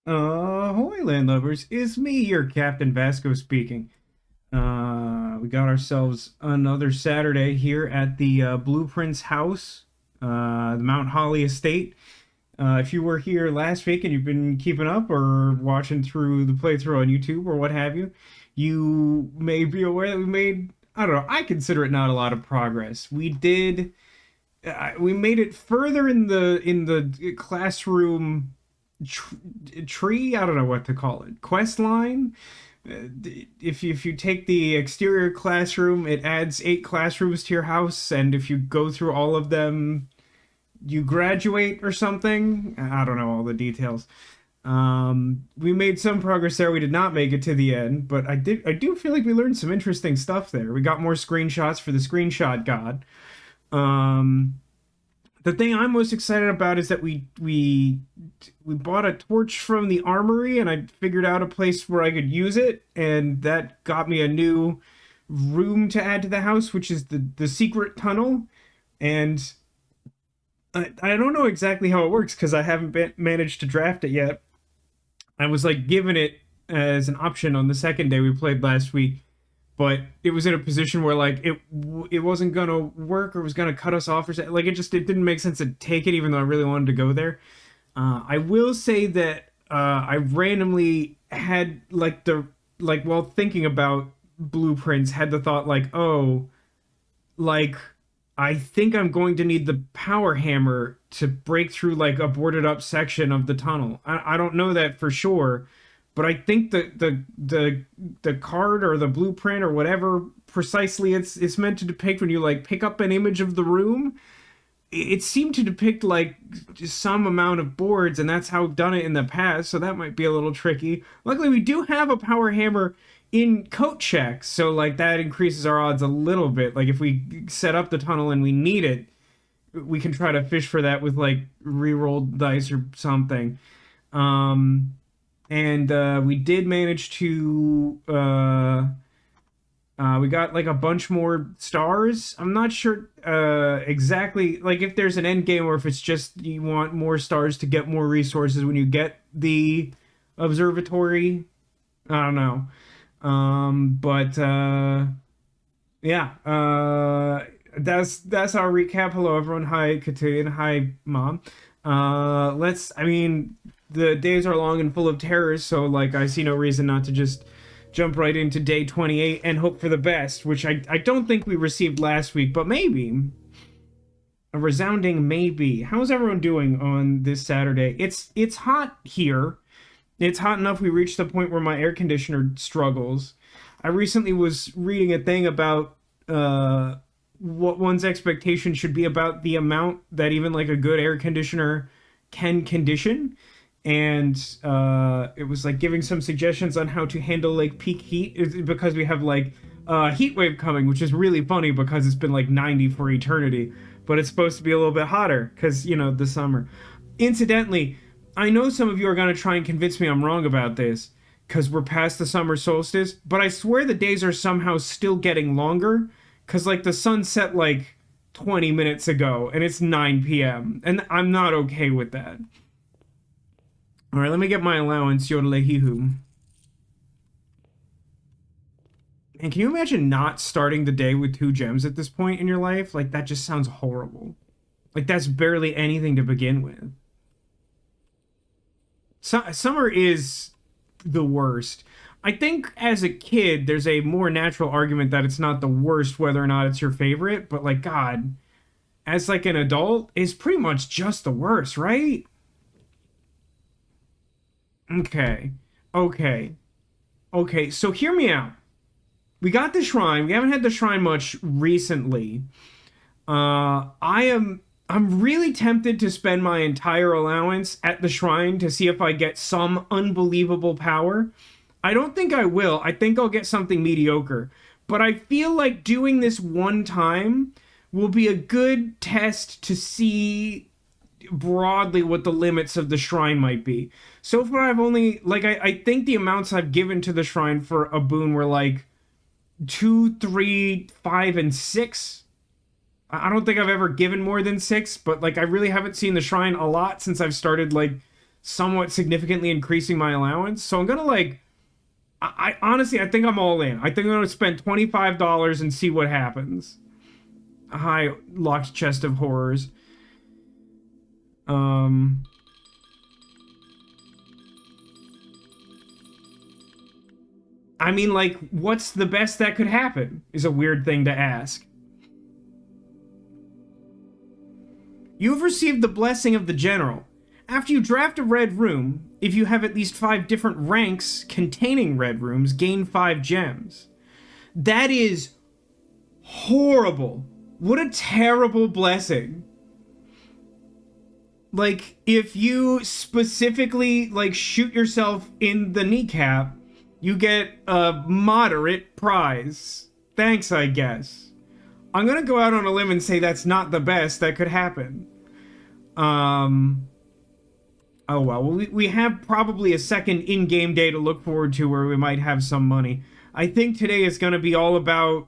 Ahoy, landlubbers. It's me, your Captain Vasco speaking. We got ourselves another Saturday here at the Blueprints house, the Mount Holly estate. If you were here last week and you've been keeping up or watching through the playthrough on YouTube or what have you, you may be aware that we made, I don't know, I consider it not a lot of progress. We made it further in the classroom tr- tree. I don't know what to call it. Quest line. If you take the exterior classroom, it adds 8 classrooms to your house, and if you go through all of them, you graduate or something. I don't know all the details. We made some progress there. We did not make it to the end, but I do feel like we learned some interesting stuff there. We got more screenshots for the screenshot god. Um, the thing I'm most excited about is that we bought a torch from the armory, and I figured out a place where I could use it, and that got me a new room to add to the house, which is the secret tunnel. And I don't know exactly how it works because I haven't managed to draft it yet. I was like given it as an option on the second day we played last week, but it was in a position where like it wasn't gonna work or was gonna cut us off or something. Like it didn't make sense to take it, even though I really wanted to go there. I will say that I randomly had like while thinking about blueprints, had the thought like, oh, like I think I'm going to need the power hammer to break through like a boarded up section of the tunnel. I don't know that for sure, but I think the card or the blueprint or whatever precisely it's meant to depict when you like pick up an image of the room, it seemed to depict like some amount of boards, and that's how I've done it in the past, so that might be a little tricky. Luckily we do have a power hammer in coat check, so like that increases our odds a little bit. Like if we set up the tunnel and we need it, we can try to fish for that with like re-rolled dice or something. Um and we did manage to we got like a bunch more stars. I'm not sure exactly like if there's an end game or if it's just you want more stars to get more resources when you get the observatory. I don't know. But yeah, that's our recap. Hello everyone. Hi Katuyan. Hi mom. I mean, the days are long and full of terrors, so like I see no reason not to just jump right into day 28 and hope for the best, which I don't think we received last week, but maybe. A resounding maybe. How's everyone doing on this Saturday? It's hot here. It's hot enough we reached the point where my air conditioner struggles. I recently was reading a thing about what one's expectation should be about the amount that even like a good air conditioner can condition. And it was like giving some suggestions on how to handle like peak heat because we have like a heat wave coming, which is really funny because it's been like 90 for eternity, but it's supposed to be a little bit hotter because, you know, the summer. Incidentally, I know some of you are going to try and convince me I'm wrong about this because we're past the summer solstice, but I swear the days are somehow still getting longer because, like, the sun set like 20 minutes ago and it's 9 p.m. and I'm not okay with that. All right, let me get my allowance, Yodelehihu. And can you imagine not starting the day with 2 gems at this point in your life? Like, that just sounds horrible. Like, that's barely anything to begin with. Summer is the worst. I think as a kid, there's a more natural argument that it's not the worst whether or not it's your favorite, but like God, as like an adult, it's pretty much just the worst, right? Okay. Okay. Okay, so hear me out. We got the shrine. We haven't had the shrine much recently. I'm really tempted to spend my entire allowance at the shrine to see if I get some unbelievable power. I don't think I will. I think I'll get something mediocre. But I feel like doing this one time will be a good test to see broadly what the limits of the shrine might be. So far, I've only, like, I think the amounts I've given to the shrine for a boon were like 2, 3, 5, and 6. I don't think I've ever given more than 6, but like I really haven't seen the shrine a lot since I've started like somewhat significantly increasing my allowance. So I'm gonna like, I honestly, I think I'm all in. I think I'm gonna spend $25 and see what happens. A high locked chest of horrors. I mean, like, what's the best that could happen? Is a weird thing to ask. You've received the blessing of the general. After you draft a red room, if you have at least 5 different ranks containing red rooms, gain 5 gems. That is horrible. What a terrible blessing. Like, if you specifically, like, shoot yourself in the kneecap, you get a moderate prize. Thanks, I guess. I'm gonna go out on a limb and say that's not the best that could happen. Oh well, we have probably a second in-game day to look forward to where we might have some money. I think today is gonna be all about,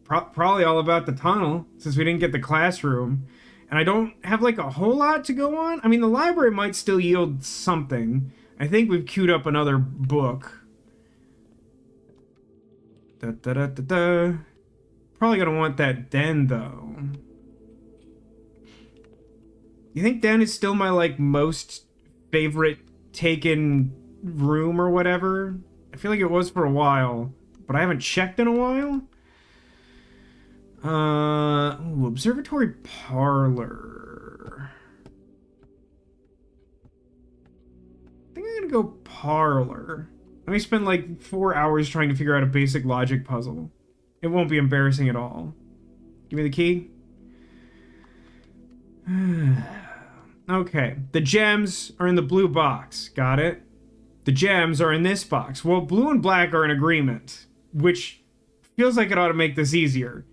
probably all about the tunnel, since we didn't get the classroom. And I don't have like a whole lot to go on. I mean, the library might still yield something. I think we've queued up another book. Da-da-da-da-da. Probably gonna want that den, though. You think den is still my, like, most favorite taken room or whatever? I feel like it was for a while, but I haven't checked in a while. Ooh, observatory parlor. I think I'm gonna go parlor. Let me spend like 4 hours trying to figure out a basic logic puzzle. It won't be embarrassing at all. Give me the key. Okay, the gems are in the blue box. Got it? The gems are in this box. Well, blue and black are in agreement, which feels like it ought to make this easier.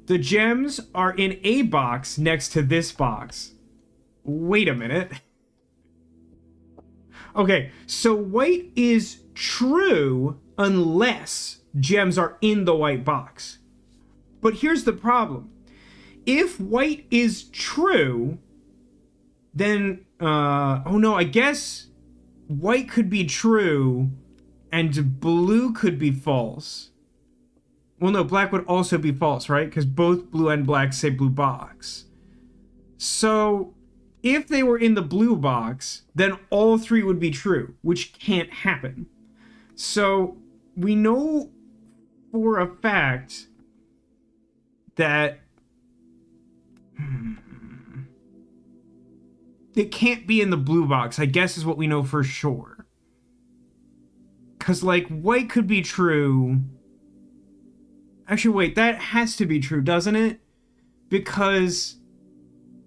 The gems are in a box next to this box. Wait a minute. Okay, so white is true unless gems are in the white box. But here's the problem. If white is true, then, oh no, I guess white could be true and blue could be false. Well, no, black would also be false, right? Because both blue and black say blue box. So, if they were in the blue box, then all 3 would be true, which can't happen. So, we know for a fact that it can't be in the blue box, I guess is what we know for sure. Because, like, white could be true. Actually, wait, that has to be true, doesn't it? Because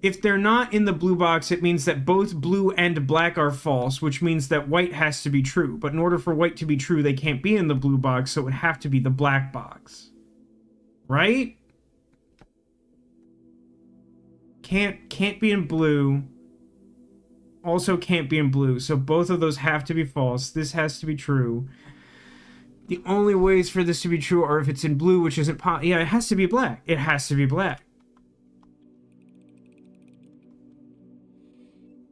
if they're not in the blue box, it means that both blue and black are false, which means that white has to be true. But in order for white to be true, they can't be in the blue box, so it would have to be the black box. Right? Can't be in blue. Also can't be in blue, so both of those have to be false. This has to be true. The only ways for this to be true are if it's in blue, which isn't yeah, it has to be black. It has to be black.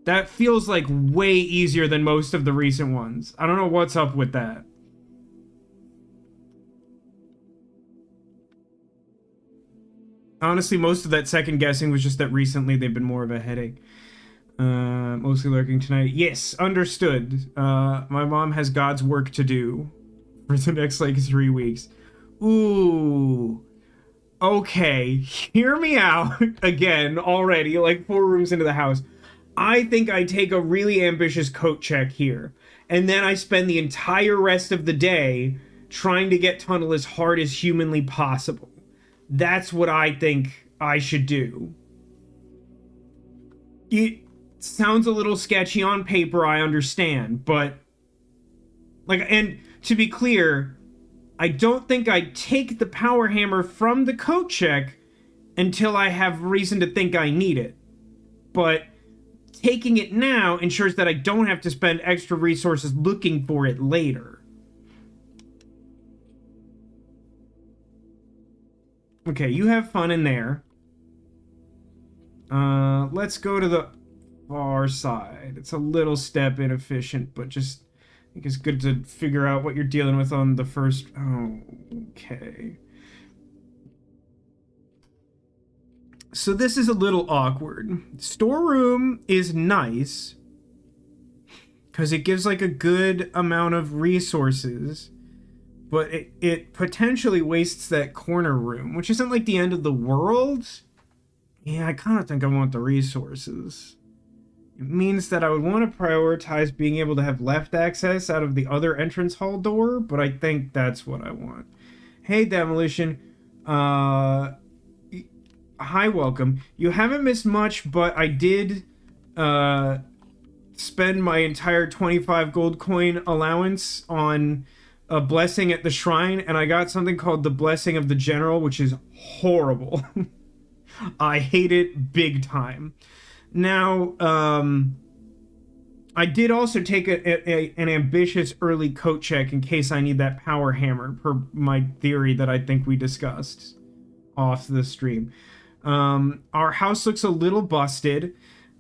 That feels like way easier than most of the recent ones. I don't know what's up with that. Honestly, most of that second guessing was just that recently they've been more of a headache. Mostly lurking tonight. Yes, understood. My mom has God's work to do for the next, like, 3 weeks. Ooh. Okay, hear me out again already, like 4 rooms into the house. I think I take a really ambitious coat check here, and then I spend the entire rest of the day trying to get tunnel as hard as humanly possible. That's what I think I should do. It sounds a little sketchy on paper, I understand, but, like, and to be clear, I don't think I'd take the power hammer from the coat check until I have reason to think I need it. But taking it now ensures that I don't have to spend extra resources looking for it later. Okay, you have fun in there. Let's go to the far side. It's a little step inefficient, but just I think it's good to figure out what you're dealing with on the first. Oh, okay. So this is a little awkward. Storeroom is nice because it gives like a good amount of resources, but it potentially wastes that corner room, which isn't like the end of the world. Yeah, I kind of think I want the resources. It means that I would want to prioritize being able to have left access out of the other entrance hall door, but I think that's what I want. Hey, Demolition. Hi, welcome. You haven't missed much, but I did spend my entire 25 gold coin allowance on a blessing at the shrine, and I got something called the Blessing of the General, which is horrible. I hate it big time. Now, I did also take an ambitious early coat check in case I need that power hammer, per my theory that I think we discussed off the stream. Our house looks a little busted,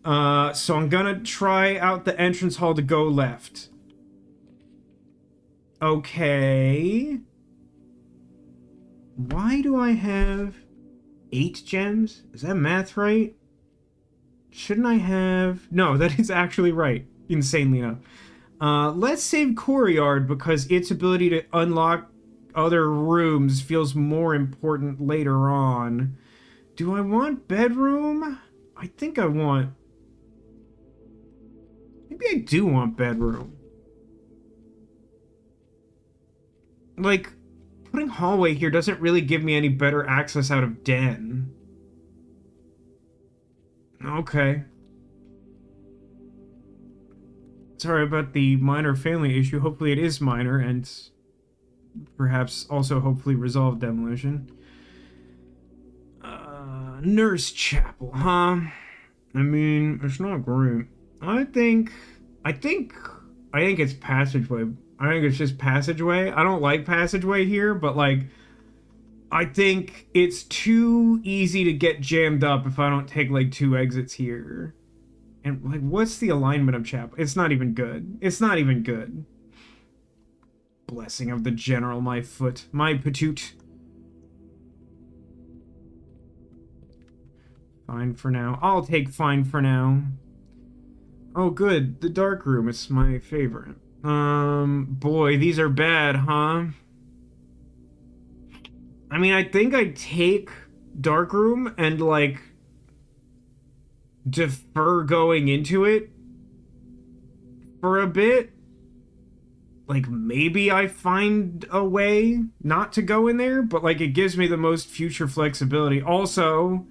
so I'm gonna try out the entrance hall to go left. Okay. Why do I have 8 gems? Is that math right? Shouldn't I have... No, that is actually right. Insanely enough. Let's save Courtyard because its ability to unlock other rooms feels more important later on. Do I want bedroom? I think I want... Maybe I do want bedroom. Like, putting hallway here doesn't really give me any better access out of den. Okay. Sorry about the minor family issue. Hopefully it is minor and perhaps also hopefully resolved, Demolition. Nurse Chapel, huh? I mean, it's not great. I think it's passageway. I think it's just passageway. I don't like passageway here, but like, I think it's too easy to get jammed up if I don't take like 2 exits here. And like, what's the alignment of chapel? It's not even good. It's not even good. Blessing of the General, my foot, my patoot. Fine for now. I'll take fine for now. Oh, good. The dark room is my favorite. Boy, these are bad, huh? I mean, I think I'd take dark room and, like, defer going into it for a bit. Like, maybe I find a way not to go in there, but, like, it gives me the most future flexibility. Also,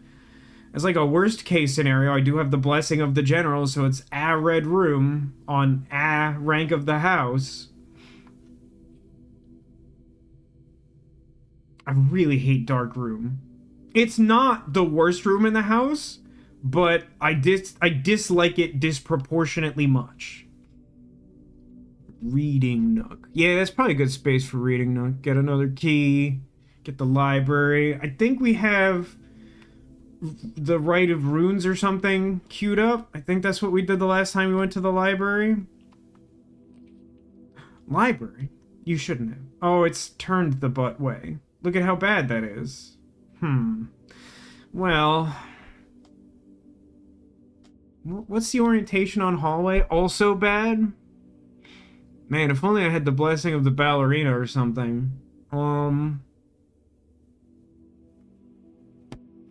as like a worst case scenario, I do have the Blessing of the General, so it's a red room on a rank of the house. I really hate dark room. It's not the worst room in the house, but I dislike it disproportionately much. Reading nook. Yeah, that's probably a good space for reading nook. Get another key. Get the library. I think we have the Rite of Runes or something queued up. I think that's what we did the last time we went to the library. Library? You shouldn't have. Oh, it's turned the butt way. Look at how bad that is. Well... What's the orientation on hallway? Also bad? Man, if only I had the Blessing of the Ballerina or something.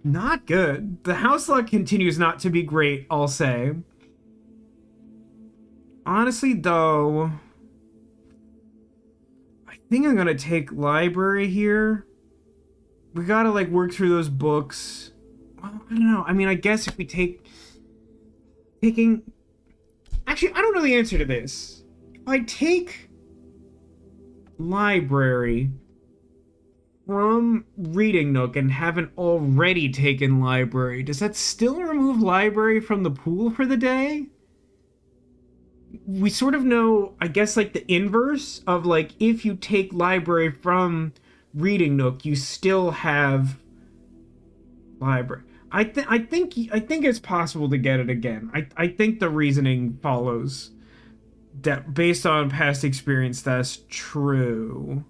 Not good. The house luck continues not to be great, I'll say. Honestly, though, I think I'm gonna take library here. We gotta, like, work through those books. Well, I don't know. I mean, I guess if we taking... Actually, I don't know the answer to this. If I take library from reading nook and haven't already taken library, does that still remove library from the pool for the day? We sort of know, I guess, like the inverse of, like, if you take library from reading nook, you still have library. I think it's possible to get it again. I think the reasoning follows that based on past experience that's true.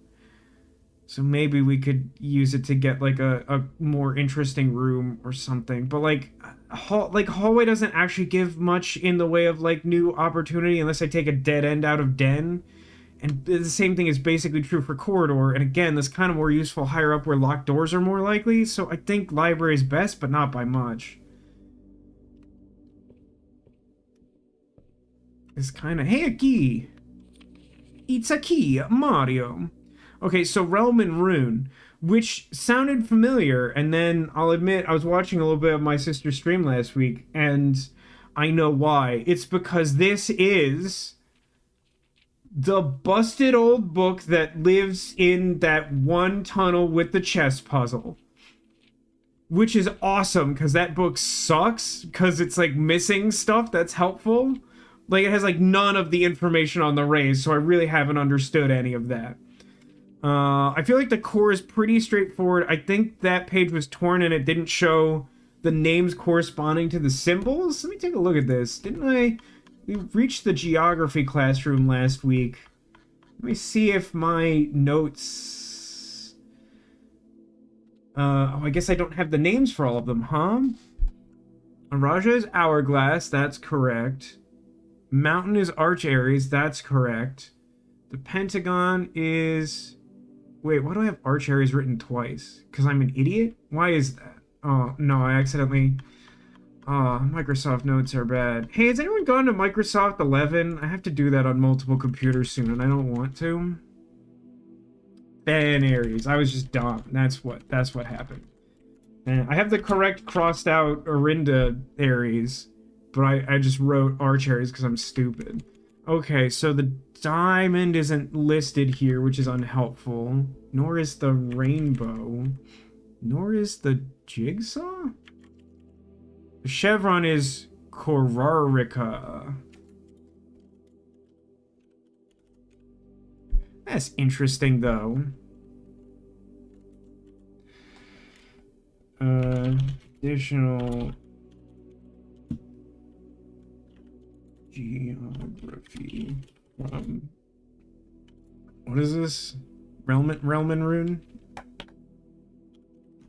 So maybe we could use it to get like a more interesting room or something. But like hallway doesn't actually give much in the way of like new opportunity unless I take a dead end out of den. And the same thing is basically true for corridor. And again, that's kind of more useful higher up where locked doors are more likely. So I think library is best, but not by much. It's kind of, hey, a key. It's a key, Mario. Okay, so Realm and Rune, which sounded familiar, and then I'll admit I was watching a little bit of my sister's stream last week, and I know why. It's because this is the busted old book that lives in that one tunnel with the chess puzzle. Which is awesome, because that book sucks, because it's like missing stuff that's helpful. Like it has like none of the information on the raise, so I really haven't understood any of that. I feel like the core is pretty straightforward. I think that page was torn and it didn't show the names corresponding to the symbols. Let me take a look at this. We reached the geography classroom last week. Let me see if my notes... oh, I guess I don't have the names for all of them, huh? Araja is Hourglass, that's correct. Mountain is Arch Ares, that's correct. The Pentagon is... Wait, why do I have Arch Ares written twice? Because I'm an idiot? Why is that? Oh, no, I accidentally... Oh, Microsoft notes are bad. Hey, has anyone gone to Microsoft 11? I have to do that on multiple computers soon, and I don't want to. Ben Ares. I was just dumb. That's what happened. And I have the correct crossed out Orinda Ares, but I just wrote Arch Ares because I'm stupid. Okay, so the diamond isn't listed here, which is unhelpful. Nor is the rainbow. Nor is the jigsaw? The chevron is Korarica. That's interesting, though. Additional geography. What is this? Realm and Rune?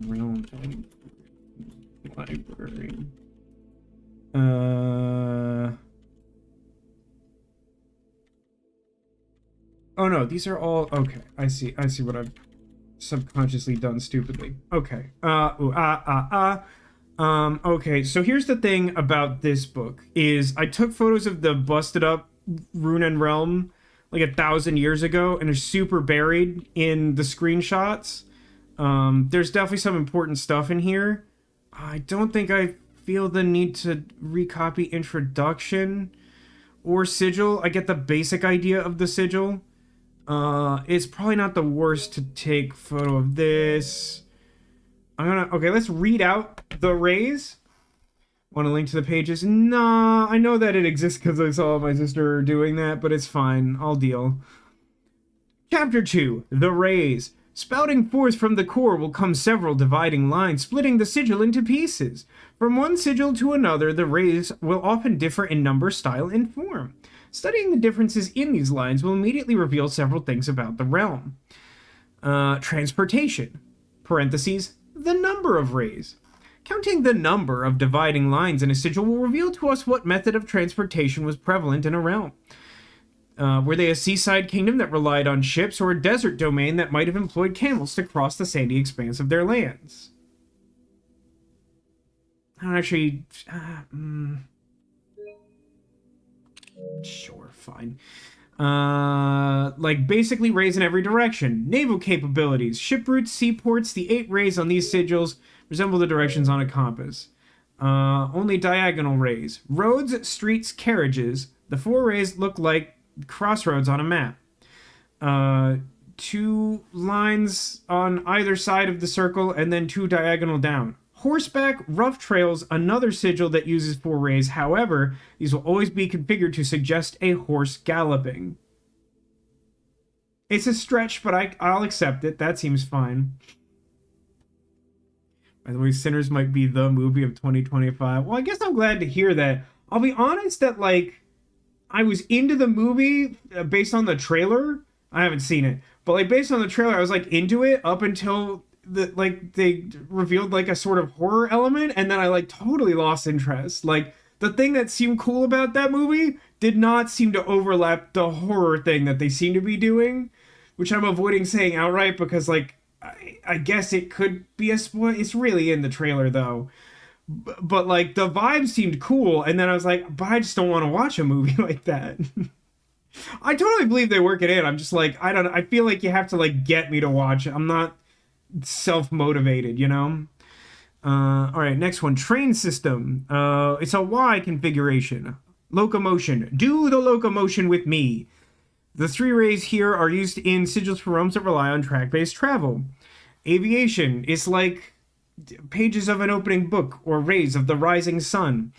Realm and library. Oh no, these are all okay. I see what I've subconsciously done stupidly. Okay. Okay, so here's the thing about this book is I took photos of the busted up Rune and Realm like 1,000 years ago, and they're super buried in the screenshots. There's definitely some important stuff in here. I don't think I feel the need to recopy introduction or sigil. I get the basic idea of the sigil. It's probably not the worst to take photo of this. Okay, let's read out the raise. Want to link to the pages? Nah, I know that it exists because I saw my sister doing that, but it's fine. I'll deal. Chapter 2, The Raise. Spouting forth from the core will come several dividing lines, splitting the sigil into pieces. From one sigil to another, the rays will often differ in number, style, and form. Studying the differences in these lines will immediately reveal several things about the realm. Transportation, parentheses, the number of rays. Counting the number of dividing lines in a sigil will reveal to us what method of transportation was prevalent in a realm. Were they a seaside kingdom that relied on ships, or a desert domain that might have employed camels to cross the sandy expanse of their lands? I don't actually... Sure, fine. Like basically rays in every direction. Naval capabilities, ship routes, seaports. The 8 rays on these sigils resemble the directions on a compass. Only diagonal rays. Roads, streets, carriages. The 4 rays look like crossroads on a map. 2 lines on either side of the circle, and then 2 diagonal down. Horseback, rough trails, another sigil that uses 4 rays. However, these will always be configured to suggest a horse galloping. It's a stretch, but I'll accept it. That seems fine. By the way, Sinners might be the movie of 2025. Well, I guess I'm glad to hear that. I'll be honest that like I was into the movie based on the trailer. I haven't seen it, but like based on the trailer, I was like into it up until they revealed like a sort of horror element, and then I like totally lost interest. Like the thing that seemed cool about that movie did not seem to overlap the horror thing that they seem to be doing, which I'm avoiding saying outright because like I guess it could be a spoil. It's really in the trailer though. But like the vibe seemed cool, and then I was like, but I just don't want to watch a movie like that. I totally believe they work it in. I'm just like, I don't know. I feel like you have to like get me to watch it. I'm not self-motivated, you know? All right, next one. Train system. It's a Y configuration. Locomotion. Do the locomotion with me. The three rays here are used in sigils for realms that rely on track-based travel. Aviation is like pages of an opening book or rays of the rising sun.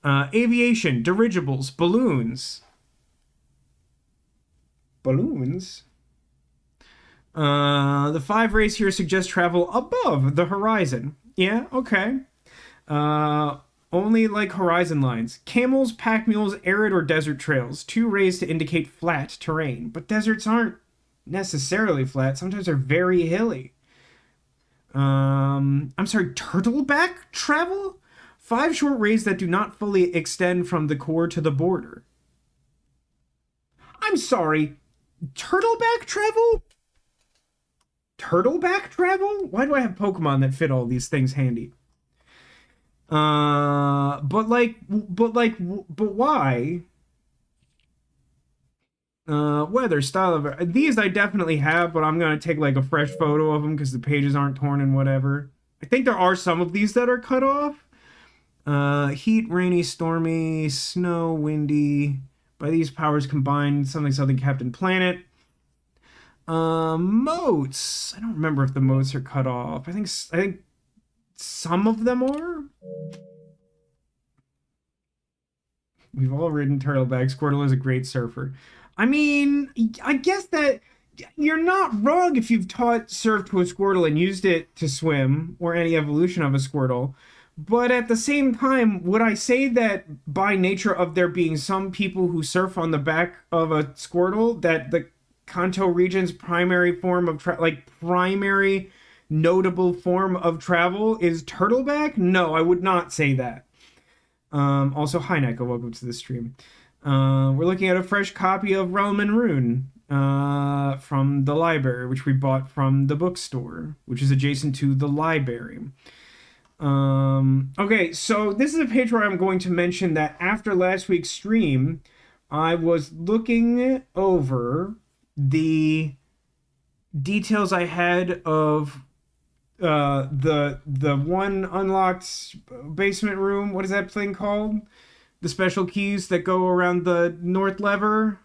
Aviation, dirigibles, balloons. Balloons? The five rays here suggest travel above the horizon. Yeah, okay. Only like horizon lines. Camels, pack mules, arid or desert trails. Two rays to indicate flat terrain. But deserts aren't necessarily flat. Sometimes they're very hilly. I'm sorry, turtleback travel? Five short rays that do not fully extend from the core to the border. I'm sorry, turtleback travel? Turtleback travel? Why do I have Pokemon that fit all these things handy? But why? Weather, style of these I definitely have, but I'm gonna take like a fresh photo of them because the pages aren't torn and whatever. I think there are some of these that are cut off. Heat, rainy, stormy, snow, windy. By these powers combined, something Captain Planet. Moats. I don't remember if the moats are cut off. I think some of them are. We've all ridden Turtleback. Squirtle is a great surfer. I mean, I guess that you're not wrong if you've taught surf to a Squirtle and used it to swim, or any evolution of a Squirtle. But at the same time, would I say that by nature of there being some people who surf on the back of a Squirtle, that the Kanto region's primary form of primary notable form of travel is turtleback? No, I would not say that. Also, hi Neko, welcome to the stream. We're looking at a fresh copy of Realm and Rune from the library, which we bought from the bookstore, which is adjacent to the library. Okay, so this is a page where I'm going to mention that after last week's stream, I was looking over the details I had of the one unlocked basement room. What is that thing called? The special keys that go around the north lever.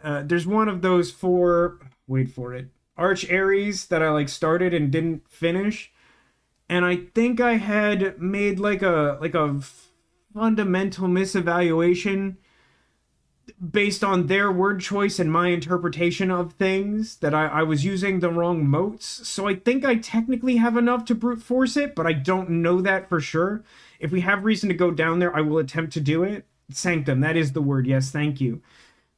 There's one of those for, wait for it, Arch Aries that I like started and didn't finish. And I think I had made like a fundamental misevaluation based on their word choice and my interpretation of things, that I was using the wrong moats. So I think I technically have enough to brute force it, but I don't know that for sure. If we have reason to go down there, I will attempt to do it. Sanctum, that is the word. Yes, thank you.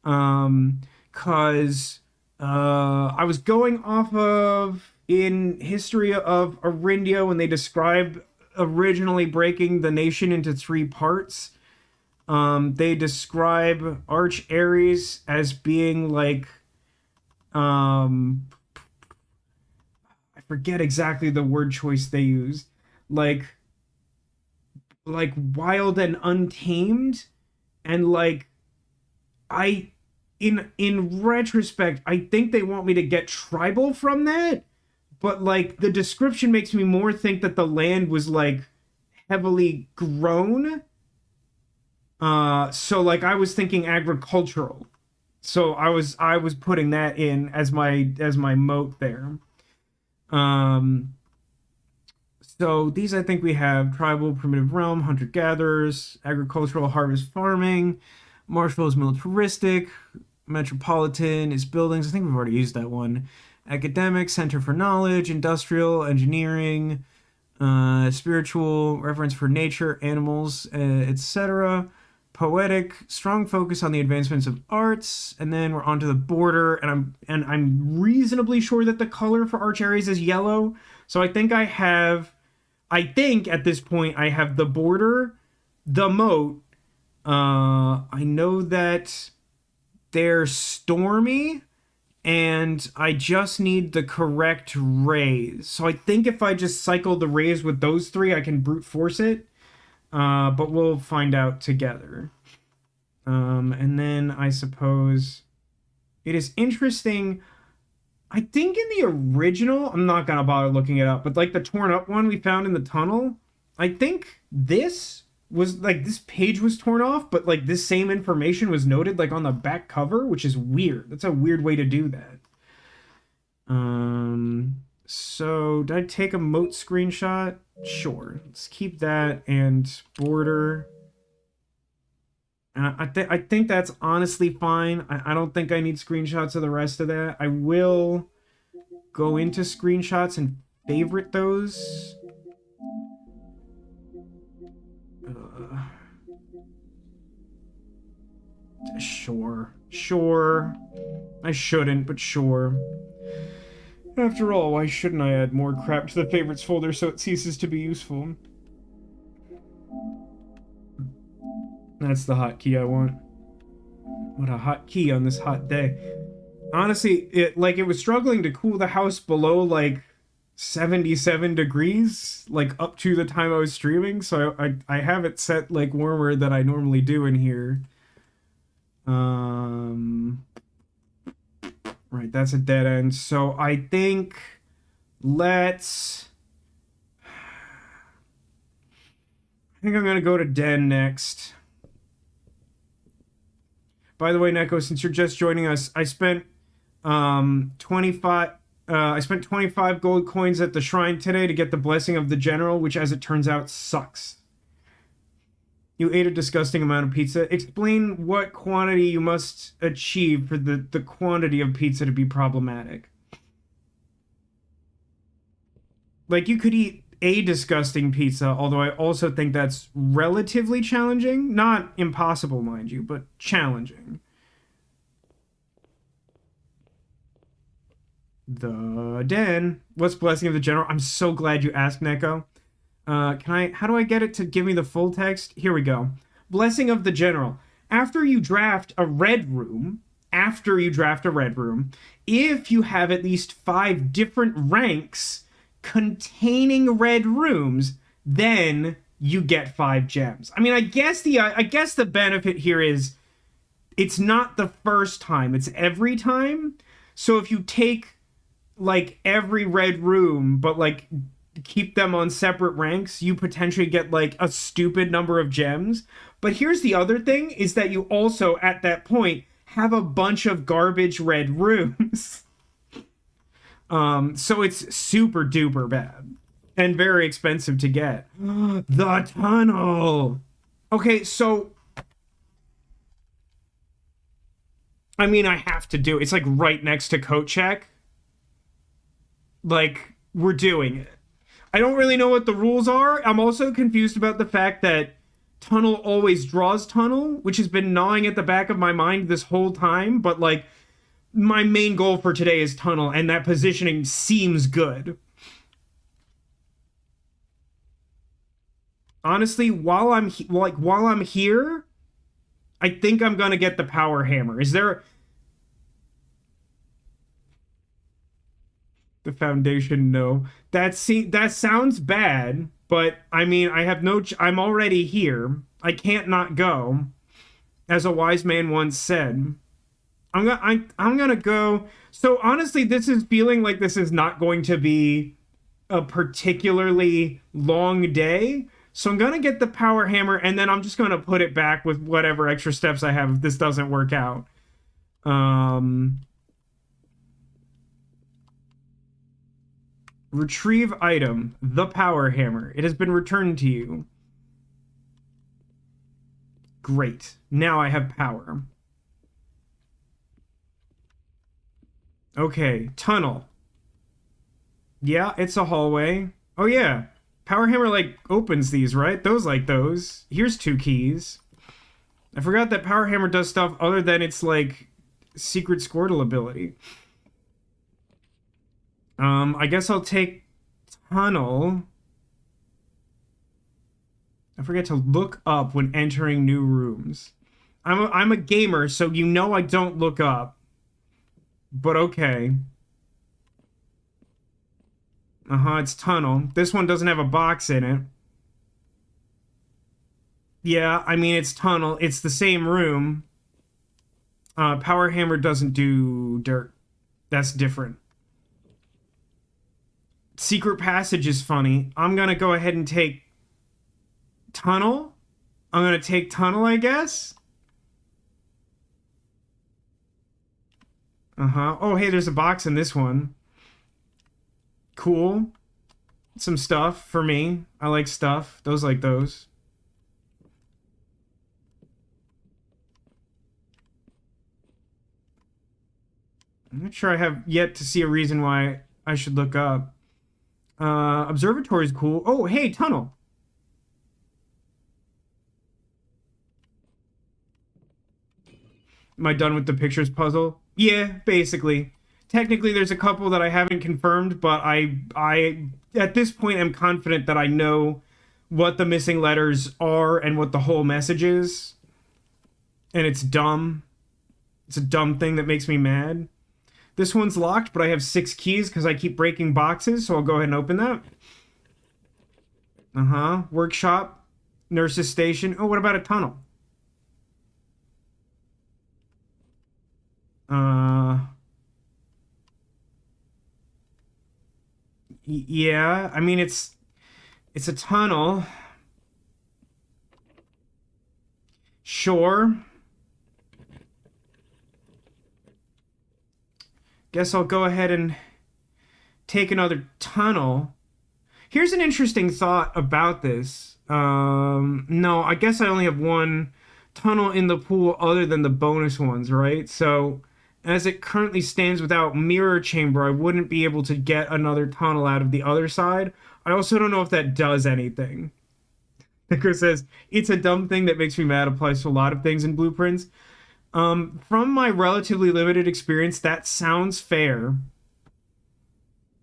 Cause I was going off of in History of Arindia when they described originally breaking the nation into three parts. They describe Arch Aries as being like, I forget exactly the word choice they used, like wild and untamed, and like in retrospect, I think they want me to get tribal from that, but like the description makes me more think that the land was like heavily grown. So like I was thinking agricultural. So I was putting that in as my moat there. So these I think we have tribal, primitive realm, hunter-gatherers, agricultural, harvest farming, marshmallows, militaristic, metropolitan is buildings. I think we've already used that one. academic, center for knowledge, industrial, engineering, spiritual, reverence for nature, animals, etc. Poetic, strong focus on the advancements of arts, and then we're onto the border, and I'm reasonably sure that the color for Arch Aries is yellow. So I think at this point I have the border, the moat. I know that they're stormy, and I just need the correct rays. So I think if I just cycle the rays with those three, I can brute force it. But we'll find out together. And then I suppose it is interesting. I think in the original, I'm not gonna bother looking it up, but like the torn up one we found in the tunnel, I think this was like this page was torn off, but like this same information was noted like on the back cover, which is weird. That's a weird way to do that. So did I take a moat screenshot? Sure. Let's keep that and border. I think that's honestly fine. I don't think I need screenshots of the rest of that. I will go into screenshots and favorite those. Sure. I shouldn't, but sure. After all, why shouldn't I add more crap to the favorites folder so it ceases to be useful? That's the hotkey I want. What a hot key on this hot day. Honestly, it was struggling to cool the house below like 77 degrees, like up to the time I was streaming, so I have it set like warmer than I normally do in here. Right, that's a dead end. So I think I'm gonna go to Den next. By the way, Neko, since you're just joining us, I spent 25 gold coins at the shrine today to get the blessing of the general, which as it turns out sucks. You ate a disgusting amount of pizza. Explain what quantity you must achieve for the quantity of pizza to be problematic. Like, you could eat a disgusting pizza, although I also think that's relatively challenging. Not impossible, mind you, but challenging. The Den. What's Blessing of the General? I'm so glad you asked, Neko. How do I get it to give me the full text? Here we go. Blessing of the General. After you draft a red room, if you have at least 5 different ranks containing red rooms, then you get 5 gems. I mean, I guess the benefit here is it's not the first time, it's every time. So if you take like every red room, but like keep them on separate ranks, you potentially get like a stupid number of gems. But here's the other thing, is that you also at that point have a bunch of garbage red rooms. So it's super duper bad and very expensive to get. The tunnel. Okay, so I mean, I have to do it. It's like right next to coat check. Like, we're doing it. I don't really know what the rules are. I'm also confused about the fact that tunnel always draws tunnel, which has been gnawing at the back of my mind this whole time, but like my main goal for today is tunnel, and that positioning seems good. Honestly, while I'm here, I think I'm gonna get the power hammer. Is there the foundation? No. That sounds bad, but I mean, I have I'm already here. I can't not go. As a wise man once said. I'm gonna go. So honestly, this is feeling like this is not going to be a particularly long day. So I'm gonna get the power hammer, and then I'm just gonna put it back with whatever extra steps I have if this doesn't work out. Retrieve item, the power hammer. It has been returned to you. Great. Now I have power. Okay, tunnel. Yeah, it's a hallway. Oh yeah. Power Hammer like opens these, right? Those like those. Here's two keys. I forgot that Power Hammer does stuff other than its like secret Squirtle ability. I guess I'll take Tunnel. I forget to look up when entering new rooms. I'm a gamer, so you know I don't look up. But okay. It's Tunnel. This one doesn't have a box in it. Yeah, I mean, it's Tunnel. It's the same room. Power Hammer doesn't do dirt. That's different. Secret Passage is funny. I'm gonna go ahead and take Tunnel. I'm gonna take Tunnel, I guess. Oh, hey, there's a box in this one. Cool. Some stuff for me. I like stuff. Those like those. I'm not sure I have yet to see a reason why I should look up. Observatory is cool. Oh, hey, Tunnel. Am I done with the pictures puzzle? Yeah, basically. Technically, there's a couple that I haven't confirmed, but I at this point am confident that I know what the missing letters are and what the whole message is. And it's dumb. It's a dumb thing that makes me mad. This one's locked, but I have 6 keys because I keep breaking boxes, so I'll go ahead and open that. Workshop. Nurse's station. Oh, what about a tunnel? Yeah, I mean it's a tunnel. Sure. Guess I'll go ahead and take another tunnel. Here's an interesting thought about this. No, I guess I only have one tunnel in the pool other than the bonus ones, right? So, as it currently stands without mirror chamber, I wouldn't be able to get another tunnel out of the other side. I also don't know if that does anything. Nicker says, it's a dumb thing that makes me mad, applies to a lot of things in blueprints. From my relatively limited experience, that sounds fair.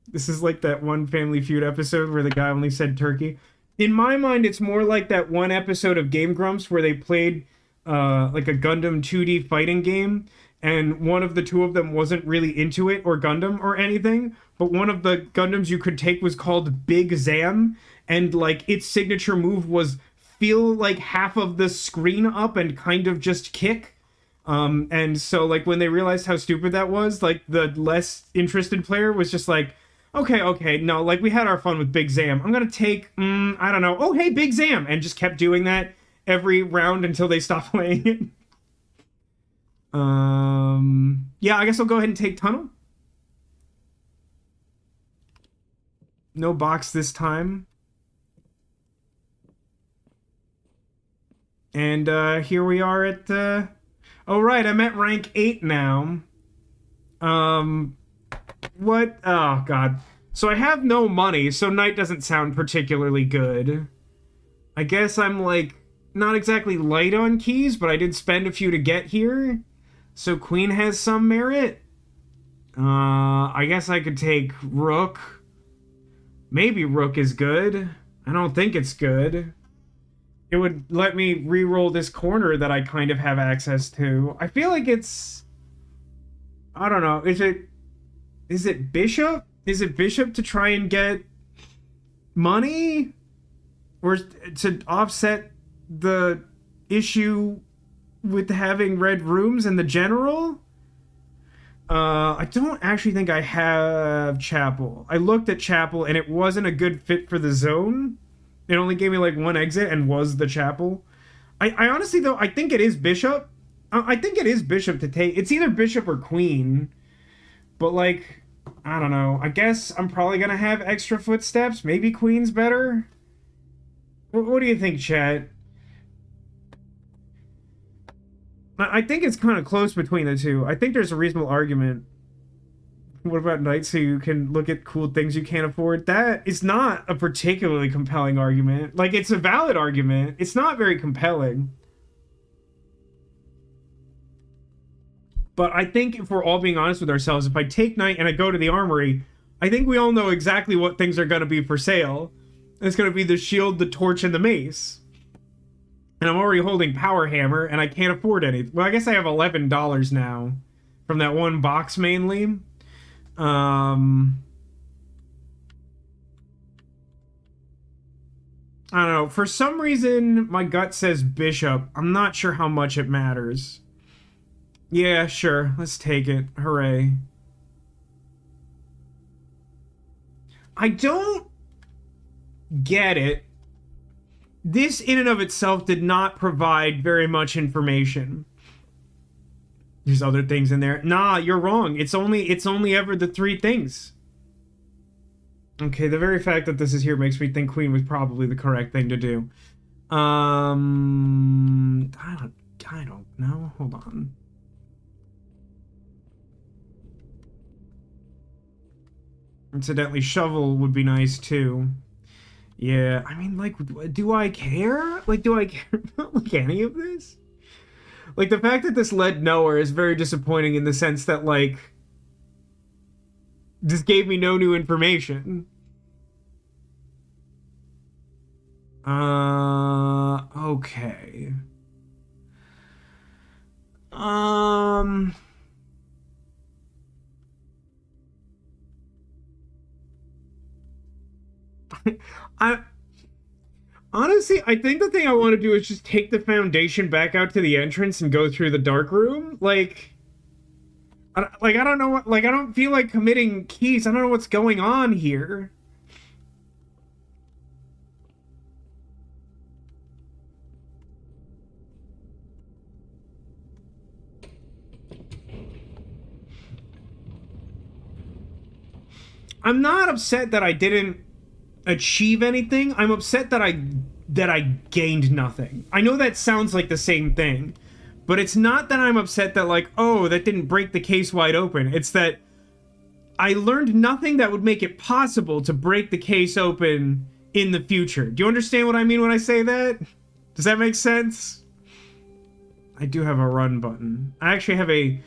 This is like that one Family Feud episode where the guy only said turkey. In my mind, it's more like that one episode of Game Grumps where they played like a Gundam 2D fighting game, and one of the two of them wasn't really into it or Gundam or anything, but one of the Gundams you could take was called Big Zam, and like its signature move was fill like half of the screen up and kind of just kick. And so like when they realized how stupid that was, like the less interested player was just like, okay, no, like we had our fun with Big Zam. I'm gonna take, I don't know. Oh, hey, Big Zam, and just kept doing that every round until they stopped playing it. Yeah, I guess I'll go ahead and take Tunnel. No box this time. And here we are at oh right, I'm at rank 8 now. What? Oh god. So I have no money, so night doesn't sound particularly good. I guess I'm like not exactly light on keys, but I did spend a few to get here. So Queen has some merit. I guess I could take Rook. Maybe Rook is good. I don't think it's good. It would let me re-roll this corner that I kind of have access to. I feel like it's... I don't know. Is it Bishop? Is it Bishop to try and get money? Or to offset the issue with having red rooms in the general? I don't actually think I have Chapel. I looked at Chapel and it wasn't a good fit for the zone. It only gave me like one exit and was the Chapel. I honestly though, I think it is Bishop. I think it is Bishop to take. It's either Bishop or Queen. But like, I don't know. I guess I'm probably gonna have extra footsteps. Maybe Queen's better. What do you think, chat? I think it's kind of close between the two. I think there's a reasonable argument What about nights so you can look at cool things you can't afford? That is not a particularly compelling argument. Like, it's a valid argument. It's not very compelling. But I think if we're all being honest with ourselves, if I take night and I go to the armory, I think we all know exactly what things are going to be for sale. It's going to be the shield, the torch, and the mace. And I'm already holding power hammer, and I can't afford any. Well, I guess I have $11 now from that one box mainly. I don't know. For some reason, my gut says bishop. I'm not sure how much it matters. Yeah, sure. Let's take it. Hooray. I don't get it. This in and of itself did not provide very much information. There's other things in there. Nah, you're wrong. It's only ever the three things. Okay, the very fact that this is here makes me think queen was probably the correct thing to do. I don't know. Hold on. Incidentally, shovel would be nice too. Yeah, I mean, like, do I care? Like, do I care about, like, any of this? Like, the fact that this led nowhere is very disappointing in the sense that, like, this gave me no new information. Okay. I honestly, I think the thing I want to do is just take the foundation back out to the entrance and go through the dark room. Like, I don't know what, like, I don't feel like committing keys. I don't know what's going on here. I'm not upset that I didn't achieve anything. I'm upset that I gained nothing. I know that sounds like the same thing, but it's not that I'm upset that, like, oh, that didn't break the case wide open. It's that I learned nothing that would make it possible to break the case open in the future. Do you understand what I mean when I say that? Does that make sense? I do have a run button. I actually have a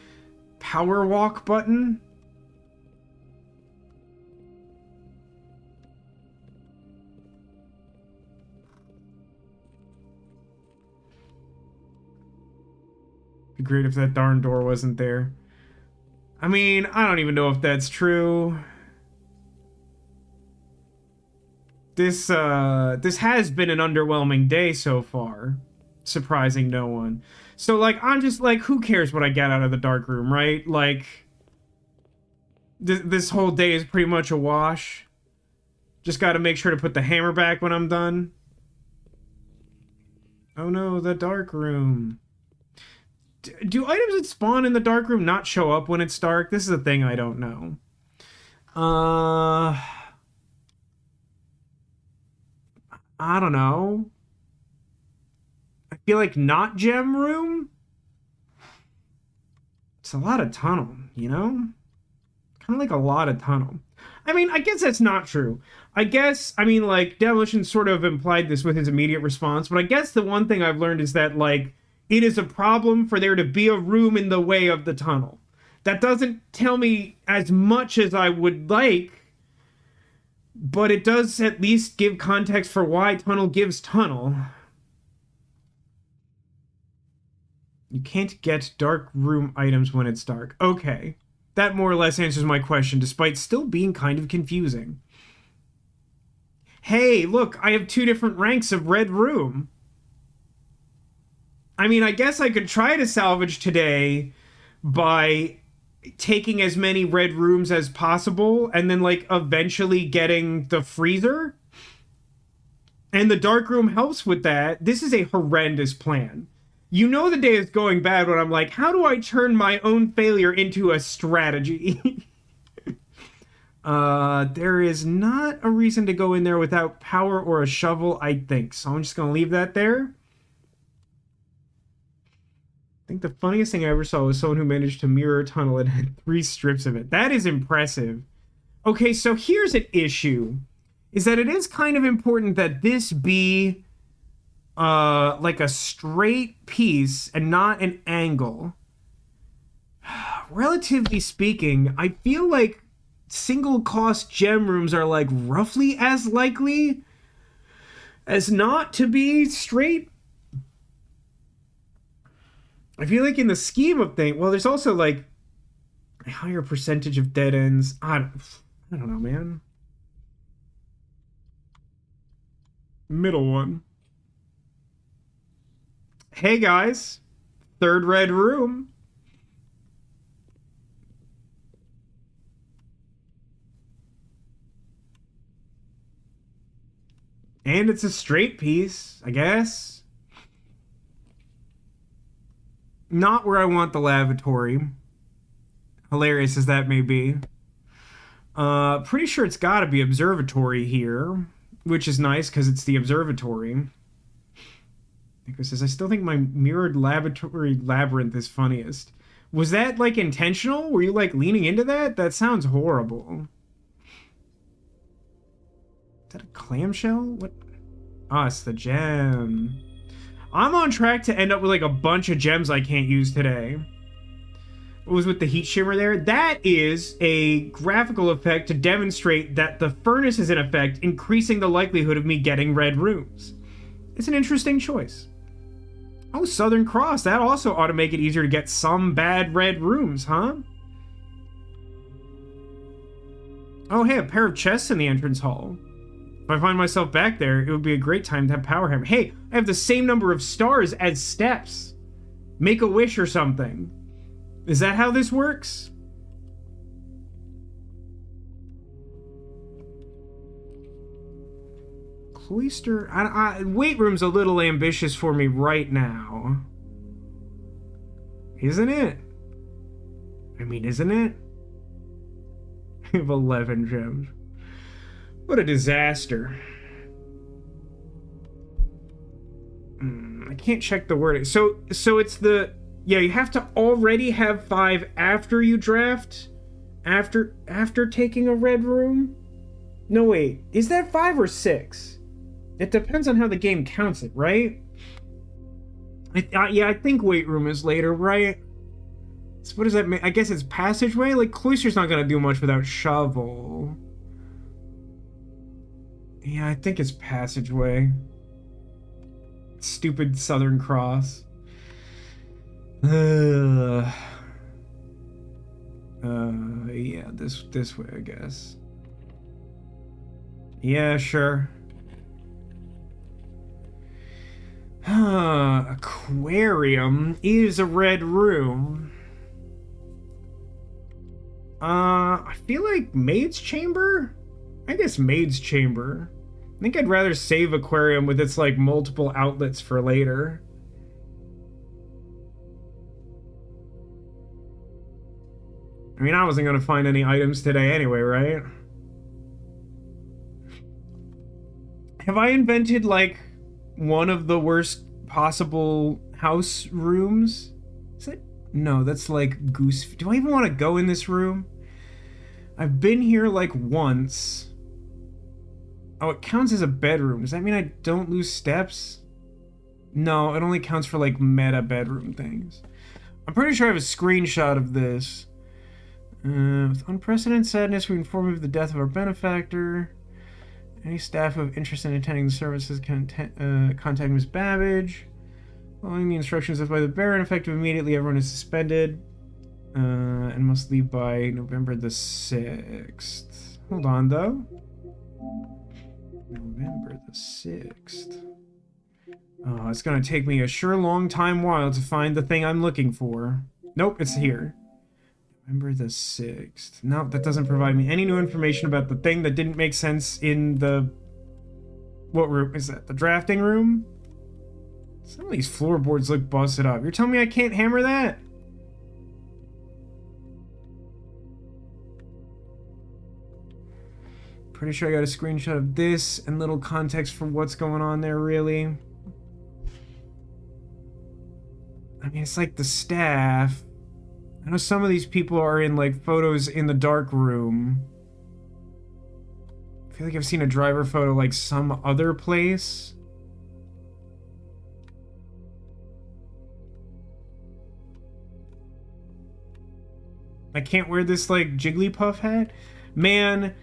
power walk button. Be great if that darn door wasn't there. I mean, I don't even know if that's true. This has been an underwhelming day so far, surprising no one. So, like, I'm just like, who cares what I get out of the dark room, right? Like, this whole day is pretty much a wash. Just got to make sure to put the hammer back when I'm done. Oh no, the dark room. Do items that spawn in the dark room not show up when it's dark? This is a thing I don't know. I don't know. I feel like not gem room? It's a lot of tunnel, you know? Kind of like a lot of tunnel. I mean, I guess that's not true. I guess, I mean, like, Demolition sort of implied this with his immediate response, but I guess the one thing I've learned is that, like, it is a problem for there to be a room in the way of the tunnel. That doesn't tell me as much as I would like, but it does at least give context for why tunnel gives tunnel. You can't get dark room items when it's dark. Okay. That more or less answers my question, despite still being kind of confusing. Hey, look, I have 2 different ranks of red room. I mean, I guess I could try to salvage today by taking as many red rooms as possible and then, like, eventually getting the freezer. And the dark room helps with that. This is a horrendous plan. You know the day is going bad when I'm like, how do I turn my own failure into a strategy? There is not a reason to go in there without power or a shovel, I think. So I'm just going to leave that there. think the funniest thing I ever saw was someone who managed to mirror a tunnel and had 3 strips of it. That is impressive. Okay, so here's an issue. Is that it is kind of important that this be like a straight piece and not an angle. Relatively speaking, I feel like single cost gem rooms are like roughly as likely as not to be straight. I feel like in the scheme of things, well, there's also like a higher percentage of dead ends. I don't know, man. Middle one. Hey guys, 3rd red room. And it's a straight piece, I guess. Not where I want the lavatory. Hilarious as that may be. Pretty sure it's got to be observatory here, which is nice because it's the observatory. Nico says, I still think my mirrored lavatory labyrinth is funniest. Was that, like, intentional? Were you, like, leaning into that? That sounds horrible. Is that a clamshell? What? Ah, it's the gem. I'm on track to end up with, like, a bunch of gems I can't use today. What was with the heat shimmer there? That is a graphical effect to demonstrate that the furnace is in effect, increasing the likelihood of me getting red rooms. It's an interesting choice. Oh, Southern Cross. That also ought to make it easier to get some bad red rooms, huh? Oh, hey, a pair of chests in the entrance hall. If I find myself back there, it would be a great time to have power hammer. Hey, I have the same number of stars as steps. Make a wish or something. Is that how this works? Cloister? Weight room's a little ambitious for me right now. Isn't it? I mean, isn't it? I have 11 gems. What a disaster. I can't check the wording. So it's the... Yeah, you have to already have 5 after you draft? After taking a red room? No, wait. Is that 5 or 6? It depends on how the game counts it, right? Yeah, I think weight room is later, right? So what does that mean? I guess it's passageway? Like, Cloister's not gonna do much without shovel. Yeah, I think it's passageway. Stupid Southern Cross. Yeah, this way, I guess. Yeah, sure. Aquarium is a red room. I feel like Maid's Chamber? I guess Maid's Chamber. I think I'd rather save Aquarium with its, like, multiple outlets for later. I mean, I wasn't gonna find any items today anyway, right? Have I invented, like, one of the worst possible house rooms? Is that... No, that's like goose... Do I even want to go in this room? I've been here like once. Oh, it counts as a bedroom. Does that mean I don't lose steps? No, it only counts for like meta bedroom things. I'm pretty sure I have a screenshot of this. With unprecedented sadness, we inform you of the death of our benefactor. Any staff of interest in attending the services can contact Ms. Babbage. Following the instructions left by the Baron, effective immediately, everyone is suspended and must leave by November the 6th. Hold on, though. November the 6th. Oh, it's going to take me a sure long time while to find the thing I'm looking for. Nope, it's here. November the 6th. Nope, that doesn't provide me any new information about the thing that didn't make sense in the... What room is that? The drafting room? Some of these floorboards look busted up. You're telling me I can't hammer that? Pretty sure I got a screenshot of this and little context for what's going on there, really. I mean, it's like the staff. I know some of these people are in like photos in the dark room. I feel like I've seen a driver photo like some other place. I can't wear this like Jigglypuff hat. Man,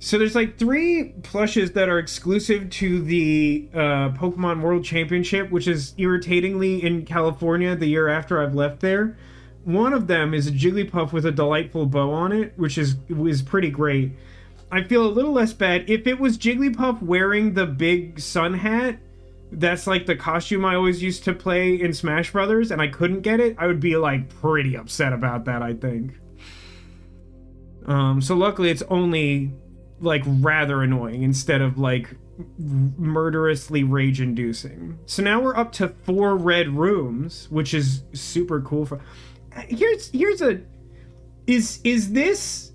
so there's like 3 plushes that are exclusive to the Pokemon World Championship, which is irritatingly in California the year after I've left there. One of them is a Jigglypuff with a delightful bow on it, which is pretty great. I feel a little less bad. If it was Jigglypuff wearing the big sun hat, that's like the costume I always used to play in Smash Brothers, and I couldn't get it, I would be like pretty upset about that, I think. So luckily it's only like rather annoying instead of like murderously rage-inducing. So now we're up to 4 red rooms, which is super cool. Is this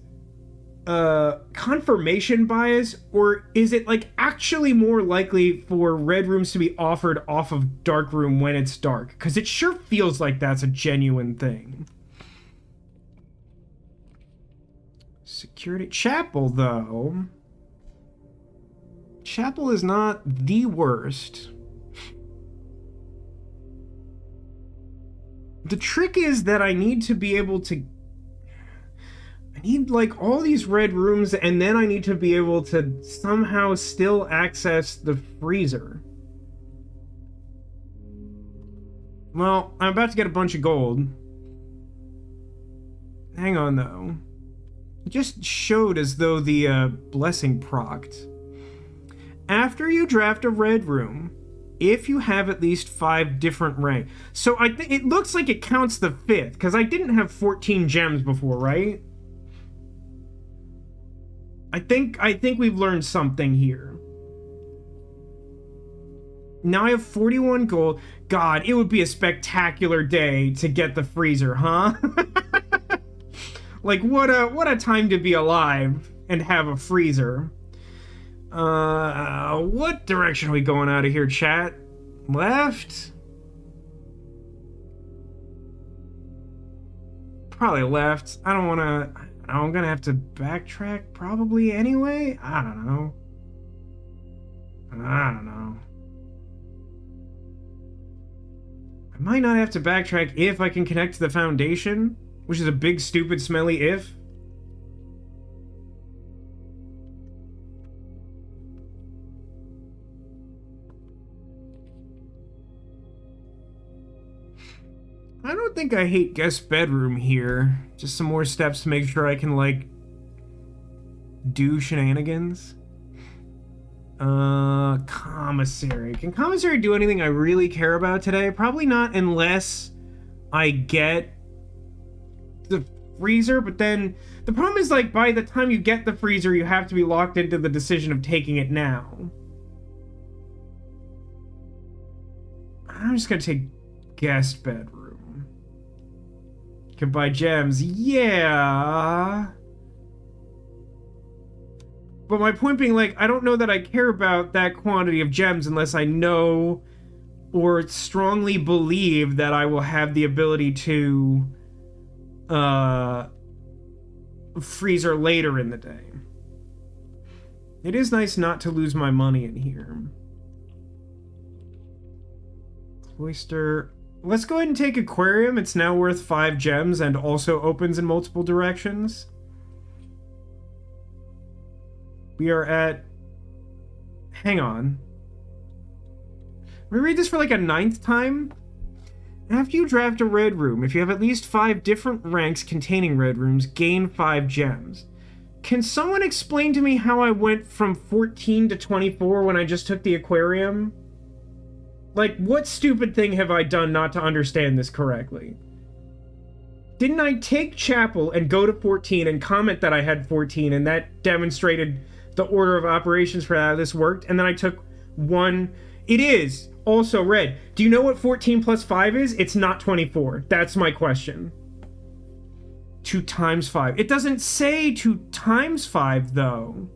confirmation bias, or is it like actually more likely for red rooms to be offered off of dark room when it's dark? Because it sure feels like that's a genuine thing. Security chapel, though. Chapel is not the worst. The trick is that I need to be able to... I need, like, all these red rooms, and then I need to be able to somehow still access the freezer. Well, I'm about to get a bunch of gold. Hang on, though. It just showed as though the blessing procced. After you draft a red room, if you have at least 5 different ranks. So I think it looks like it counts the 5th, because I didn't have 14 gems before, right? I think we've learned something here. Now I have 41 gold. God, it would be a spectacular day to get the freezer, huh? Like, what a time to be alive and have a freezer. What direction are we going out of here, chat? Left? Probably left. I don't want to... I'm gonna have to backtrack probably anyway? I don't know. I might not have to backtrack if I can connect to the foundation, which is a big, stupid, smelly if. I don't think I hate guest bedroom here. Just some more steps to make sure I can, like, do shenanigans. Commissary. Can commissary do anything I really care about today? Probably not unless I get the freezer, but then the problem is, like, by the time you get the freezer, you have to be locked into the decision of taking it now. I'm just gonna take guest bedroom. Can buy gems. Yeah. But my point being, like, I don't know that I care about that quantity of gems unless I know or strongly believe that I will have the ability to freezer later in the day. It is nice not to lose my money in here. Cloister. Let's go ahead and take aquarium. It's now worth 5 gems and also opens in multiple directions. We are at... Hang on. Let me read this for like a 9th time. After you draft a red room, if you have at least 5 different ranks containing red rooms, gain 5 gems. Can someone explain to me how I went from 14 to 24 when I just took the aquarium? Like, what stupid thing have I done not to understand this correctly? Didn't I take Chapel and go to 14 and comment that I had 14 and that demonstrated the order of operations for how this worked? And then I took 1... It is also red. Do you know what 14 plus 5 is? It's not 24. That's my question. 2 times 5. It doesn't say 2 times 5, though.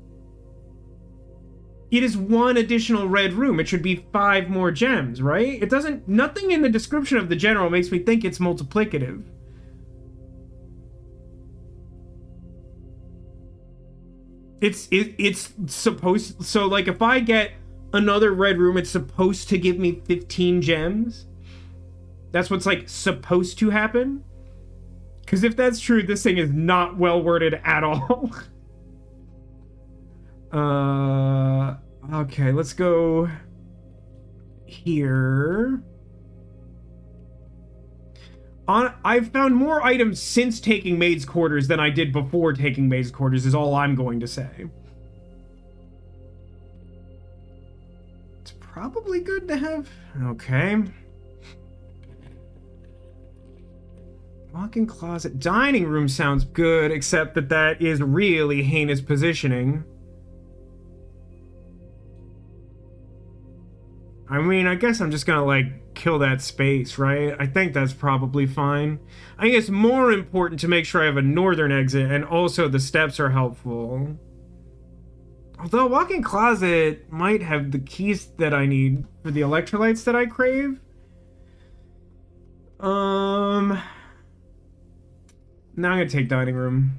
It is one additional red room. It should be 5 more gems, right? It doesn't... Nothing in the description of the general makes me think it's multiplicative. It's supposed... So, like, if I get another red room, it's supposed to give me 15 gems? That's what's, like, supposed to happen? Because if that's true, this thing is not well worded at all. Okay, let's go here. I've found more items since taking Maid's Quarters than I did before taking Maid's Quarters, is all I'm going to say. It's probably good to have... Okay. Walk-in closet. Dining room sounds good, except that that is really heinous positioning. I mean, I guess I'm just gonna, like, kill that space, right? I think that's probably fine. I think it's more important to make sure I have a northern exit, and also the steps are helpful. Although walk-in closet might have the keys that I need for the electrolytes that I crave. Now I'm gonna take dining room.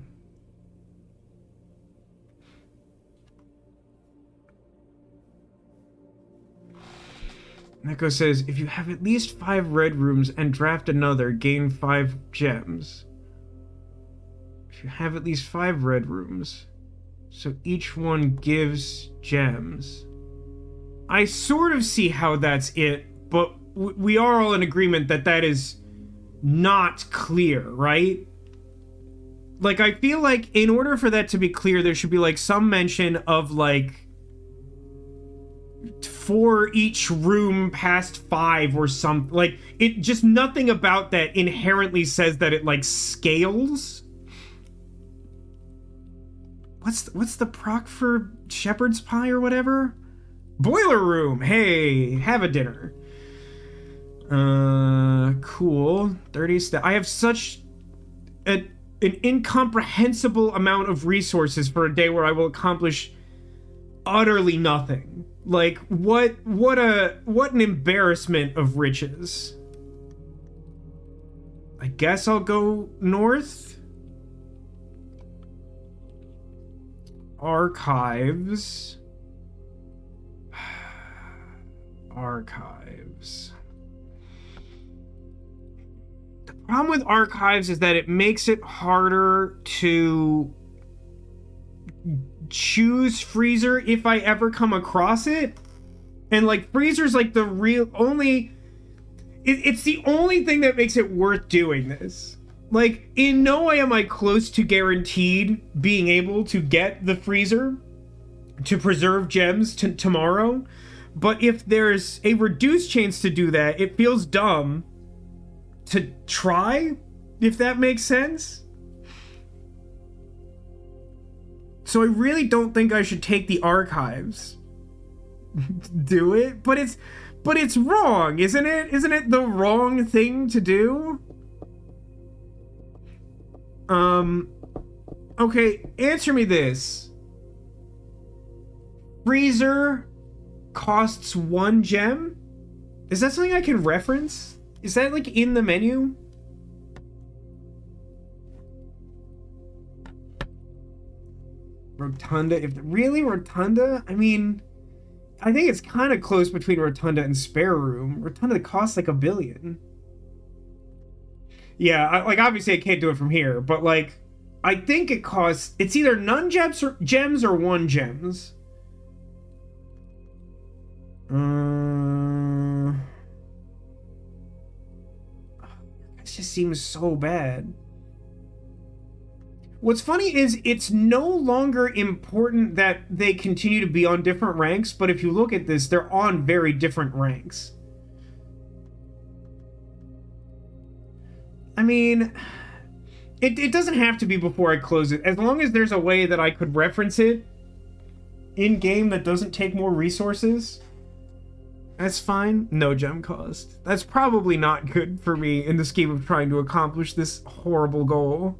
Neko says, if you have at least 5 red rooms and draft another, gain 5 gems. If you have at least 5 red rooms, so each one gives gems. I sort of see how that's it, but we are all in agreement that that is not clear, right? Like, I feel like in order for that to be clear, there should be, like, some mention of, like, for each room past 5 or something. Like, it just, nothing about that inherently says that it, like, scales. What's the proc for shepherd's pie or whatever? Boiler room. Hey, have a dinner. Cool. 30 steps. I have such an incomprehensible amount of resources for a day where I will accomplish utterly nothing. Like, what an embarrassment of riches. I guess I'll go north. Archives. Archives. The problem with archives is that it makes it harder to choose freezer if I ever come across it. And, like, freezer's, like, the real only... It's the only thing that makes it worth doing this. Like, in no way am I close to guaranteed being able to get the freezer to preserve gems tomorrow. But if there's a reduced chance to do that, it feels dumb to try, if that makes sense. So I really don't think I should take the archives. Do it? But it's wrong, isn't it? Isn't it the wrong thing to do? Okay, answer me this. Freezer costs 1 gem? Is that something I can reference? Is that, like, in the menu? Rotunda, if really Rotunda? I mean, I think it's kind of close between Rotunda and Spare Room. Rotunda costs like $1 billion. Yeah, like, obviously I can't do it from here, but, like, I think it costs, it's either none gems or 1 gems. It just seems so bad. What's funny is it's no longer important that they continue to be on different ranks, but if you look at this, they're on very different ranks. I mean, it doesn't have to be before I close it. As long as there's a way that I could reference it in-game that doesn't take more resources, that's fine. No gem cost. That's probably not good for me in the scheme of trying to accomplish this horrible goal.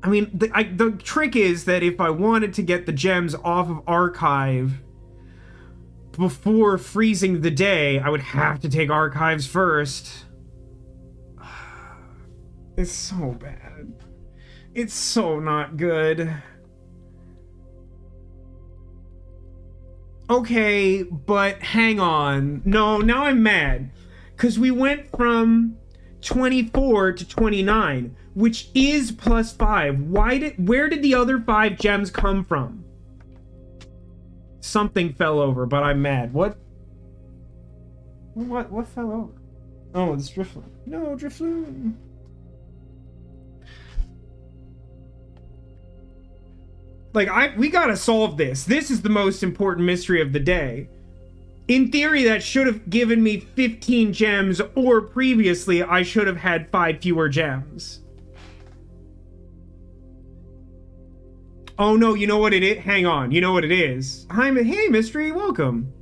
I mean, the trick is that if I wanted to get the gems off of archive before freezing the day, I would have to take archives first. It's so bad. It's so not good. Okay, but hang on. No, now I'm mad. Because we went from 24 to 29, which is +5. Where did the other 5 gems come from? Something fell over, but I'm mad. What fell over? Oh, it's Drifloon. No, Drifloon. Like, we gotta solve this. This is the most important mystery of the day. In theory, that should have given me 15 gems, or previously, I should have had 5 fewer gems. Oh no, you know what it is? Hang on, you know what it is. Hey, mystery, welcome.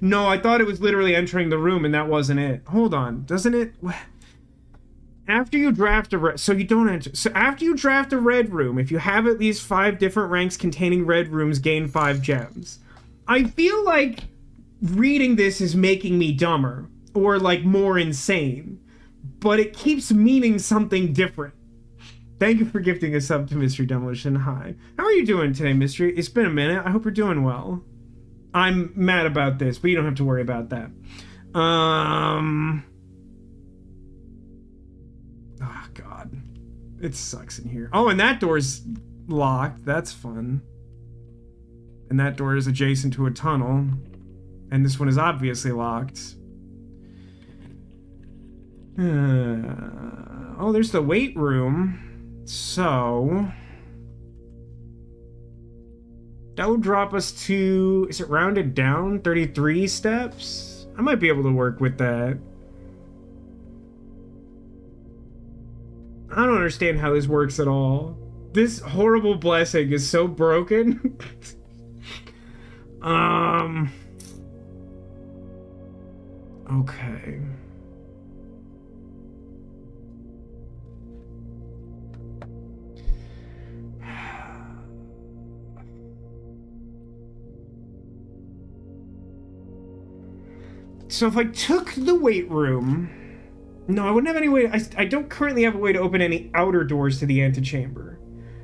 No, I thought it was literally entering the room, and that wasn't it. Hold on, doesn't it? After you draft a red, so you don't enter. So after you draft a red room, if you have at least 5 different ranks containing red rooms, gain 5 gems. I feel like reading this is making me dumber or like more insane, but it keeps meaning something different. Thank you for gifting a sub to Mystery Demolition. Hi. How are you doing today, Mystery? It's been a minute. I hope you're doing well. I'm mad about this, but you don't have to worry about that. Oh, God. It sucks in here. Oh, and that door's locked. That's fun. And that door is adjacent to a tunnel. And this one is obviously locked. Oh, there's the weight room. So... that would drop us to... is it rounded down? 33 steps? I might be able to work with that. I don't understand how this works at all. This horrible blessing is so broken. Okay. So if I took the weight room... no, I wouldn't have any way... I don't currently have a way to open any outer doors to the antechamber.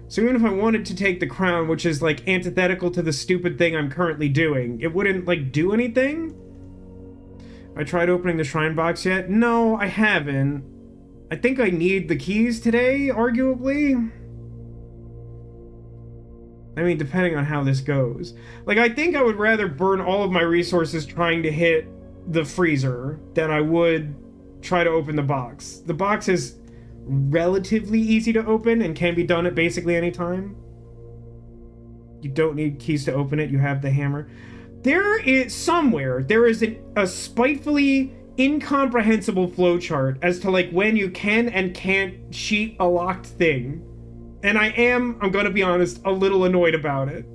So even if I wanted to take the crown, which is, like, antithetical to the stupid thing I'm currently doing, it wouldn't, like, do anything? I tried opening the shrine box yet? No, I haven't. I think I need the keys today, arguably. I mean, depending on how this goes. Like, I think I would rather burn all of my resources trying to hit the freezer than I would try to open the box. The box is relatively easy to open and can be done at basically any time. You don't need keys to open it. You have the hammer. There is a spitefully incomprehensible flowchart as to like when you can and can't cheat a locked thing. And I'm gonna be honest, a little annoyed about it.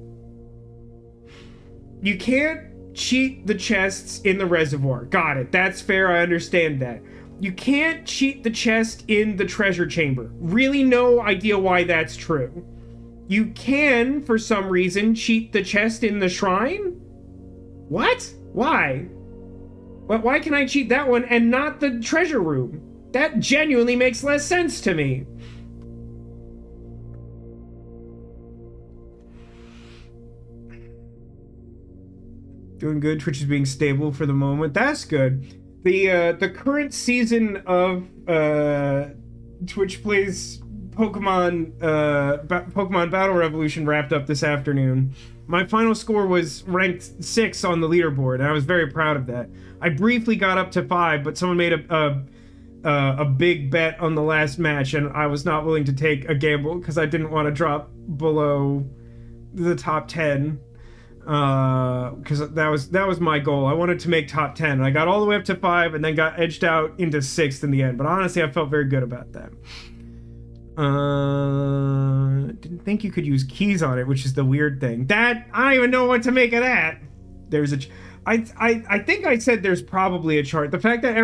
You can't cheat the chests in the reservoir. Got it. That's fair. I understand that. You can't cheat the chest in the treasure chamber. Really no idea why that's true. You can, for some reason, cheat the chest in the shrine? What? Why? Why can I cheat that one and not the treasure room? That genuinely makes less sense to me. Doing good. Twitch is being stable for the moment. That's good. The current season of Twitch Plays Pokemon Pokemon Battle Revolution wrapped up this afternoon. My final score was ranked 6 on the leaderboard, and I was very proud of that. I briefly got up to 5, but someone made a big bet on the last match, and I was not willing to take a gamble because I didn't want to drop below the top 10. Because that was my goal. I wanted to make top 10, and I got all the way up to 5 and then got edged out into 6th in the end, but honestly I felt very good about that. Didn't think you could use keys on it, which is the weird thing. That I don't even know what to make of that. I think I said there's probably a chart. The fact that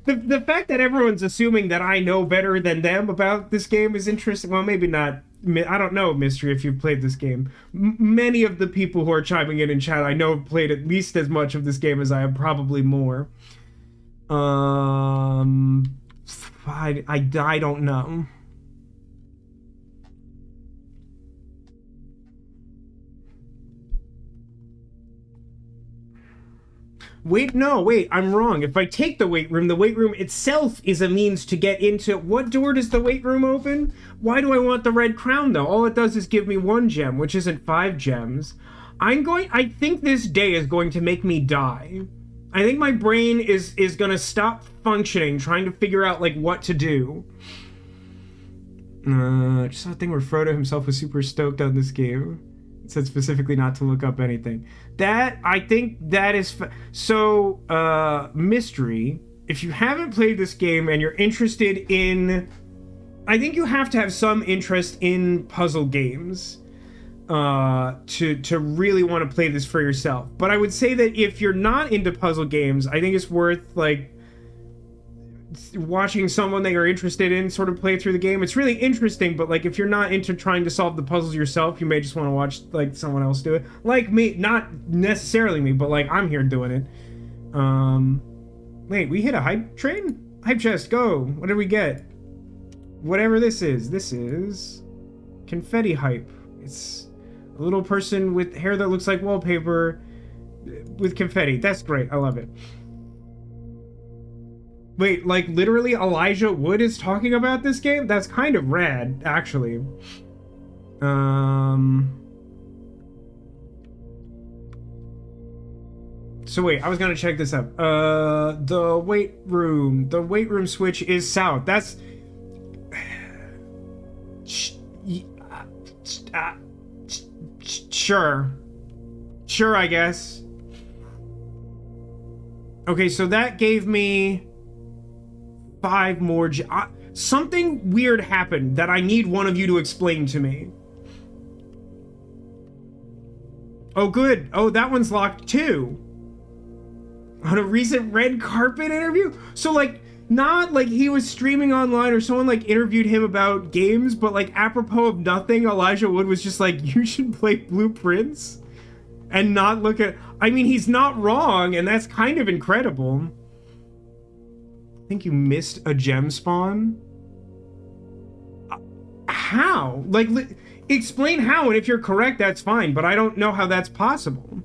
the fact that everyone's assuming that I know better than them about this game is interesting. Well, maybe not. I don't know, Mystery, if you've played this game. Many of the people who are chiming in chat I know have played at least as much of this game as I have, probably more. I don't know. Wait, no, wait, I'm wrong. If I take the weight room itself is a means to get into... What door does the weight room open? Why do I want the red crown, though? All it does is give me 1 gem, which isn't 5 gems. I think this day is going to make me die. I think my brain is gonna stop functioning, trying to figure out, like, what to do. Just saw a thing where Frodo himself was super stoked on this game. It said specifically not to look up anything. I think that is... Mystery, if you haven't played this game and you're interested in... I think you have to have some interest in puzzle games to really want to play this for yourself. But I would say that if you're not into puzzle games, I think it's worth, like, watching someone that you're interested in sort of play through the game. It's really interesting, but, like, if you're not into trying to solve the puzzles yourself, you may just want to watch, like, someone else do it. Like me, not necessarily me, but, like, I'm here doing it. Wait, we hit a hype train? Hype chest, go. What did we get? Whatever this is. This is confetti hype. It's a little person with hair that looks like wallpaper with confetti. That's great. I love it. Wait, like, literally Elijah Wood is talking about this game? That's kind of rad, actually. So wait, I was gonna check this out. The weight room. The weight room switch is south. That's... Sure. Sure, I guess. Okay, so that gave me... 5 more... something weird happened that I need one of you to explain to me. Oh, good. Oh, that one's locked too. On a recent red carpet interview? So, like, not like he was streaming online or someone, like, interviewed him about games, but, like, apropos of nothing, Elijah Wood was just like, you should play Blueprints and not look at... I mean, he's not wrong, and that's kind of incredible. I think you missed a gem spawn. How? Like, explain how, and if you're correct, that's fine, but I don't know how that's possible.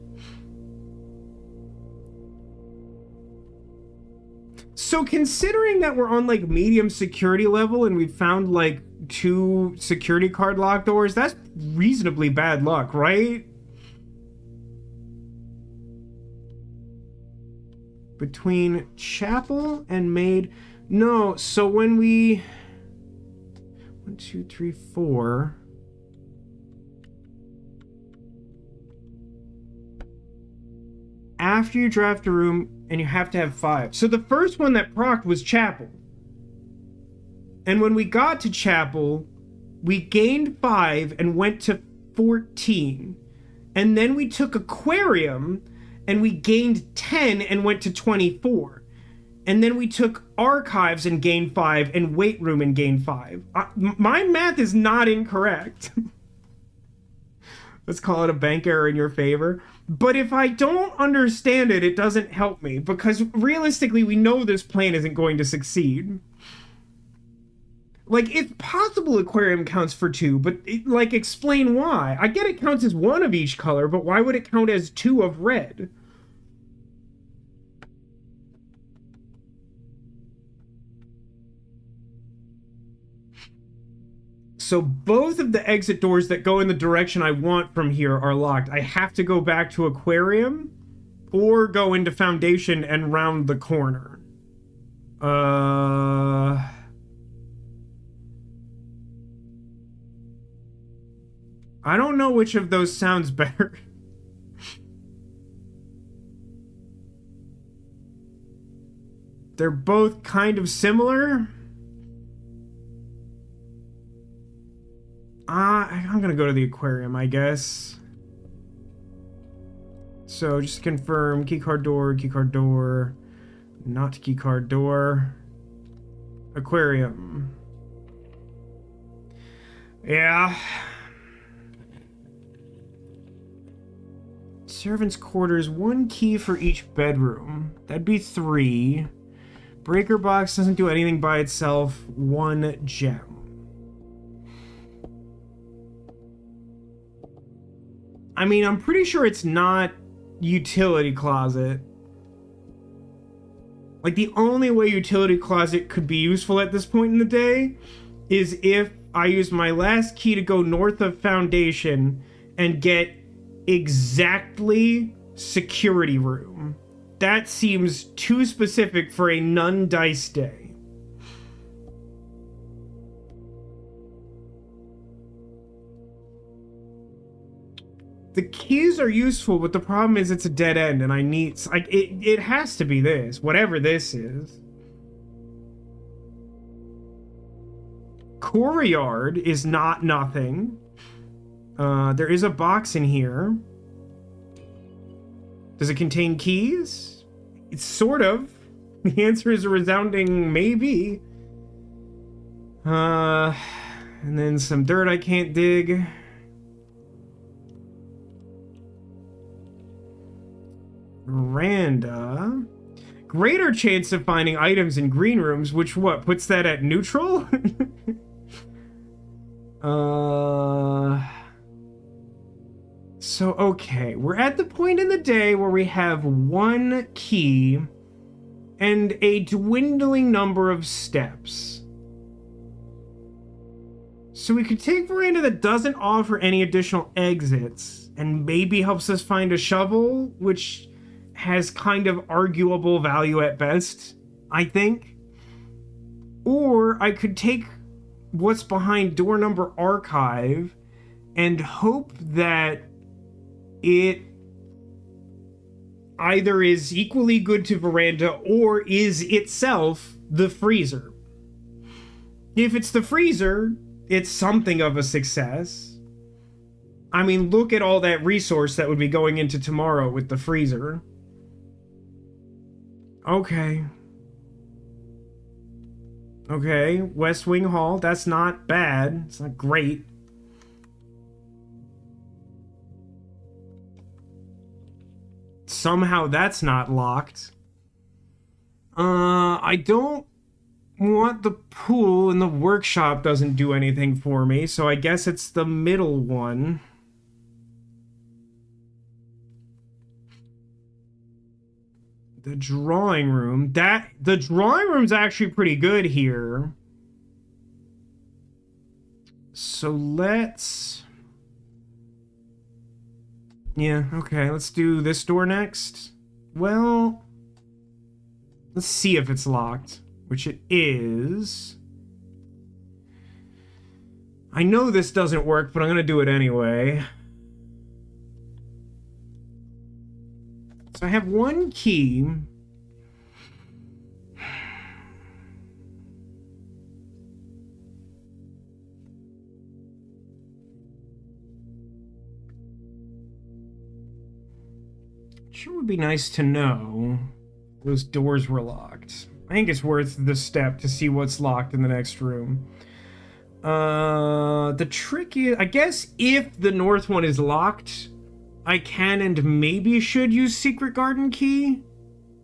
So considering that we're on, like, medium security level and we found, like, 2 security card locked doors, that's reasonably bad luck, right? Between chapel and maid. No, so when we... 1, 2, 3, 4. After you draft a room, and you have to have 5. So the first one that procced was chapel. And when we got to chapel, we gained 5 and went to 14. And then we took aquarium and we gained 10 and went to 24. And then we took archives and gained 5 and weight room and gained 5. My math is not incorrect. Let's call it a bank error in your favor. But if I don't understand it, it doesn't help me. Because realistically, we know this plan isn't going to succeed. Like, it's possible aquarium counts for 2, but, like, explain why. I get it counts as 1 of each color, but why would it count as 2 of red? So both of the exit doors that go in the direction I want from here are locked. I have to go back to aquarium or go into foundation and round the corner. I don't know which of those sounds better. They're both kind of similar. I'm gonna go to the aquarium, I guess. So just to confirm, keycard door, not keycard door. Aquarium. Yeah. Servants' quarters, 1 key for each bedroom. That'd be 3. Breaker box doesn't do anything by itself. 1 gem. I mean, I'm pretty sure it's not utility closet. Like, the only way utility closet could be useful at this point in the day is if I use my last key to go north of foundation and get exactly security room. That seems too specific for a none dice day. The keys are useful, but the problem is it's a dead end, and I need... like, it has to be this, whatever this is. Courtyard is not nothing. There is a box in here. Does it contain keys? It's sort of. The answer is a resounding maybe. And then some dirt I can't dig. Veranda. Greater chance of finding items in green rooms, which what, puts that at neutral? So, okay, we're at the point in the day where we have 1 key and a dwindling number of steps. So we could take veranda that doesn't offer any additional exits and maybe helps us find a shovel, which has kind of arguable value at best, I think. Or I could take what's behind door number archive and hope that it either is equally good to veranda or is itself the freezer. If it's the freezer, it's something of a success. I mean, look at all that resource that would be going into tomorrow with the freezer. Okay. Okay, West Wing Hall, that's not bad. It's not great. Somehow that's not locked. I don't want the pool, and the workshop doesn't do anything for me, so I guess it's the middle one. The drawing room. The drawing room's actually pretty good here. So let's... yeah, okay, let's do this door next. Well, let's see if it's locked, which it is. I know this doesn't work, but I'm gonna do it anyway. So I have 1 key. Sure would be nice to know those doors were locked. I think it's worth the step to see what's locked in the next room. The trick is, I guess if the north one is locked, I can and maybe should use secret garden key.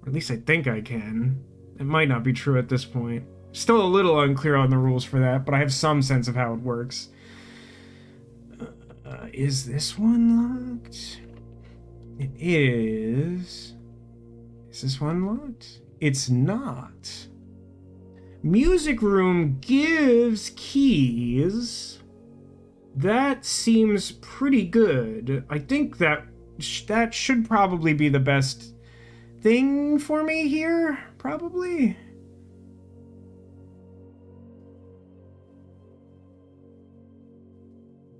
Or at least I think I can. It might not be true at this point. Still a little unclear on the rules for that, but I have some sense of how it works. Is this one locked? It is. Is this one locked? It's not. Music room gives keys. That seems pretty good. I think that should probably be the best thing for me here, probably.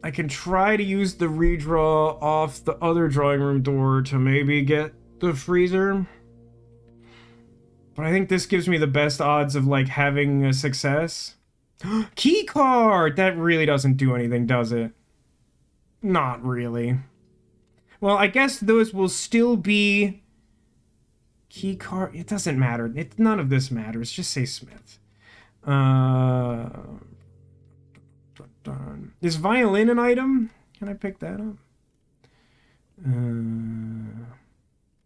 I can try to use the redraw off the other drawing room door to maybe get the freezer. But I think this gives me the best odds of, like, having a success. Key card! That really doesn't do anything, does it? Not really. Well, I guess those will still be key card. It doesn't matter. None of this matters. Just say Smith. Uh, is violin an item? Can I pick that up?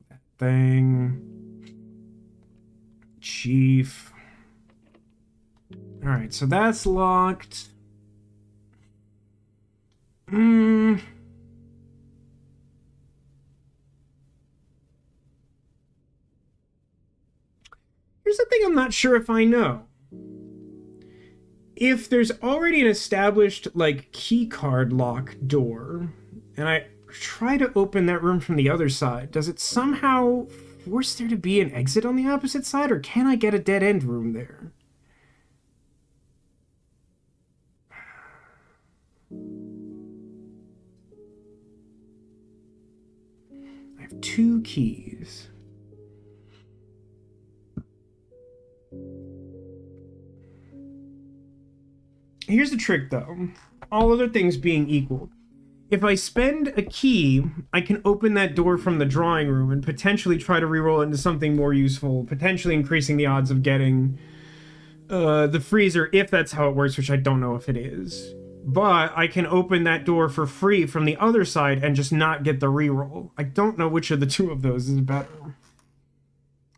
That thing. Chief. All right, so that's locked. Here's the thing I'm not sure if I know. If there's already an established, like, key card lock door, and I try to open that room from the other side, does it somehow force there to be an exit on the opposite side, or can I get a dead-end room there? I have 2 keys. Here's the trick, though. All other things being equal. If I spend a key, I can open that door from the drawing room and potentially try to reroll it into something more useful, potentially increasing the odds of getting the freezer, if that's how it works, which I don't know if it is. But I can open that door for free from the other side and just not get the reroll. I don't know which of the two of those is better.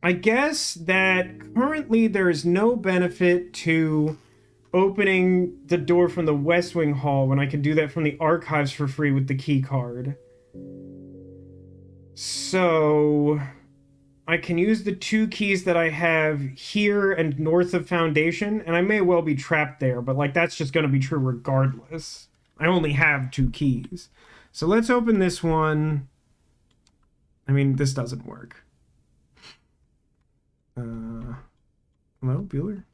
I guess that currently there is no benefit to opening the door from the West Wing Hall when I can do that from the archives for free with the key card. So I can use the 2 keys that I have here and north of Foundation, and I may well be trapped there, but like that's just going to be true regardless. I only have 2 keys. So let's open this one. I mean, this doesn't work. Hello, Bueller?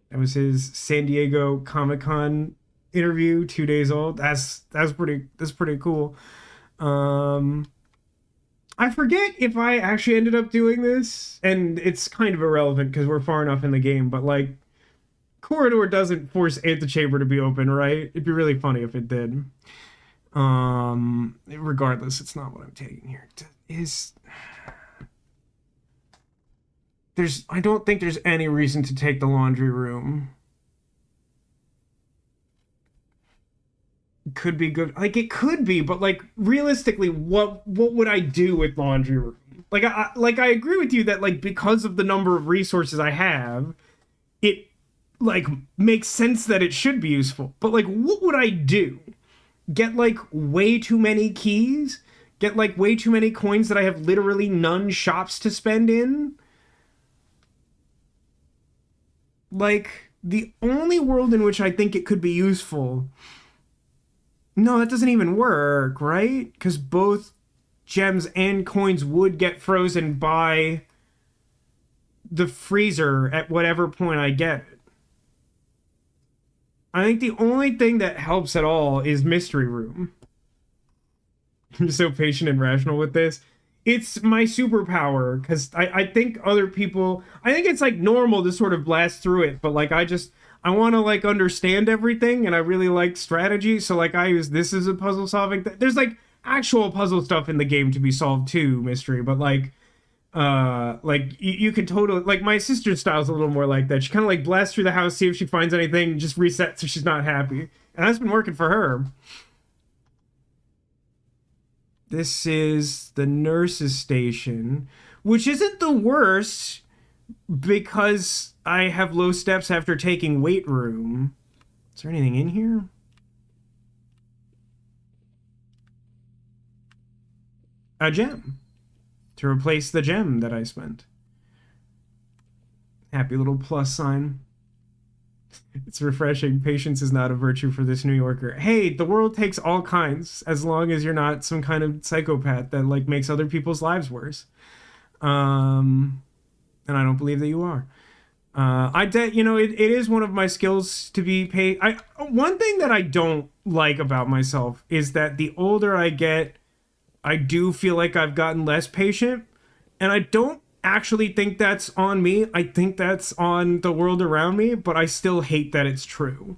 That was his San Diego Comic-Con interview, 2 days old. That's pretty cool. I forget if I actually ended up doing this, and it's kind of irrelevant because we're far enough in the game, but like, corridor doesn't force antechamber to be open, right? It'd be really funny if it did. Regardless, it's not what I'm taking here. I don't think there's any reason to take the laundry room. Could be good. Like, it could be, but like, realistically, what would I do with laundry room? Like, I agree with you that, like, because of the number of resources I have, it, like, makes sense that it should be useful. But, like, what would I do? Get, like, way too many keys? Get, like, way too many coins that I have literally none shops to spend in? Like, the only world in which I think it could be useful... No, that doesn't even work, right? Because both gems and coins would get frozen by the freezer at whatever point I get it. I think the only thing that helps at all is Mystery Room. I'm so patient and rational with this. It's my superpower, because I think other people... I think it's, like, normal to sort of blast through it, but, like, I want to, like, understand everything, and I really like strategy, so, like, I use this as a puzzle-solving thing. There's, like, actual puzzle stuff in the game to be solved, too, Mystery, but, like, you can totally... Like, my sister's style's a little more like that. She kind of, like, blasts through the house, see if she finds anything, just resets if she's not happy. And that's been working for her. This is the nurse's station, which isn't the worst, because I have low steps after taking weight room. Is there anything in here? A gem. To replace the gem that I spent. Happy little plus sign. It's refreshing. Patience is not a virtue for this New Yorker. Hey, the world takes all kinds, as long as you're not some kind of psychopath that, like, makes other people's lives worse. And I don't believe that you are. It is one of my skills to be paid. One thing that I don't like about myself is that the older I get, I do feel like I've gotten less patient, and I don't actually think that's on me. I think that's on the world around me, but I still hate that it's true.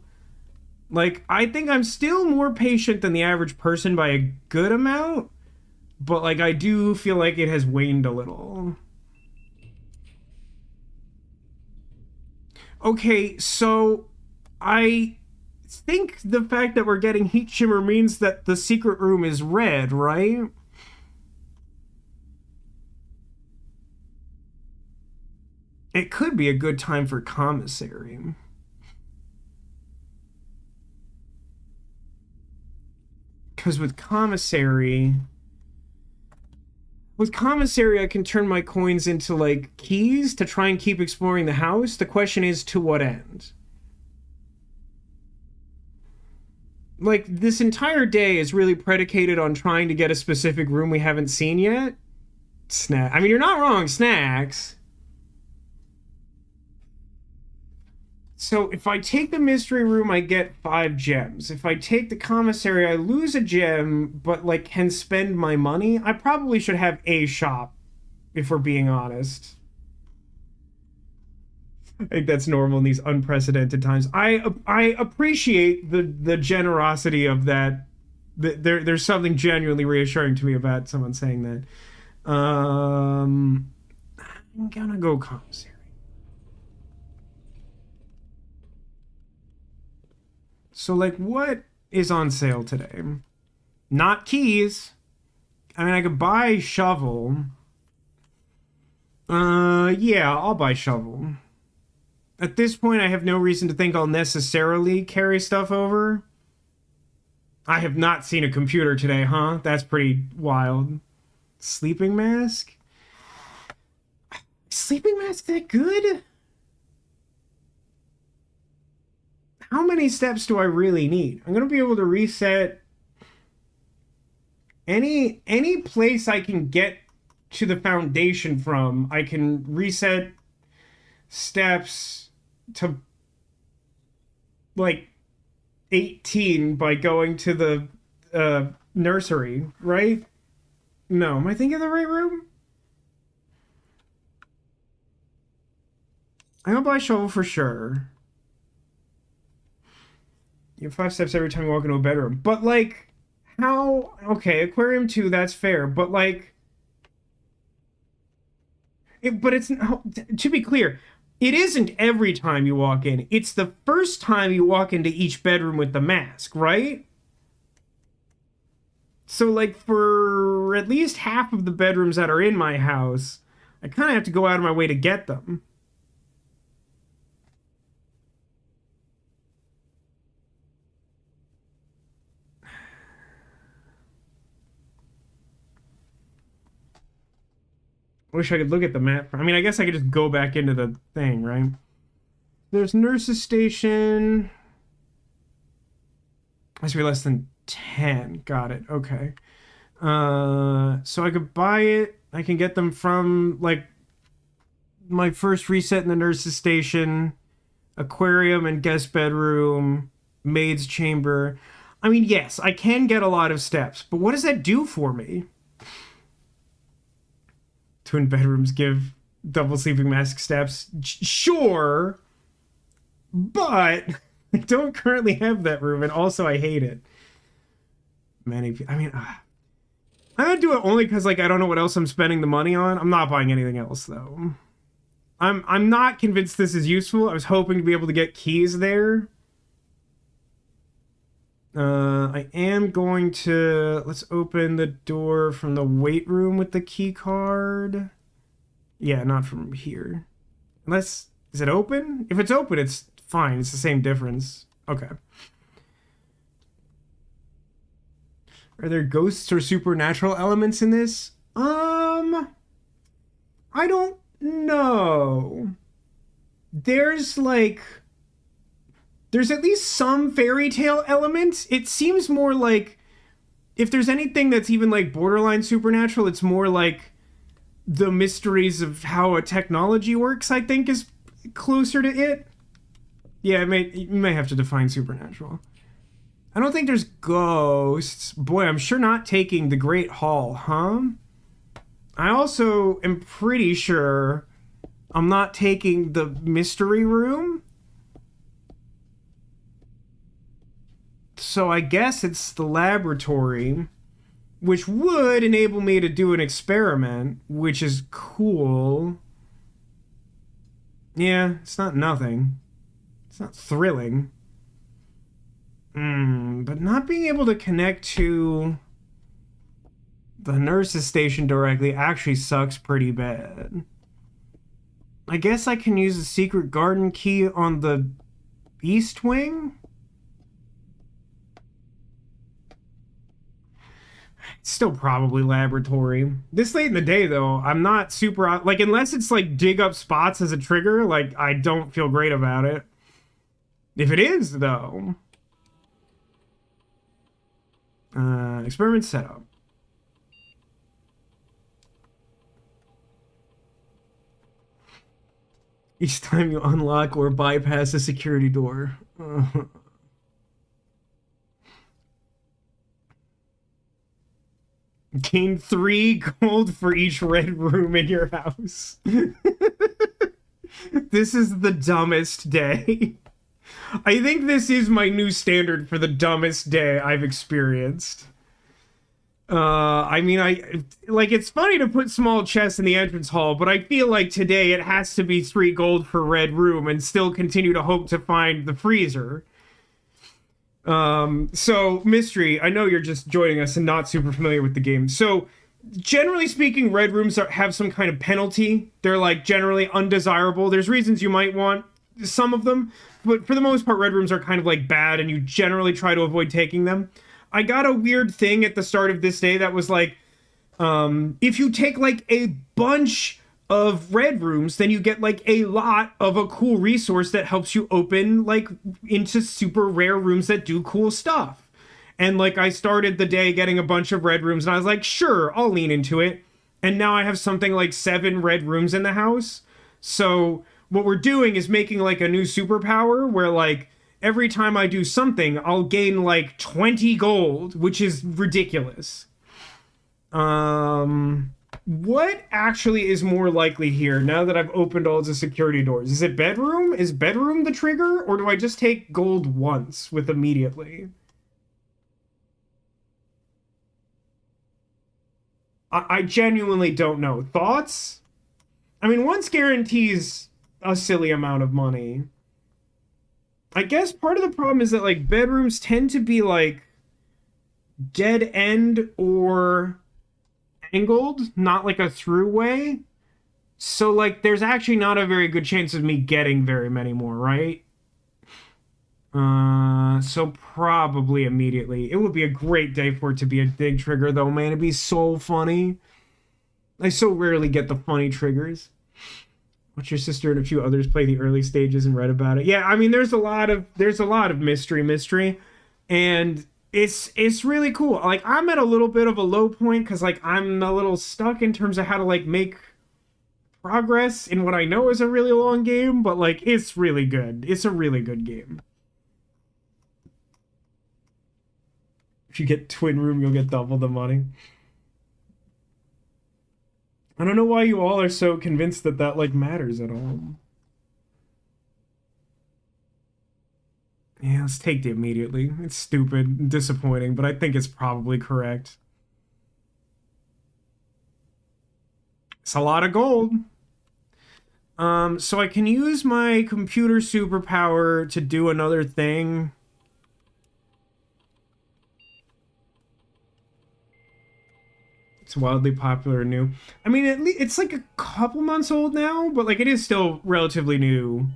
Like, I think I'm still more patient than the average person by a good amount, but like I do feel like it has waned a little. Okay, so I think the fact that we're getting heat shimmer means that the secret room is red, right? It could be a good time for commissary. Because with commissary, I can turn my coins into like keys to try and keep exploring the house. The question is, to what end? Like, this entire day is really predicated on trying to get a specific room we haven't seen yet. Snack. I mean, you're not wrong, snacks. So if I take the mystery room, I get 5 gems. If I take the commissary, I lose a gem, but like can spend my money. I probably should have a shop, if we're being honest. I think that's normal in these unprecedented times. I appreciate the generosity of that. There's something genuinely reassuring to me about someone saying that. I'm gonna go commissary. So, like, what is on sale today? Not keys. I mean, I could buy shovel. Yeah, I'll buy shovel. At this point, I have no reason to think I'll necessarily carry stuff over. I have not seen a computer today, huh? That's pretty wild. Sleeping mask? Sleeping mask that good? How many steps do I really need? I'm gonna be able to reset any place I can get to the foundation from. I can reset steps to like 18 by going to the nursery, right? No, am I thinking of the right room? I'll buy shovel for sure. You have 5 steps every time you walk into a bedroom. But, like, how... Okay, aquarium 2, that's fair. But, like... but it's... To be clear, it isn't every time you walk in. It's the first time you walk into each bedroom with the mask, right? So, like, for at least half of the bedrooms that are in my house, I kind of have to go out of my way to get them. I wish I could look at the map. I mean, I guess I could just go back into the thing, right? There's nurse's station. Has to be less than 10. Got it. Okay. So I could buy it. I can get them from, like, my first reset in the nurse's station, aquarium and guest bedroom, maid's chamber. I mean, yes, I can get a lot of steps, but what does that do for me? Twin bedrooms give double sleeping mask steps. Sure, but I don't currently have that room, and also I hate it. I mean, I'm gonna do it only because, like, I don't know what else I'm spending the money on. I'm not buying anything else, though. I'm not convinced this is useful. I was hoping to be able to get keys there. I am going to... Let's open the door from the weight room with the key card. Yeah, not from here. Unless... Is it open? If it's open, it's fine. It's the same difference. Okay. Are there ghosts or supernatural elements in this? I don't know. There's, like... There's at least some fairy tale elements. It seems more like, if there's anything that's even like borderline supernatural, it's more like the mysteries of how a technology works, I think, is closer to it. Yeah, you may have to define supernatural. I don't think there's ghosts. Boy, I'm sure not taking the Great Hall, huh? I also am pretty sure I'm not taking the mystery room. So I guess it's the laboratory, which would enable me to do an experiment, which is cool. Yeah, it's not nothing. It's not thrilling. But not being able to connect to the nurse's station directly actually sucks pretty bad. I guess I can use the secret garden key on the east wing? It's still probably laboratory. This late in the day, though, I'm not super... Like, unless it's, like, dig up spots as a trigger, like, I don't feel great about it. If it is, though... experiment setup. Each time you unlock or bypass a security door. Gain 3 gold for each red room in your house. This is the dumbest day. I think this is my new standard for the dumbest day I've experienced. I mean, it's funny to put small chests in the entrance hall, but I feel like today it has to be 3 gold for red room and still continue to hope to find the freezer. So, Mystery, I know you're just joining us and not super familiar with the game. So, generally speaking, red rooms have some kind of penalty. They're, like, generally undesirable. There's reasons you might want some of them, but for the most part, red rooms are kind of, like, bad, and you generally try to avoid taking them. I got a weird thing at the start of this day that was like, if you take like a bunch of red rooms, then you get like a lot of a cool resource that helps you open like into super rare rooms that do cool stuff. And like I started the day getting a bunch of red rooms and I was like, sure, I'll lean into it. And now I have something like 7 red rooms in the house. So what we're doing is making like a new superpower where like, every time I do something, I'll gain like 20 gold, which is ridiculous. What actually is more likely here now that I've opened all the security doors? Is it bedroom? Is bedroom the trigger? Or do I just take gold once with immediately? I genuinely don't know. Thoughts? I mean, once guarantees a silly amount of money. I guess part of the problem is that, like, bedrooms tend to be, like, dead end or angled, not, like, a throughway. So, like, there's actually not a very good chance of me getting very many more, right? So probably immediately. It would be a great day for it to be a dig trigger, though, man. It'd be so funny. I so rarely get the funny triggers. Watch your sister and a few others play the early stages and read about it. Yeah, I mean, there's a lot of mystery, and it's really cool. Like, I'm at a little bit of a low point because like I'm a little stuck in terms of how to like make progress in what I know is a really long game, but like it's really good. It's a really good game. If you get twin room, you'll get double the money. I don't know why you all are so convinced that that, like, matters at all. Yeah, let's take the immediately. It's stupid and disappointing, but I think it's probably correct. It's a lot of gold. So I can use my computer superpower to do another thing. It's wildly popular and new. I mean, it's like a couple months old now, but like it is still relatively new.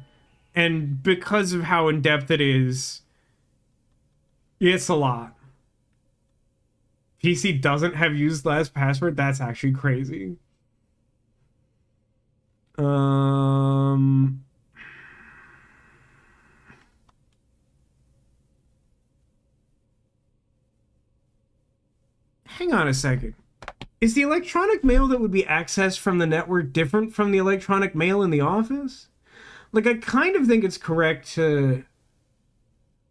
And because of how in-depth it is, it's a lot. PC doesn't have used last password? That's actually crazy. Hang on a second. Is the electronic mail that would be accessed from the network different from the electronic mail in the office? Like, I kind of think it's correct to...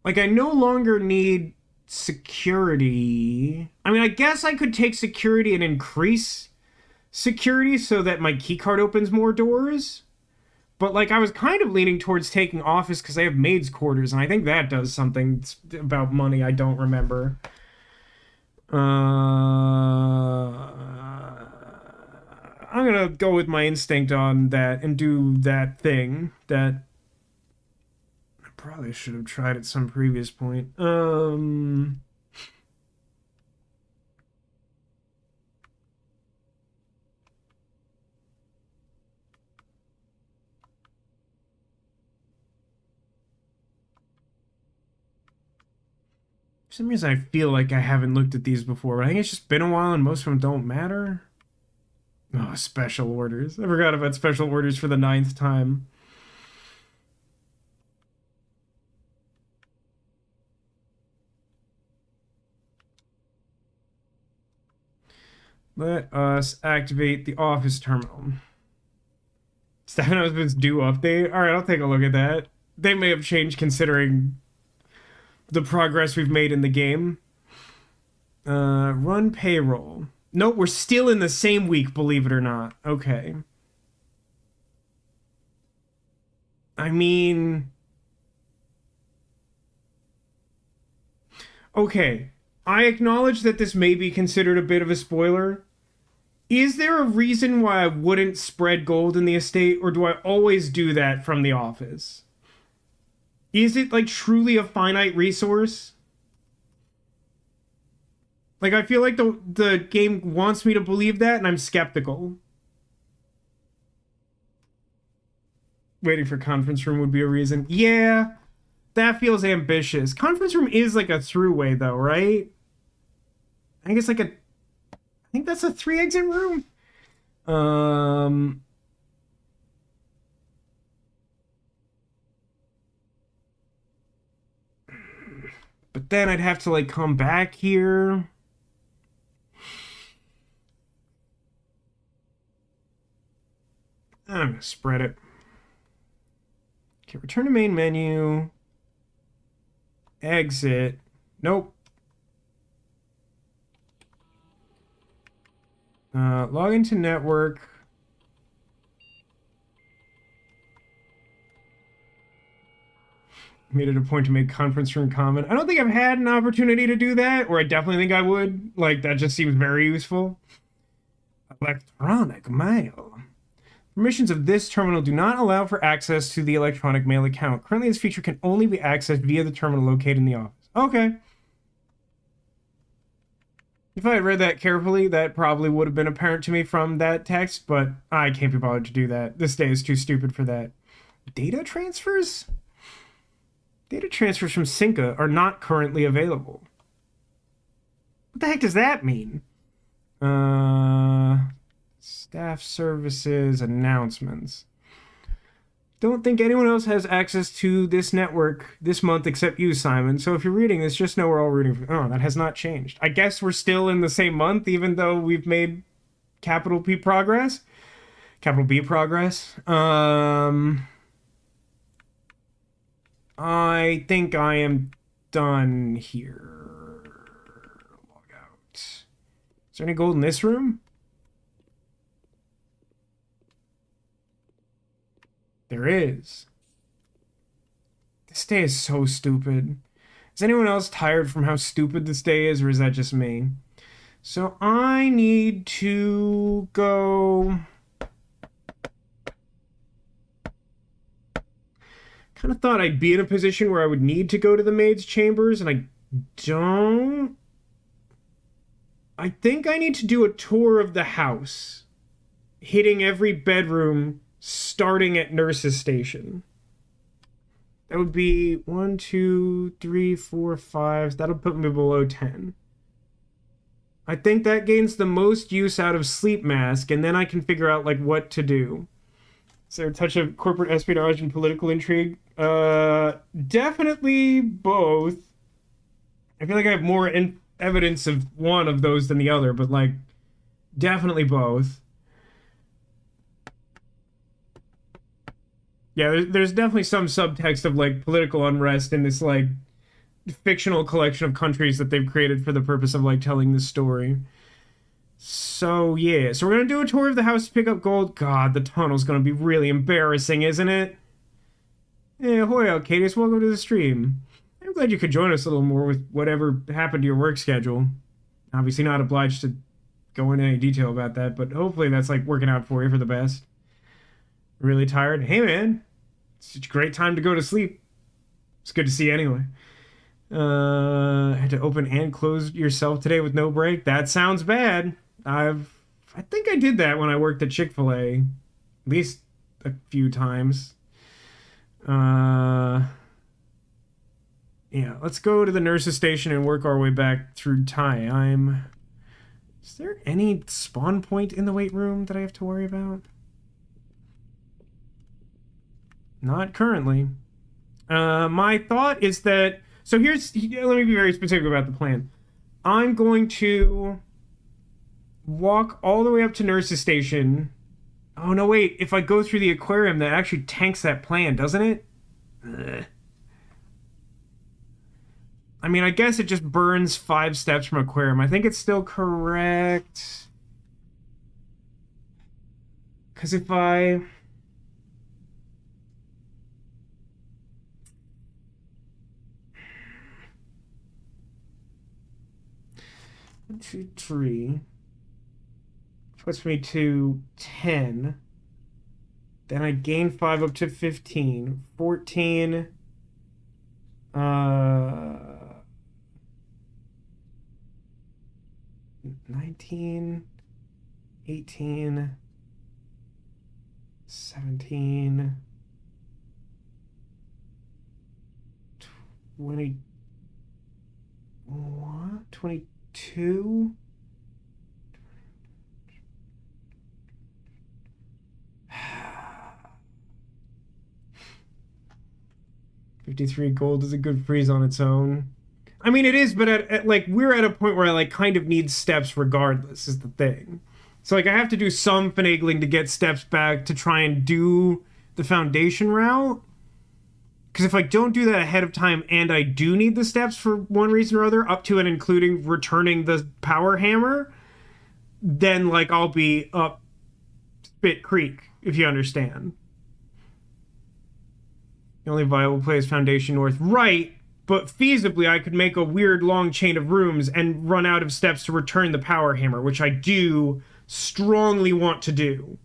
Like, I no longer need security. I mean, I guess I could take security and increase security so that my keycard opens more doors. But like I was kind of leaning towards taking office because I have maids' quarters, and I think that does something about money I don't remember. I'm gonna go with my instinct on that and do that thing that I probably should have tried at some previous point. For some reason I feel like I haven't looked at these before, but I think it's just been a while and most of them don't matter. Oh, special orders. I forgot about special orders for the 9th time. Let us activate the office terminal. Staffing husband's due update. All right, I'll take a look at that. They may have changed considering the progress we've made in the game. Run payroll. Nope, we're still in the same week, believe it or not. Okay. I mean... Okay. I acknowledge that this may be considered a bit of a spoiler. Is there a reason why I wouldn't spread gold in the estate, or do I always do that from the office? Is it, like, truly a finite resource? Like, I feel like the game wants me to believe that, and I'm skeptical. Waiting for conference room would be a reason. Yeah, that feels ambitious. Conference room is, like, a throughway, though, right? I think it's, like, I think that's a 3-exit room. But then I'd have to, like, come back here. I'm gonna spread it. Okay, return to main menu. Exit. Nope. Log into network. Made it a point to make conference room comment. I don't think I've had an opportunity to do that, or I definitely think I would. Like, that just seems very useful. Electronic mail. Permissions of this terminal do not allow for access to the electronic mail account. Currently, this feature can only be accessed via the terminal located in the office. Okay. If I had read that carefully, that probably would have been apparent to me from that text, but I can't be bothered to do that. This day is too stupid for that. Data transfers? Data transfers from Synca are not currently available. What the heck does that mean? Staff services announcements. Don't think anyone else has access to this network this month except you, Simon. So if you're reading this, just know we're all rooting for... Oh, that has not changed. I guess we're still in the same month, even though we've made capital P progress. Capital B progress. I think I am done here. Log out. Is there any gold in this room? There is. This day is so stupid. Is anyone else tired from how stupid this day is, or is that just me? So I need to go... Kind of thought I'd be in a position where I would need to go to the maid's chambers, and I don't. I think I need to do a tour of the house, hitting every bedroom, starting at nurse's station. That would be 1, 2, 3, 4, 5. That'll put me below 10. I think that gains the most use out of sleep mask, and then I can figure out like what to do. Is there a touch of corporate espionage and political intrigue? Definitely both. I feel like I have more evidence of one of those than the other, but like, definitely both. Yeah, there's definitely some subtext of like political unrest in this like fictional collection of countries that they've created for the purpose of like telling this story. So, yeah. So we're going to do a tour of the house to pick up gold. God, the tunnel's going to be really embarrassing, isn't it? Hey, ahoy, Alcadius. Welcome to the stream. I'm glad you could join us a little more with whatever happened to your work schedule. Obviously not obliged to go into any detail about that, but hopefully that's, like, working out for you for the best. Really tired? Hey, man. It's a great time to go to sleep. It's good to see you anyway. Had to open and close yourself today with no break. That sounds bad. I think I did that when I worked at Chick-fil-A. At least a few times. Yeah, let's go to the nurse's station and work our way back through time. Is there any spawn point in the weight room that I have to worry about? Not currently. My thought is that... So let me be very specific about the plan. I'm going to walk all the way up to nurse's station. Oh, no, wait. If I go through the aquarium, that actually tanks that plan, doesn't it? Ugh. I mean, I guess it just burns 5 steps from aquarium. I think it's still correct. Because if I... One, 2, 3... puts me to 10. Then I gain 5 up to 15. 14. 19. 18. 17. 21. 22. 53 gold is a good freeze on its own. I mean, it is, but like we're at a point where I like kind of need steps regardless is the thing. So like I have to do some finagling to get steps back to try and do the foundation route. Because if I don't do that ahead of time and I do need the steps for one reason or other, up to and including returning the power hammer, then like I'll be up Spit Creek, if you understand. The only viable play is Foundation North. Right, but feasibly I could make a weird long chain of rooms and run out of steps to return the power hammer, which I do strongly want to do.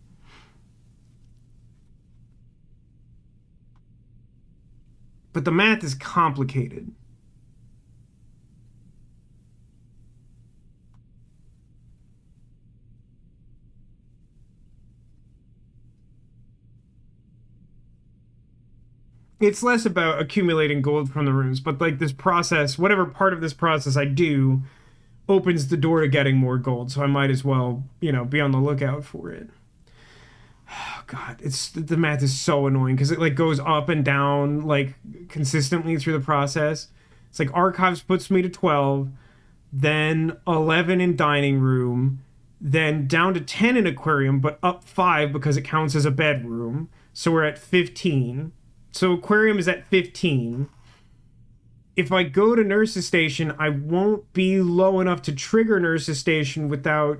But the math is complicated. It's less about accumulating gold from the rooms, but like this process, whatever part of this process I do, opens the door to getting more gold. So I might as well, you know, be on the lookout for it. Oh, God, the math is so annoying because it like goes up and down like consistently through the process. It's like archives puts me to 12, then 11 in dining room, then down to 10 in aquarium, but up 5 because it counts as a bedroom. So we're at 15. So aquarium is at 15. If I go to nurse's station, I won't be low enough to trigger nurse's station without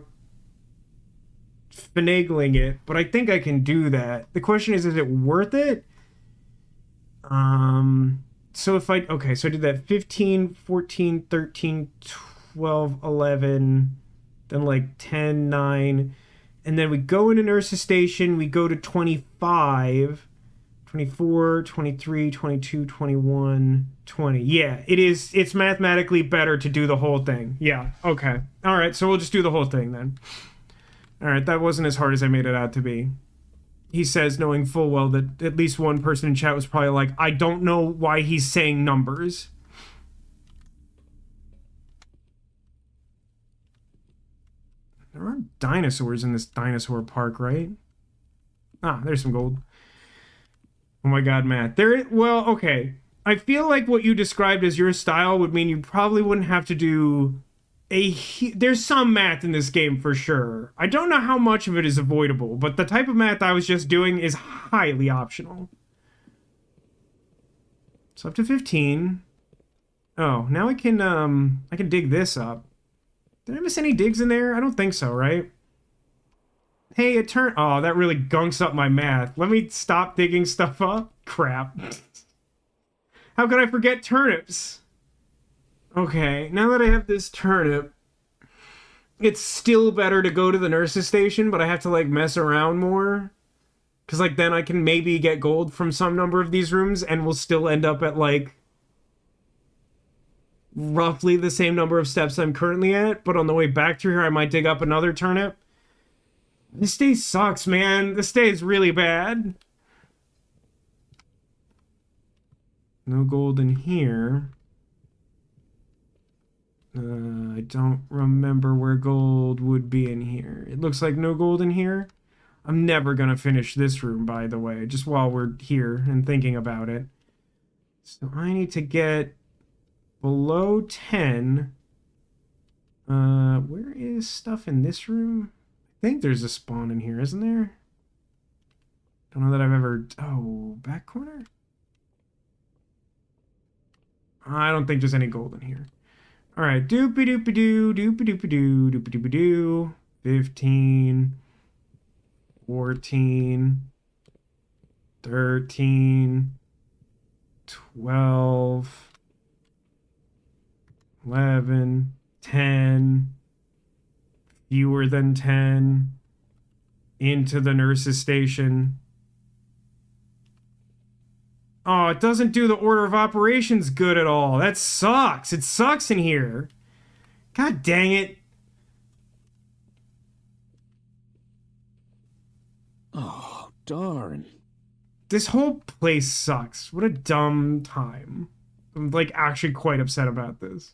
finagling it, but I think I can do that. The question is it worth it? So if I... Okay, so I did that 15, 14, 13, 12, 11, then like 10, 9, and then we go into nurse's station, we go to 25... 24, 23, 22, 21, 20. Yeah, it's mathematically better to do the whole thing. Yeah, okay. All right, so we'll just do the whole thing then. All right, that wasn't as hard as I made it out to be. He says, knowing full well that at least one person in chat was probably like, I don't know why he's saying numbers. There aren't dinosaurs in this dinosaur park, right? Ah, there's some gold. Oh my God, Matt. Well, okay. I feel like what you described as your style would mean you probably wouldn't have to do there's some math in this game for sure. I don't know how much of it is avoidable, but the type of math I was just doing is highly optional. So up to 15. Oh, now I can dig this up. Did I miss any digs in there? I don't think so, right? Hey, it turned... Oh, that really gunks up my math. Let me stop digging stuff up. Crap. How could I forget turnips? Okay, now that I have this turnip, it's still better to go to the nurse's station, but I have to, like, mess around more. Because, like, then I can maybe get gold from some number of these rooms, and we'll still end up at, like, roughly the same number of steps I'm currently at. But on the way back through here, I might dig up another turnip. This day sucks, man. This day is really bad. No gold in here. I don't remember where gold would be in here. It looks like no gold in here. I'm never gonna finish this room, by the way, just while we're here and thinking about it. So I need to get below 10. Where is stuff in this room? I think there's a spawn in here, isn't there? Don't know that I've ever... Oh, back corner? I don't think there's any gold in here. Alright, doopy-doopy-doo, doopy-doopy-doo, doopy-doopy-doo. 15... 14, 13, 12, 11, 10, fewer than 10, into the nurse's station. Oh, it doesn't do the order of operations good at all. That sucks. It sucks in here. God dang it. Oh, darn. This whole place sucks. What a dumb time. I'm, like, actually quite upset about this.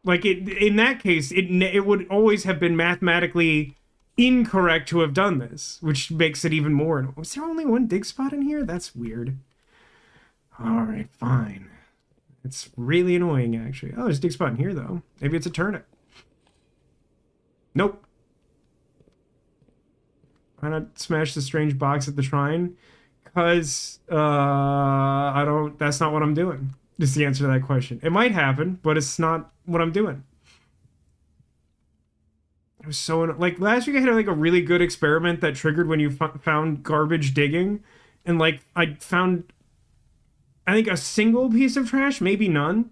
Like, in that case, it would always have been mathematically incorrect to have done this, which makes it even more... Was there only one dig spot in here? That's weird. Alright, fine. It's really annoying, actually. Oh, there's a dig spot in here, though. Maybe it's a turnip. Nope. Why not smash the strange box at the shrine? Because, I don't... That's not what I'm doing. Is the answer to that question. It might happen, but it's not what I'm doing. It was so... Like, last week I had, like, a really good experiment that triggered when you found garbage digging. And, like, I found... I think a single piece of trash, maybe none.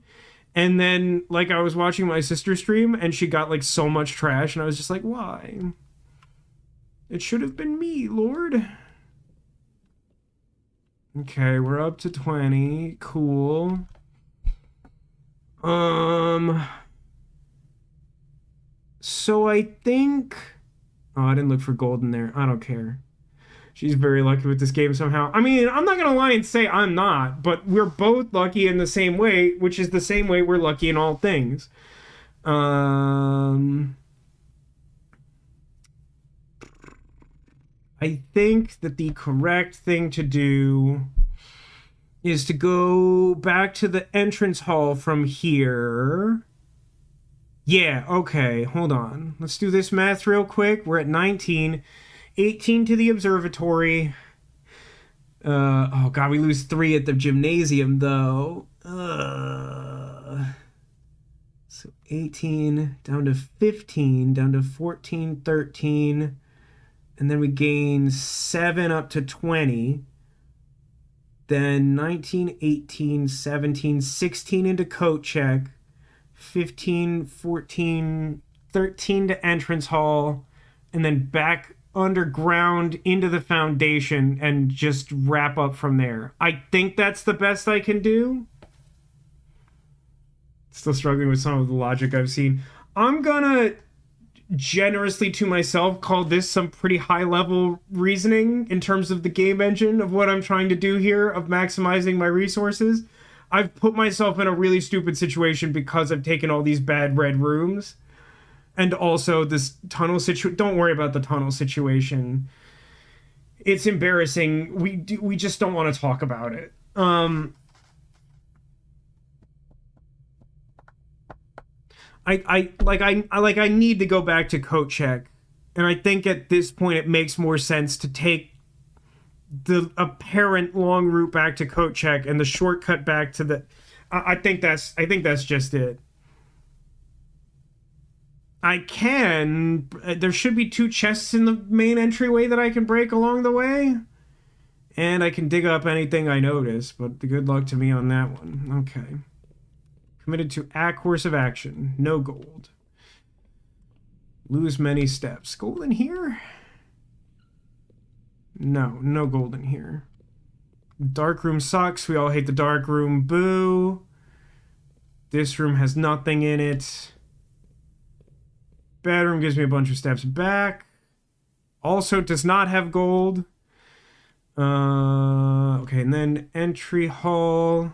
And then, like, I was watching my sister stream, and she got, like, so much trash, and I was just like, why? It should have been me, Lord. Okay, we're up to 20. Cool. So I think... Oh, I didn't look for gold in there. I don't care. She's very lucky with this game somehow. I mean, I'm not going to lie and say I'm not, but we're both lucky in the same way, which is the same way we're lucky in all things. I think that the correct thing to do is to go back to the entrance hall from here. Yeah, okay, hold on. Let's do this math real quick. We're at 19. 18 to the observatory. Oh god, we lose 3 at the gymnasium, though. So 18 down to 15, down to 14, 13. And then we gain 7 up to 20. Then 19, 18, 17, 16 into coat check. 15, 14, 13 to entrance hall. And then back underground into the foundation and just wrap up from there. I think that's the best I can do. Still struggling with some of the logic I've seen. I'm gonna generously to myself call this some pretty high level reasoning in terms of the game engine of what I'm trying to do here of maximizing my resources. I've put myself in a really stupid situation because I've taken all these bad red rooms. And also this tunnel situation. Don't worry about the tunnel situation. It's embarrassing. We just don't want to talk about it. I need to go back to coat check, and I think at this point it makes more sense to take the apparent long route back to coat check and the shortcut back to the. I think that's just it. I can. There should be 2 chests in the main entryway that I can break along the way. And I can dig up anything I notice, but good luck to me on that one. Okay. Committed to course of action. No gold. Lose many steps. Gold in here? No gold in here. Dark room sucks. We all hate the dark room. Boo. This room has nothing in it. Bedroom gives me a bunch of steps back. Also does not have gold. Okay, and then entry hall.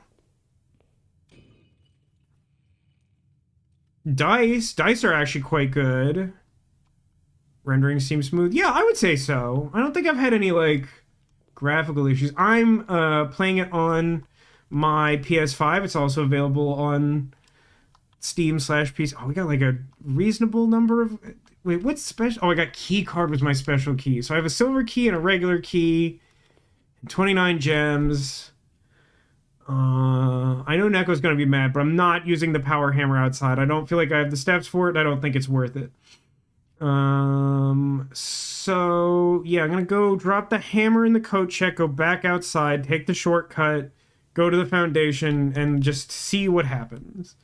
Dice are actually quite good. Rendering seems smooth. Yeah, I would say so. I don't think I've had any, like, graphical issues. I'm playing it on my PS5. It's also available on Steam/PC. Oh, we got, like, a reasonable number of... Wait, what's special? Oh, I got key card was my special key. So I have a silver key and a regular key. 29 gems. I know Neko's going to be mad, but I'm not using the power hammer outside. I don't feel like I have the steps for it. I don't think it's worth it. So, yeah, I'm going to go drop the hammer in the coat check, go back outside, take the shortcut, go to the foundation, and just see what happens.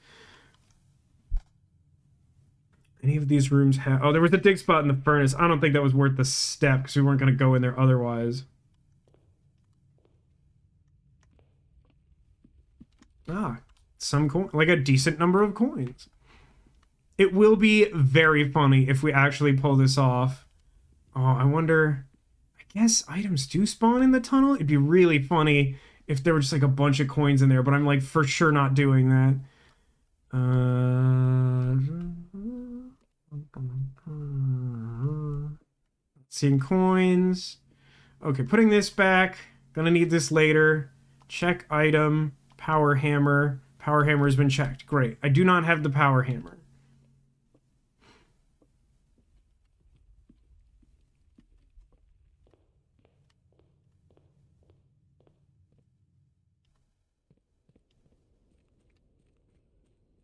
Any of these rooms have... Oh, there was a dig spot in the furnace. I don't think that was worth the step, because we weren't going to go in there otherwise. Some coin, like a decent number of coins. It will be very funny if we actually pull this off. Oh, I wonder... I guess items do spawn in the tunnel? It'd be really funny if there were just like a bunch of coins in there, but I'm like for sure not doing that. Seeing coins. Okay, putting this back. Gonna need this later. Check item. Power hammer. Power hammer has been checked. Great. I do not have the power hammer.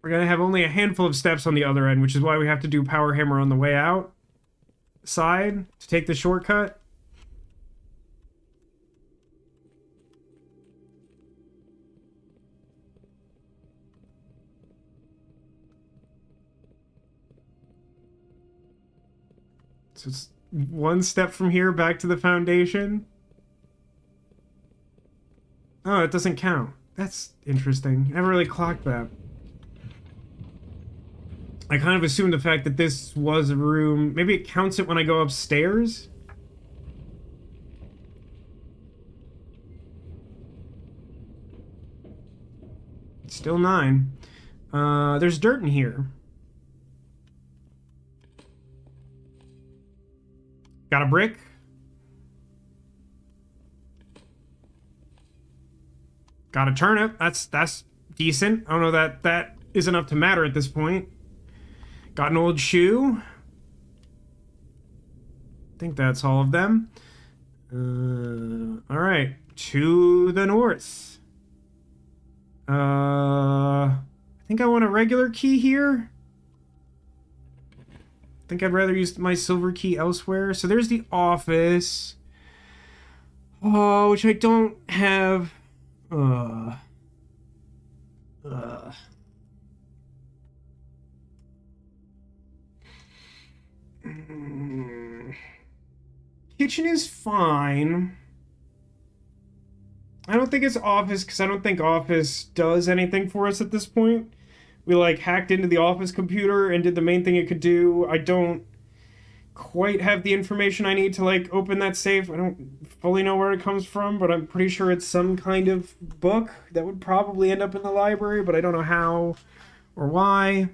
We're going to have only a handful of steps on the other end, which is why we have to do power hammer on the way out side to take the shortcut. So it's one step from here back to the foundation. Oh, it doesn't count. That's interesting. Never really clocked that. I kind of assumed the fact that this was a room... Maybe it counts it when I go upstairs? Still 9. There's dirt in here. Got a brick. Got a turnip. That's decent. I don't know that is enough to matter at this point. Got an old shoe. I think that's all of them. All right, to the north. I think I want a regular key here. I think I'd rather use my silver key elsewhere. So there's the office. Oh, which I don't have. Kitchen is fine. I don't think it's office because I don't think office does anything for us at this point. We like hacked into the office computer and did the main thing it could do. I don't quite have the information I need to like open that safe. I don't fully know where it comes from, but I'm pretty sure it's some kind of book that would probably end up in the library, but I don't know how or why.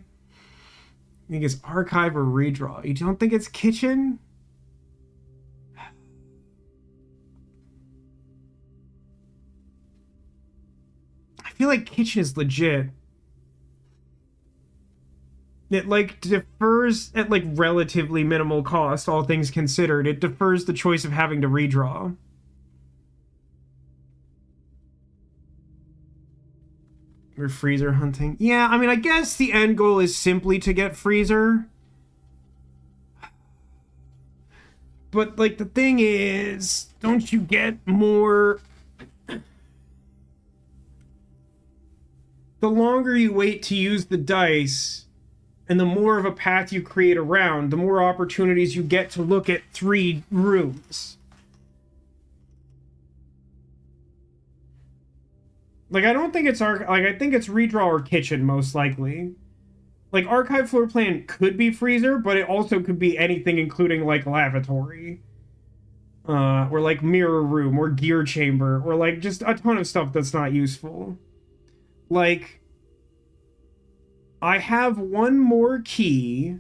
I think it's archive or redraw. You don't think it's kitchen? I feel like kitchen is legit. It like defers at like relatively minimal cost, all things considered. It defers the choice of having to redraw. We're freezer hunting. Yeah, I mean, I guess the end goal is simply to get freezer. But, like, the thing is, don't you get more... The longer you wait to use the dice, and the more of a path you create around, the more opportunities you get to look at 3 rooms. Like, I don't think it's I think it's redraw or kitchen, most likely. Like, archive floor plan could be freezer, but it also could be anything, including, like, lavatory. Or, like, mirror room, or gear chamber, or, like, just a ton of stuff that's not useful. Like, I have one more key.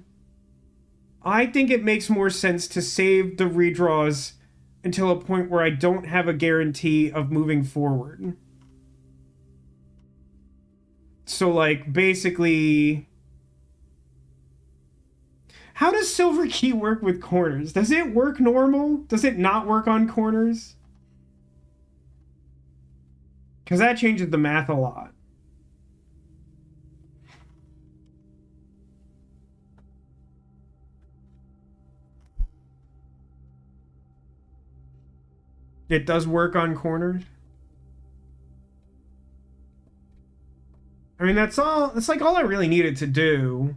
I think it makes more sense to save the redraws until a point where I don't have a guarantee of moving forward. So, like, basically... How does silver key work with corners? Does it work normal? Does it not work on corners? Because that changes the math a lot. It does work on corners? I mean, that's like all I really needed to do.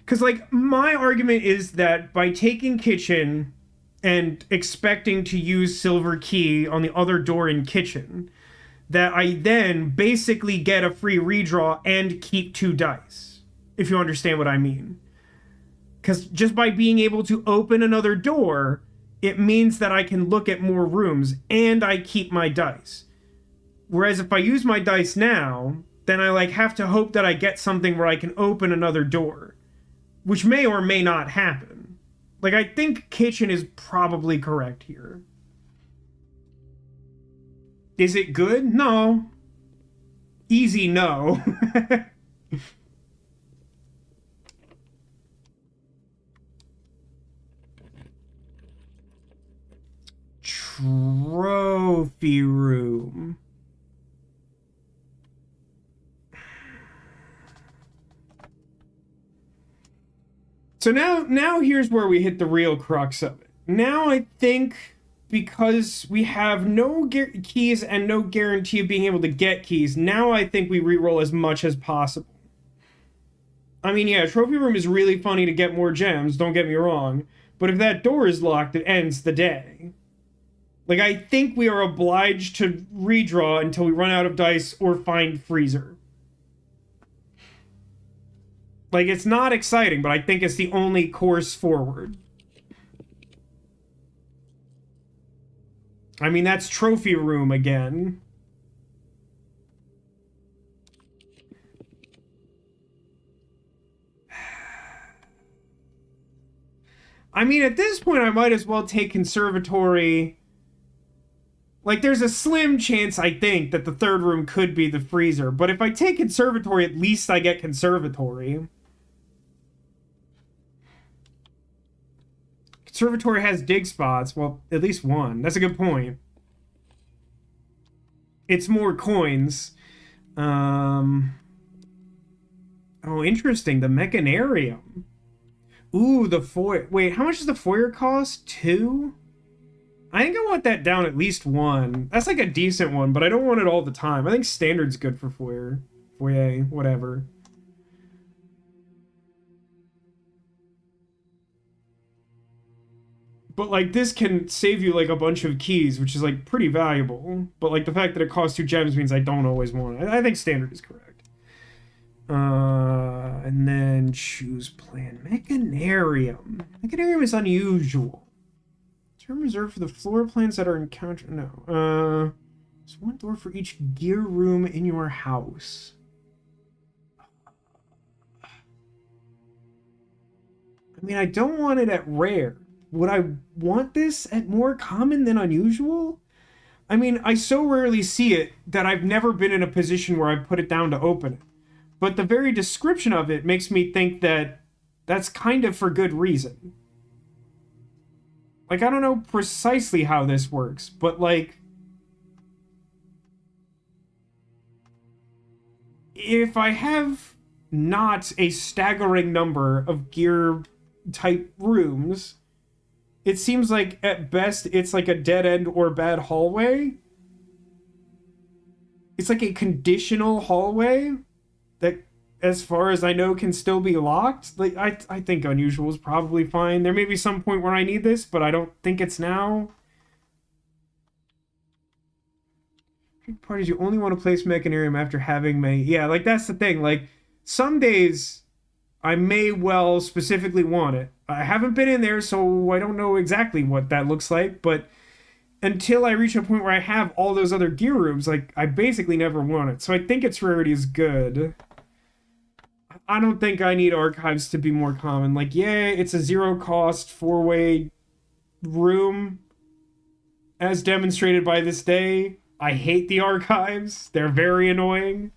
Because, like, my argument is that by taking kitchen and expecting to use silver key on the other door in kitchen, that I then basically get a free redraw and keep 2 dice, if you understand what I mean. Because just by being able to open another door, it means that I can look at more rooms and I keep my dice. Whereas if I use my dice now, then I, like, have to hope that I get something where I can open another door, which may or may not happen. Like, I think kitchen is probably correct here. Is it good? No. Easy no. Trophy room. So now here's where we hit the real crux of it. Now I think because we have no keys and no guarantee of being able to get keys, now I think we reroll as much as possible. I mean, yeah, trophy room is really funny to get more gems, don't get me wrong, but if that door is locked, it ends the day. Like, I think we are obliged to redraw until we run out of dice or find freezer. Like, it's not exciting, but I think it's the only course forward. I mean, that's trophy room again. I mean, at this point, I might as well take conservatory. Like, there's a slim chance, I think, that the third room could be the freezer. But if I take conservatory, at least I get conservatory. Conservatory has dig spots. Well, at least one. That's a good point. It's more coins. Oh, interesting. The mechanarium. Ooh, the foyer. Wait, how much does the foyer cost? 2? I think I want that down at least 1. That's like a decent one, but I don't want it all the time. I think standard's good for foyer. Foyer, whatever. But, like, this can save you, like, a bunch of keys, which is, like, pretty valuable. But, like, the fact that it costs 2 gems means I don't always want it. I think standard is correct. And then choose plan. Mechanarium. Mechanarium is unusual. Term reserved for the floor plans that are encountered. No. There's 1 door for each gear room in your house. I mean, I don't want it at rare. Would I want this at more common than unusual? I mean, I so rarely see it that I've never been in a position where I've put it down to open it. But the very description of it makes me think that that's kind of for good reason. Like, I don't know precisely how this works, but, like, if I have not a staggering number of gear type rooms, it seems like at best it's like a dead end or bad hallway. It's like a conditional hallway that, as far as I know, can still be locked. Like I think unusual is probably fine. There may be some point where I need this, but I don't think it's now. Parties, you only want to place Mechanarium after having many. Yeah, like that's the thing. Like some days I may well specifically want it. I haven't been in there, so I don't know exactly what that looks like, but until I reach a point where I have all those other gear rooms, like I basically never want it. So I think its rarity is good. I don't think I need archives to be more common. Like, yeah, it's a zero cost four-way room as demonstrated by this day. I hate the archives. They're very annoying.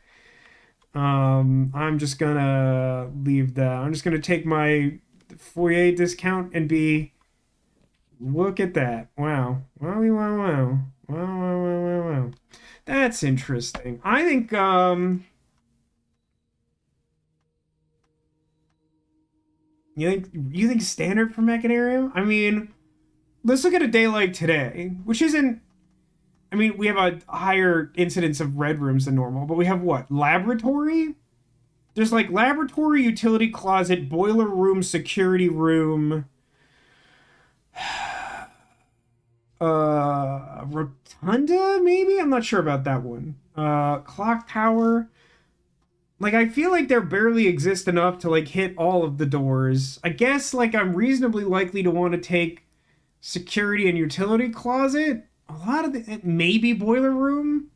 I'm just gonna leave that. I'm just gonna take my foyer discount and be. Look at that! Wow! Wow! Wow! Wow! Wow! Wow! Wow! Wow! Wow! That's interesting. I think. You think standard for Mechanarium? I mean, let's look at a day like today, which isn't. I mean, we have a higher incidence of red rooms than normal, but we have what? Laboratory? There's like laboratory, utility closet, boiler room, security room, rotunda, maybe? I'm not sure about that one. Clock tower. Like, I feel like there barely exist enough to like hit all of the doors. I guess like I'm reasonably likely to want to take security and utility closet. A lot of the maybe boiler room.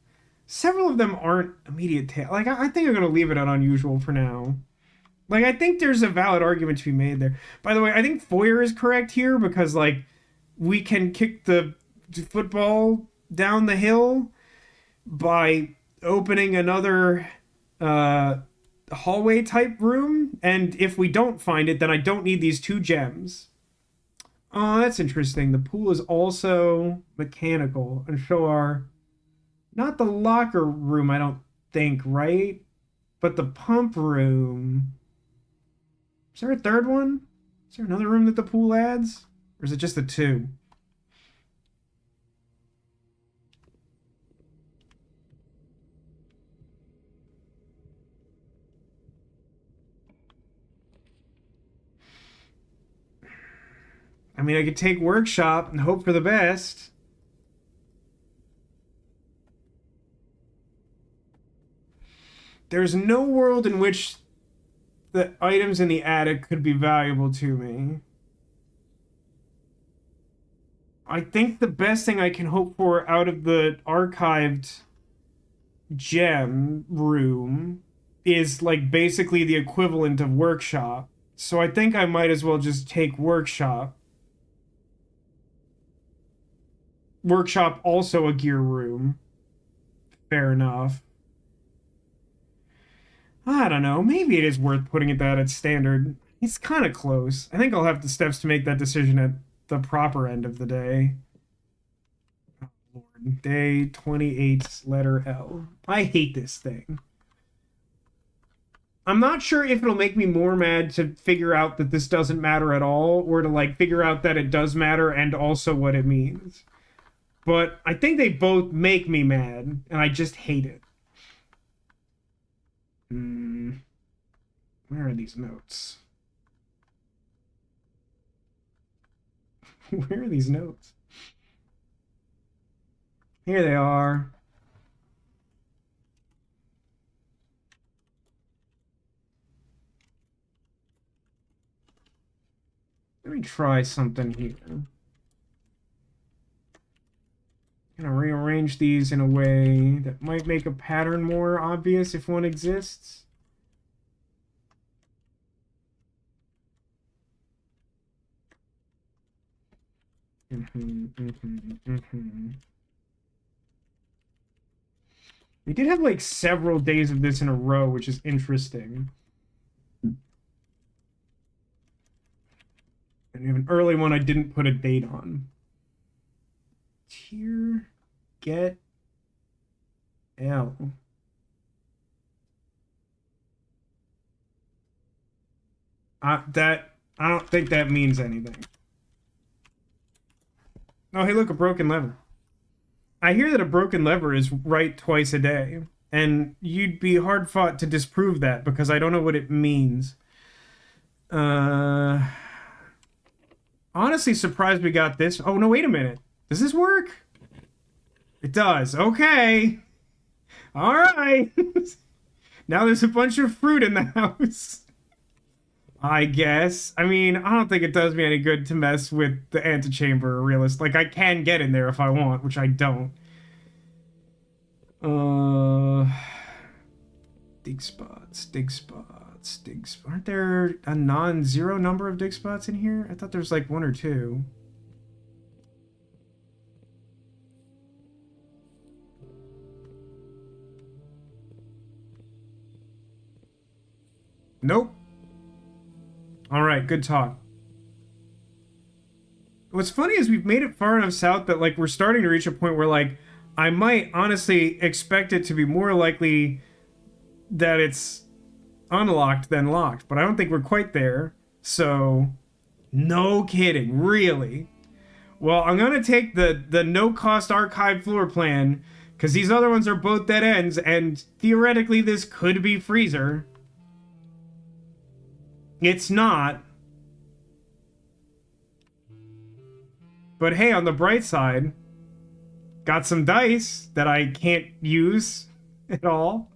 Several of them aren't immediate like I think I'm gonna leave it at unusual for now. Like I think there's a valid argument to be made there. By the way, I think foyer is correct here because like we can kick the football down the hill by opening another uh hallway type room, and if we don't find it, then I don't need these two gems. Oh, that's interesting. The pool is also mechanical, and so are not the locker room, I don't think, right? But the pump room. Is there a third one? Is there another room that the pool adds? Or is it just the two? I mean, I could take workshop and hope for the best. There's no world in which the items in the attic could be valuable to me. I think the best thing I can hope for out of the archived gem room is like basically the equivalent of workshop. So I think I might as well just take workshop. Workshop also a gear room. Fair enough. I don't know. Maybe it is worth putting it that at standard. It's kind of close. I think I'll have the steps to make that decision at the proper end of the day. Oh, Lord. Day 28, letter L. I hate this thing. I'm not sure if it'll make me more mad to figure out that this doesn't matter at all, or to like figure out that it does matter and also what it means. But I think they both make me mad, and I just hate it. Where are these notes? Where are these notes? Here they are. Let me try something here. I'm gonna rearrange these in a way that might make a pattern more obvious if one exists. We did have like several days of this in a row, which is interesting. And we have an early one I didn't put a date on. Tier get L. I don't think that means anything. Oh, hey, look, a broken lever. I hear that a broken lever is right twice a day, and you'd be hard fought to disprove that because I don't know what it means. Uh, Honestly, surprised we got this. Oh no, wait a minute. Does this work? It does. Okay. All right. Now there's a bunch of fruit in the house. I guess. I mean, I don't think it does me any good to mess with the antechamber realist. Like, I can get in there if I want, which I don't. Dig spots, dig spots, dig spots. Aren't there a non-zero number of dig spots in here? I thought there was like one or two. Nope. All right, good talk. What's funny is we've made it far enough south that like we're starting to reach a point where like I might honestly expect it to be more likely that it's unlocked than locked, but I don't think we're quite there. So, no kidding, really. Well, I'm gonna take the no-cost archive floor plan because these other ones are both dead ends, and theoretically this could be freezer. It's not. But hey, on the bright side, got some dice that I can't use at all.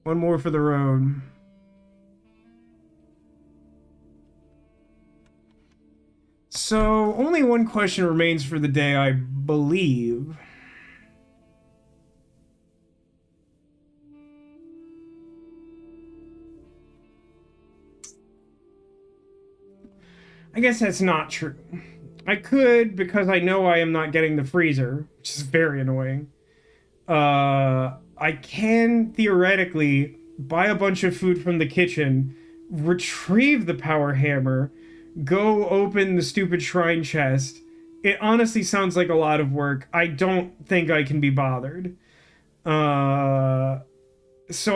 One more for the road. So, only one question remains for the day, I believe. I guess that's not true. I could, because I know I am not getting the freezer, which is very annoying. I can theoretically buy a bunch of food from the kitchen, retrieve the power hammer, go open the stupid shrine chest. It honestly sounds like a lot of work. I don't think I can be bothered. So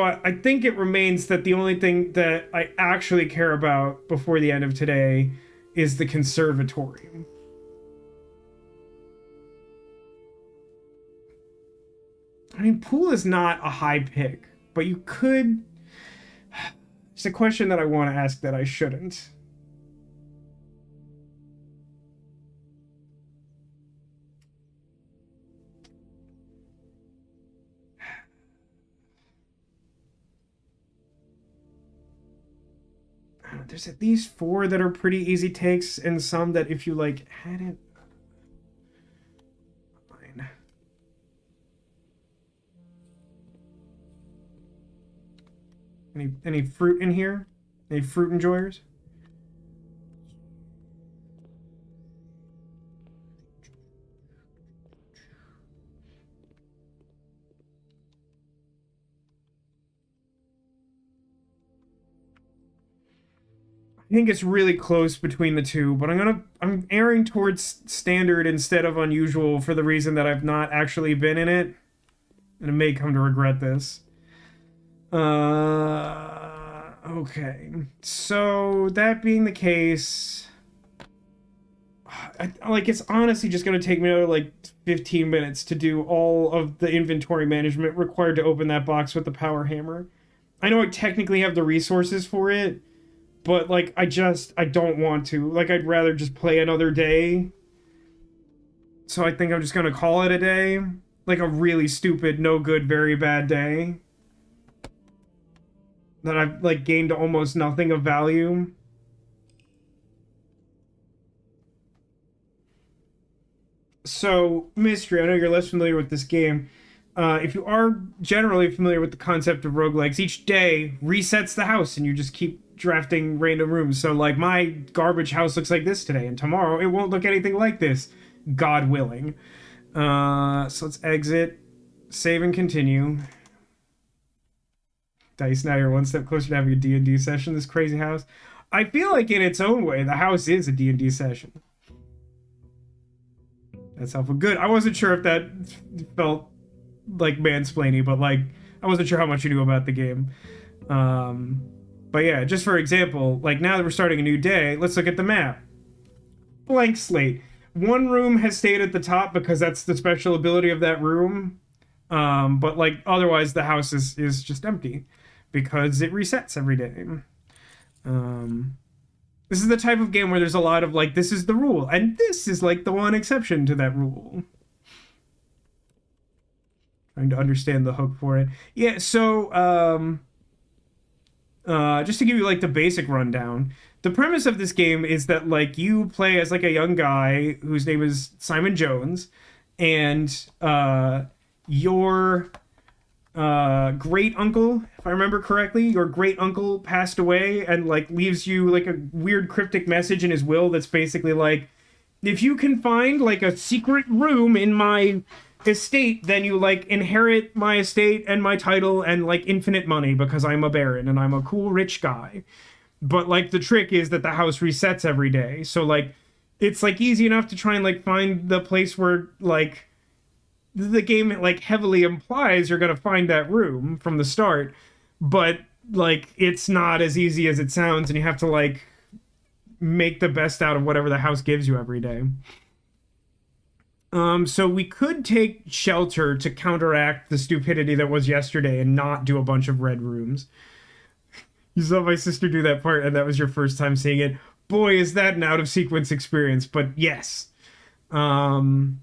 I think it remains that the only thing that I actually care about before the end of today is the conservatory. I mean, pool is not a high pick, but you could... It's a question that I want to ask that I shouldn't. There's at least 4 that are pretty easy takes, and some that if you, like, had it... Fine. Any fruit in here? Any fruit enjoyers? I think it's really close between the two, but I'm erring towards standard instead of unusual for the reason that I've not actually been in it, and I may come to regret this. Okay. So that being the case, it's honestly just gonna take me another like 15 minutes to do all of the inventory management required to open that box with the power hammer. I know I technically have the resources for it, but like I don't want to. Like I'd rather just play another day. So I think I'm just gonna call it a day. Like a really stupid, no good, very bad day. That I've like gained almost nothing of value. So, Mystery, I know you're less familiar with this game. If you are generally familiar with the concept of roguelikes, each day resets the house and you just keep drafting random rooms. So like my garbage house looks like this today, and tomorrow it won't look anything like this, God willing. So let's exit, save and continue. Dice, now you're one step closer to having a D&D session, this crazy house. I feel like in its own way, the house is a D&D session. That's helpful. Good. I wasn't sure if that felt like mansplaining, but like I wasn't sure how much you knew about the game. But yeah, just for example, like now that we're starting a new day, let's look at the map. Blank slate. One room has stayed at the top because that's the special ability of that room. But like otherwise the house is just empty because it resets every day. This is the type of game where there's a lot of like, this is the rule, and this is like the one exception to that rule. Trying to understand the hook for it. Yeah, so just to give you like the basic rundown, the premise of this game is that like you play as like a young guy whose name is Simon Jones, and your great uncle, if I remember correctly, your great uncle passed away and like leaves you like a weird cryptic message in his will that's basically like, if you can find like a secret room in my estate, then you like inherit my estate and my title and like infinite money because I'm a baron and I'm a cool rich guy. But like the trick is that the house resets every day, so like it's like easy enough to try and like find the place where like the game like heavily implies you're gonna find that room from the start, but like it's not as easy as it sounds, and you have to like make the best out of whatever the house gives you every day. So we could take shelter to counteract the stupidity that was yesterday and not do a bunch of red rooms. You saw my sister do that part, and that was your first time seeing it. Boy, is that an out of sequence experience, but yes. Surprised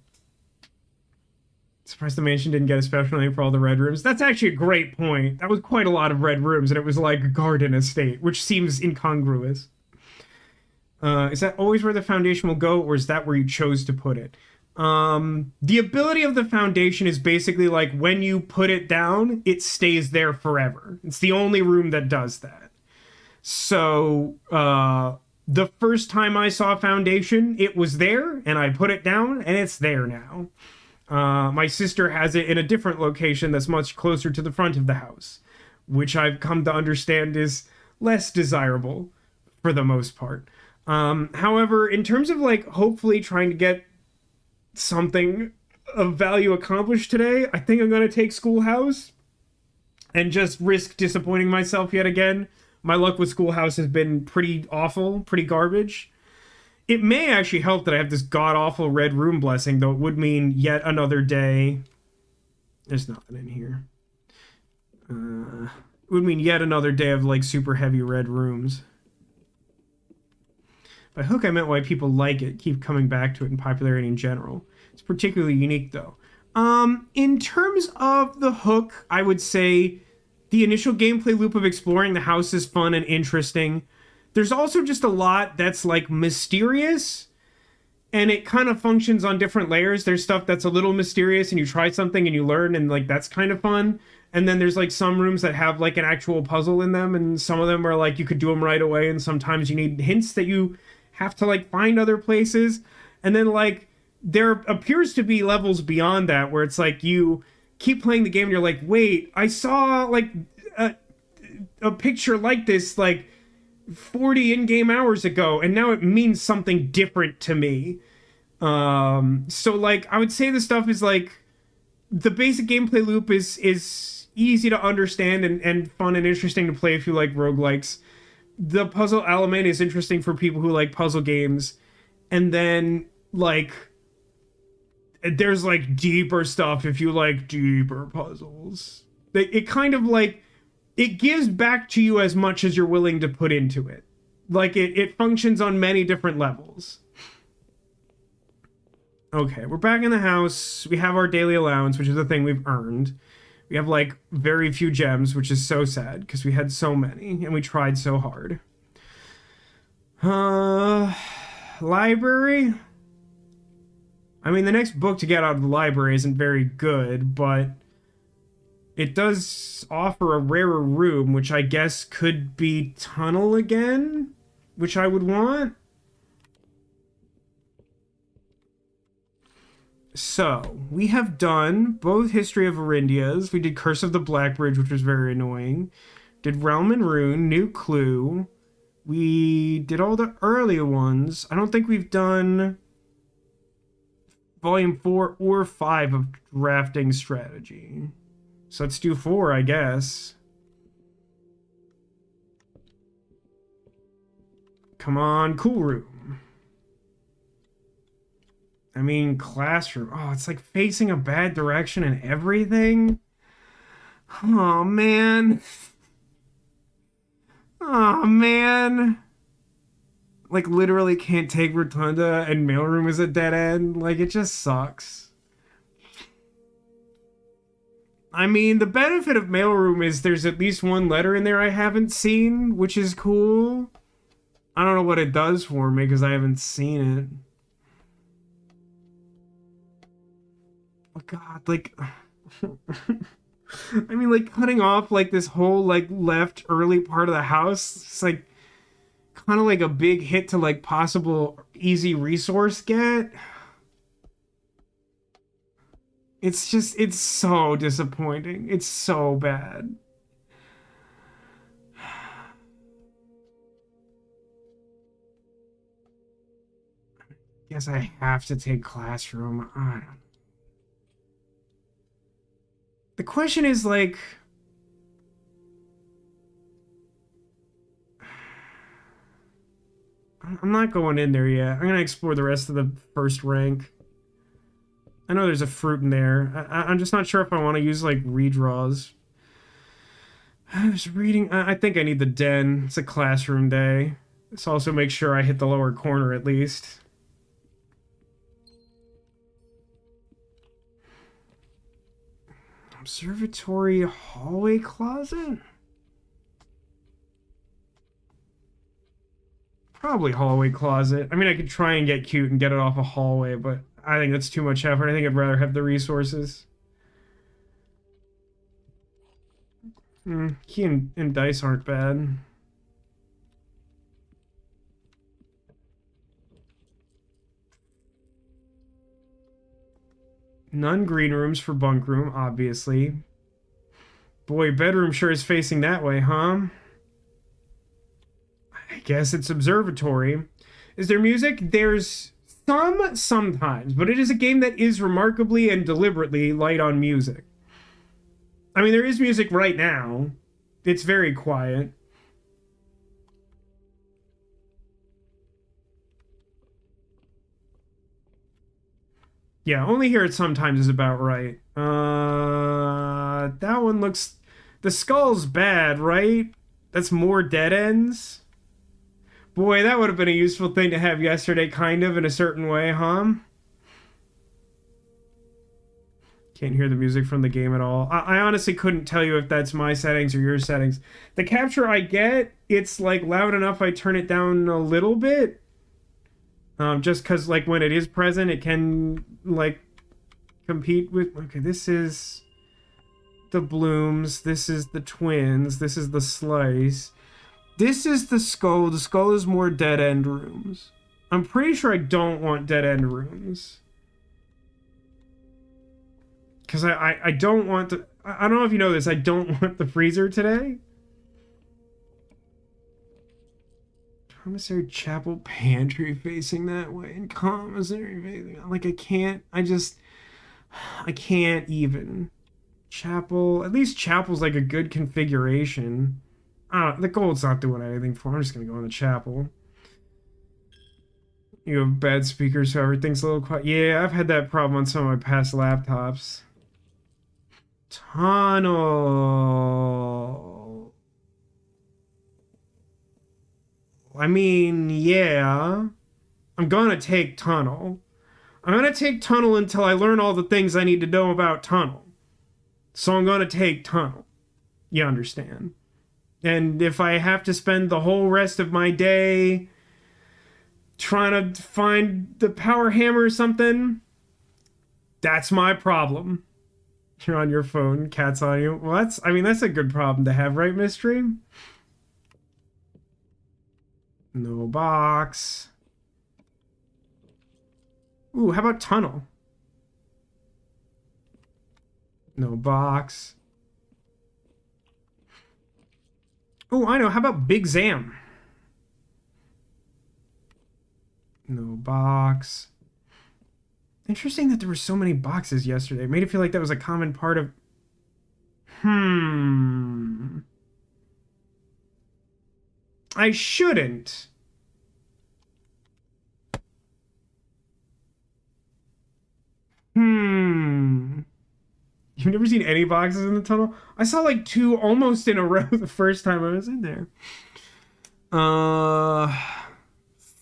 the mansion didn't get a special name for all the red rooms. That's actually a great point. That was quite a lot of red rooms, and it was like a garden estate, which seems incongruous. Is that always where the foundation will go, or is that where you chose to put it? The ability of the foundation is basically like when you put it down, it stays there forever. It's the only room that does that. So, the first time I saw foundation, it was there, and I put it down, and it's there now. My sister has it in a different location that's much closer to the front of the house, which I've come to understand is less desirable for the most part. However, in terms of like hopefully trying to get something of value accomplished today, I think I'm going to take Schoolhouse and just risk disappointing myself yet again. My luck with Schoolhouse has been pretty awful, pretty garbage. It may actually help that I have this god-awful red room blessing, though it would mean yet another day. There's nothing in here. It would mean yet another day of like super heavy red rooms. By hook, I meant why people like it, keep coming back to it, and popularity in general. It's particularly unique, though. In terms of the hook, I would say the initial gameplay loop of exploring the house is fun and interesting. There's also just a lot that's like mysterious, and it kind of functions on different layers. There's stuff that's a little mysterious and you try something and you learn, and like that's kind of fun. And then there's like some rooms that have like an actual puzzle in them, and some of them are like you could do them right away, and sometimes you need hints that you have to like find other places. And then like there appears to be levels beyond that where it's like you keep playing the game and you're like, wait, I saw like a picture like this like 40 in-game hours ago, and now it means something different to me. So like I would say the stuff is like the basic gameplay loop is easy to understand and fun and interesting to play if you like roguelikes. The puzzle element is interesting for people who like puzzle games, and then like there's like deeper stuff if you like deeper puzzles. It kind of like it gives back to you as much as you're willing to put into it. Like it functions on many different levels. Okay, we're back in the house. We have our daily allowance, which is a thing we've earned. We have like very few gems, which is so sad because we had so many and we tried so hard. Library? I mean, the next book to get out of the library isn't very good, but it does offer a rarer room, which I guess could be Tunnel again, which I would want. So, we have done both History of Arindias. We did Curse of the Black Bridge, which was very annoying. Did Realm and Rune, New Clue. We did all the earlier ones. I don't think we've done volume 4 or 5 of drafting strategy. So let's do 4, I guess. Come on, cool room. I mean, classroom. Oh, it's like facing a bad direction and everything. Oh, man. Oh, man. Like, literally can't take rotunda and mailroom is a dead end. Like, it just sucks. I mean, the benefit of mailroom is there's at least one letter in there I haven't seen, which is cool. I don't know what it does for me because I haven't seen it. Oh god, like I mean, like cutting off like this whole like left early part of the house, it's like kind of like a big hit to like possible easy resource get. It's so disappointing. It's so bad. Guess I have to take classroom. I don't know. The question is like I'm not going in there yet. I'm gonna explore the rest of the first rank. I know there's a fruit in there. I'm just not sure if I want to use like redraws. I was reading. I think I need the den. It's a classroom day. This also makes sure I hit the lower corner at least. Observatory hallway closet? Probably hallway closet. I mean, I could try and get cute and get it off a hallway, but I think that's too much effort. I think I'd rather have the resources. Key and dice aren't bad. None green rooms for bunk room, obviously. Boy, bedroom sure is facing that way, huh? I guess it's observatory. Is there music? There's sometimes, but it is a game that is remarkably and deliberately light on music. I mean, there is music right now. It's very quiet. Yeah, only here it sometimes is about right. That one looks... The skull's bad, right? That's more dead ends? Boy, that would have been a useful thing to have yesterday, kind of, in a certain way, huh? Can't hear the music from the game at all. I honestly couldn't tell you if that's my settings or your settings. The capture I get, it's like loud enough I turn it down a little bit. Just because like when it is present, it can like compete with... Okay, this is the blooms. This is the twins. This is the slice. This is the skull. The skull is more dead end rooms. I'm pretty sure I don't want dead end rooms. Because I don't want the... I don't know if you know this. I don't want the freezer today. Commissary chapel pantry facing that way. And commissary facing... Like, I can't... I can't even. Chapel... At least chapel's like a good configuration. The gold's not doing anything for me. I'm just going to go in the chapel. You have bad speakers, so everything's a little quiet. Yeah, I've had that problem on some of my past laptops. Tunnel. I mean, yeah. I'm gonna take tunnel. I'm gonna take tunnel until I learn all the things I need to know about tunnel. So I'm gonna take tunnel. You understand? And if I have to spend the whole rest of my day trying to find the power hammer or something, that's my problem. You're on your phone, cat's on you. Well, that's a good problem to have, right, Mystery? No box. Ooh, how about tunnel? No box. Ooh, I know. How about Big Zam? No box. Interesting that there were so many boxes yesterday. It made it feel like that was a common part of... Hmm. I shouldn't. Hmm. You've never seen any boxes in the tunnel? I saw like two almost in a row the first time I was in there. Uh,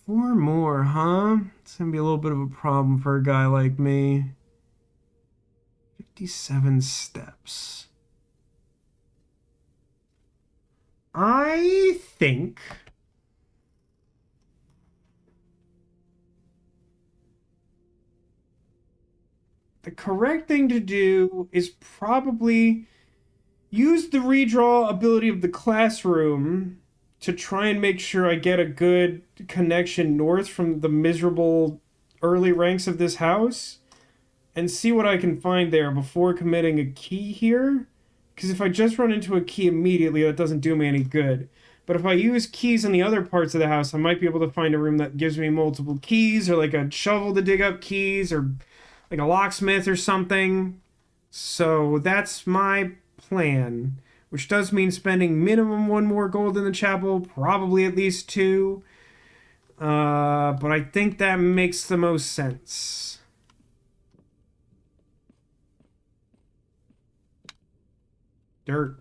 four more, huh? It's gonna be a little bit of a problem for a guy like me. 57 steps. I think the correct thing to do is probably use the redraw ability of the classroom to try and make sure I get a good connection north from the miserable early ranks of this house and see what I can find there before committing a key here. Because if I just run into a key immediately, that doesn't do me any good. But if I use keys in the other parts of the house, I might be able to find a room that gives me multiple keys, or like a shovel to dig up keys, or like a locksmith or something. So that's my plan, which does mean spending minimum one more gold in the chapel, probably at least two. But I think that makes the most sense. Dirt.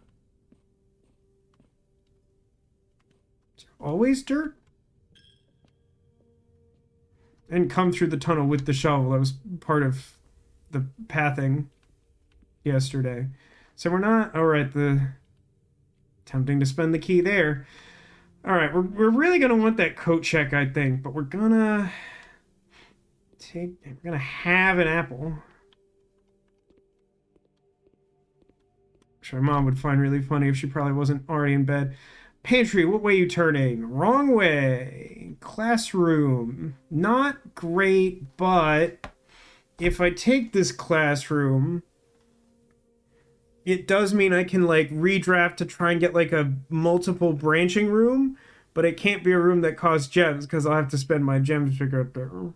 Always dirt? And come through the tunnel with the shovel. That was part of the pathing yesterday. So we're not... Alright, the... Tempting to spend the key there. Alright, we're really going to want that coat check, I think. But we're going to... We're going to have an apple. Which my mom would find really funny if she probably wasn't already in bed. Pantry, what way you turning? Wrong way. Classroom. Not great, but if I take this classroom, it does mean I can like redraft to try and get like a multiple branching room, but it can't be a room that costs gems because I'll have to spend my gems to get there.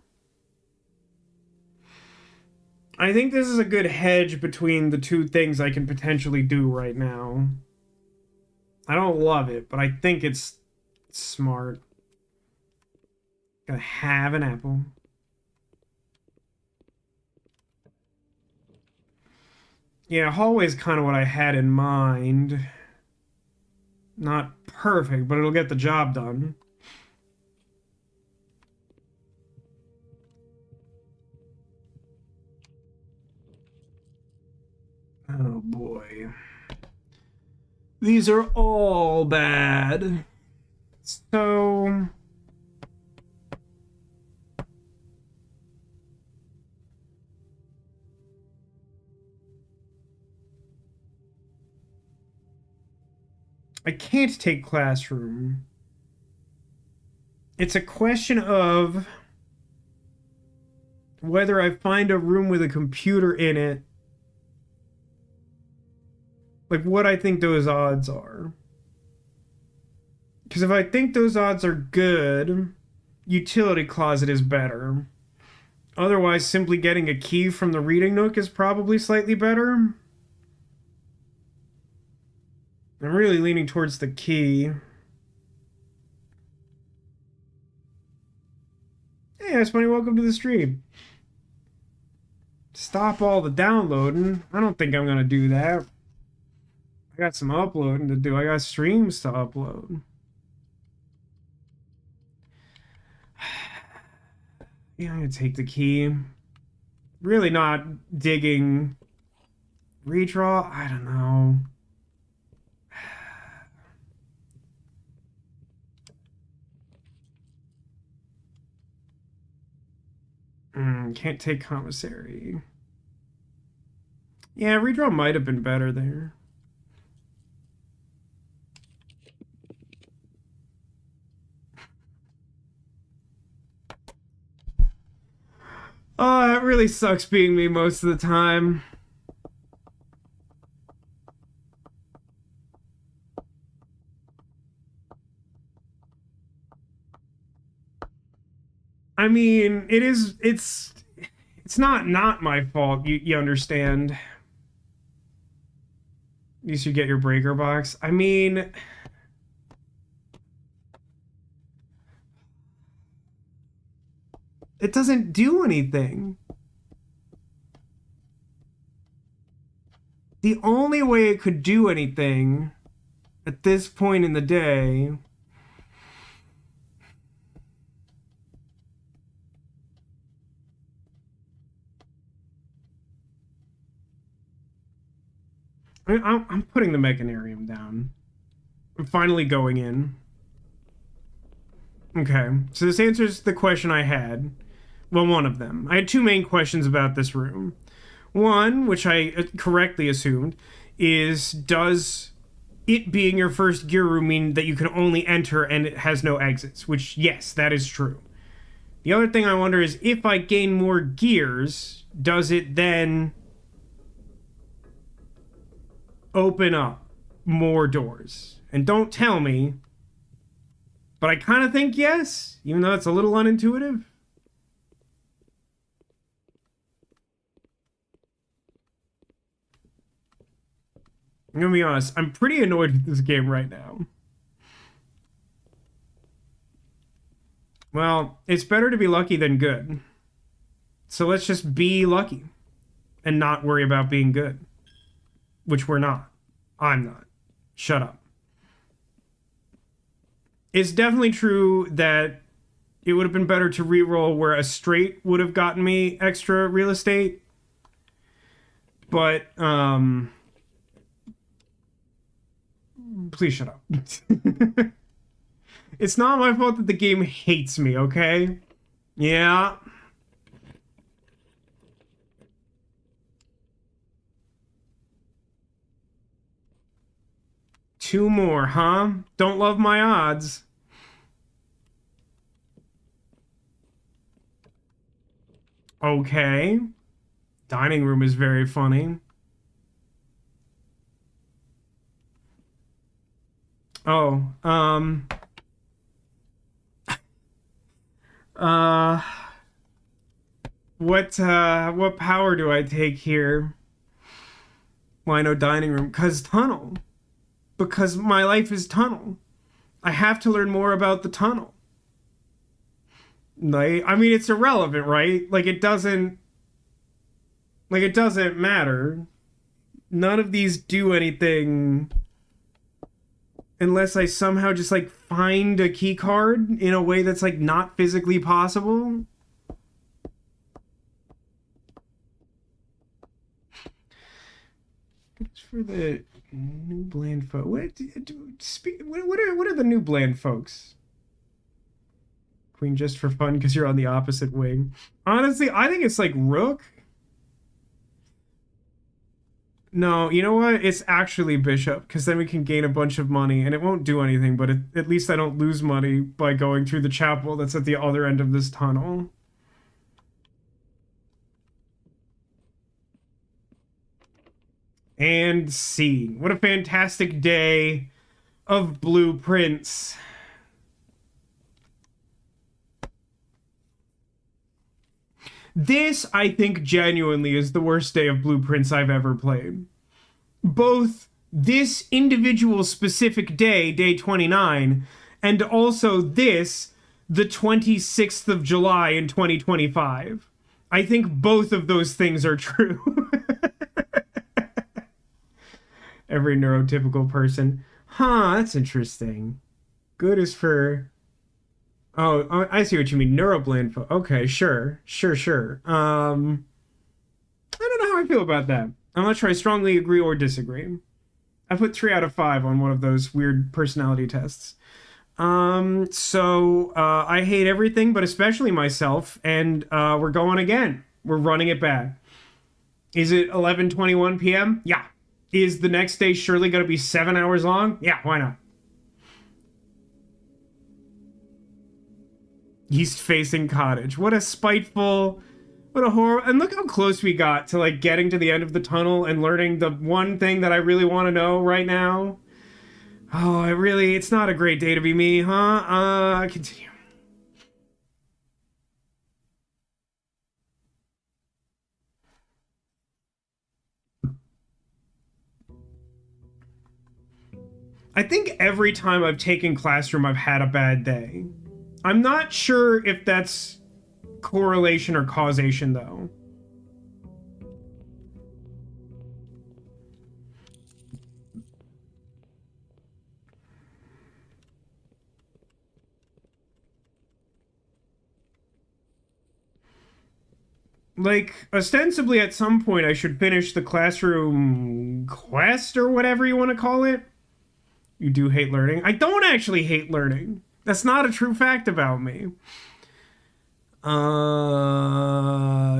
I think this is a good hedge between the two things I can potentially do right now. I don't love it, but I think it's smart. Gotta have an apple. Yeah, hallway's kind of what I had in mind. Not perfect, but it'll get the job done. Oh boy. These are all bad. So... I can't take classroom. It's a question of whether I find a room with a computer in it, like what I think those odds are. Because if I think those odds are good, utility closet is better. Otherwise, simply getting a key from the reading nook is probably slightly better. I'm really leaning towards the key. Hey, Ice Bunny, welcome to the stream. Stop all the downloading. I don't think I'm gonna do that. I got some uploading to do. I got streams to upload. Yeah, I'm gonna take the key. Really not digging. Redraw? I don't know. Can't take commissary. Yeah, redraw might have been better there. Oh, it really sucks being me most of the time. I mean, it's It's not my fault. You understand. You should get your breaker box. I mean, it doesn't do anything. The only way it could do anything at this point in the day I'm putting the mechanarium down. I'm finally going in. Okay, so this answers the question I had. Well, one of them. I had two main questions about this room. One, which I correctly assumed, is does it being your first gear room mean that you can only enter and it has no exits? Which, yes, that is true. The other thing I wonder is if I gain more gears, does it then open up more doors? And don't tell me, but I kind of think yes, even though it's a little unintuitive. I'm gonna be honest, I'm pretty annoyed with this game right now. Well, it's better to be lucky than good. So let's just be lucky and not worry about being good. Which we're not. I'm not. Shut up. It's definitely true that it would have been better to reroll where a straight would have gotten me extra real estate. But, please shut up. It's not my fault that the game hates me, okay? Yeah. Two more, huh? Don't love my odds. Okay. Dining room is very funny. Oh, uh, what power do I take here? Why no dining room? 'Cause tunnel. Because my life is tunnel. I have to learn more about the tunnel. Like, I mean, it's irrelevant, right? Like, it doesn't matter. None of these do anything unless I somehow just, like, find a key card in a way that's, like, not physically possible. It's for the new bland folk. What are the new bland folks? Queen just for fun because you're on the opposite wing. Honestly, I think it's like Rook. No, you know what? It's actually Bishop, because then we can gain a bunch of money, and it won't do anything, but at least I don't lose money by going through the chapel that's at the other end of this tunnel. And scene. What a fantastic day of blueprints. This, I think, genuinely is the worst day of blueprints I've ever played. Both this individual specific day, day 29, and also this, the 26th of July in 2025. I think both of those things are true. Every neurotypical person. Huh, that's interesting. Good is for... Oh, I see what you mean. Neurobland. Okay, sure. I don't know how I feel about that. I'm not sure I strongly agree or disagree. I put 3 out of 5 on one of those weird personality tests. I hate everything, but especially myself, and we're going again. We're running it back. Is it 11:21 p.m.? Yeah. Is the next day surely going to be 7 hours long? Yeah, why not? East-facing cottage. What a spiteful... What a horror. And look how close we got to, like, getting to the end of the tunnel and learning the one thing that I really want to know right now. Oh, it's not a great day to be me, huh? Continue. I think every time I've taken classroom, I've had a bad day. I'm not sure if that's correlation or causation, though. Like, ostensibly at some point I should finish the classroom quest or whatever you want to call it. You do hate learning. I don't actually hate learning. That's not a true fact about me.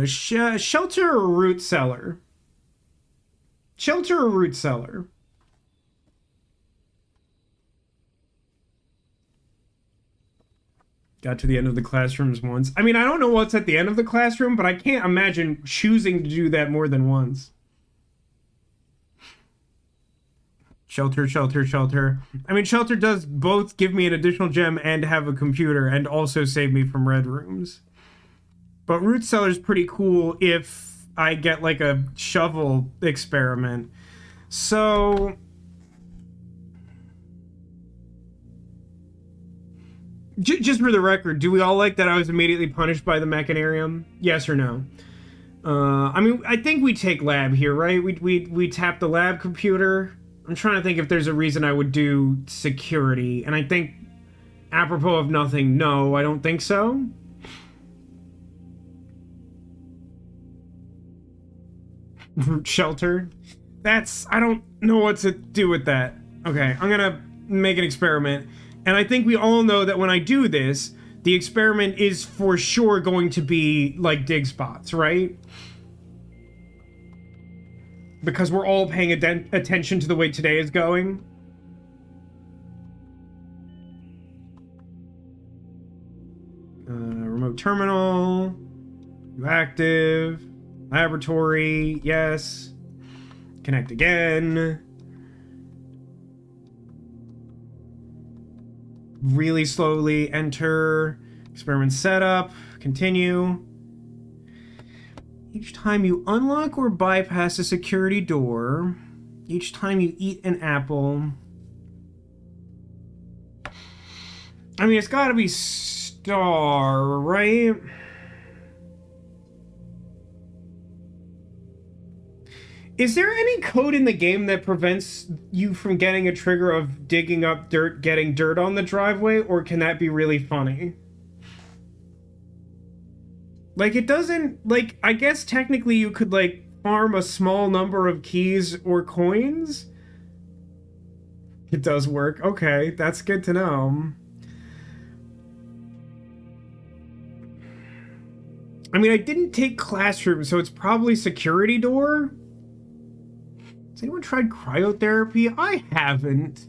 Shelter or root cellar? Shelter or root cellar? Got to the end of the classrooms once. I mean, I don't know what's at the end of the classroom, but I can't imagine choosing to do that more than once. Shelter, shelter, shelter. I mean, shelter does both give me an additional gem and have a computer and also save me from red rooms. But root cellar's pretty cool if I get like a shovel experiment. So just for the record, do we all like that I was immediately punished by the mechanarium? Yes or no? I mean, I think we take lab here, right? We tap the lab computer. I'm trying to think if there's a reason I would do security, and I think, apropos of nothing, no, I don't think so. Shelter? That's, I don't know what to do with that. Okay, I'm gonna make an experiment. And I think we all know that when I do this, the experiment is for sure going to be like dig spots, right? Because we're all paying attention to the way today is going. Remote terminal. Active. Laboratory. Yes. Connect again. Really slowly enter. Experiment setup. Continue. Each time you unlock or bypass a security door, each time you eat an apple. I mean, it's gotta be star, right? Is there any code in the game that prevents you from getting a trigger of digging up dirt, getting dirt on the driveway, or can that be really funny? Like, it doesn't, like, I guess technically you could, like, farm a small number of keys or coins? It does work. Okay, that's good to know. I mean, I didn't take classroom, so it's probably security door? Has anyone tried cryotherapy? I haven't.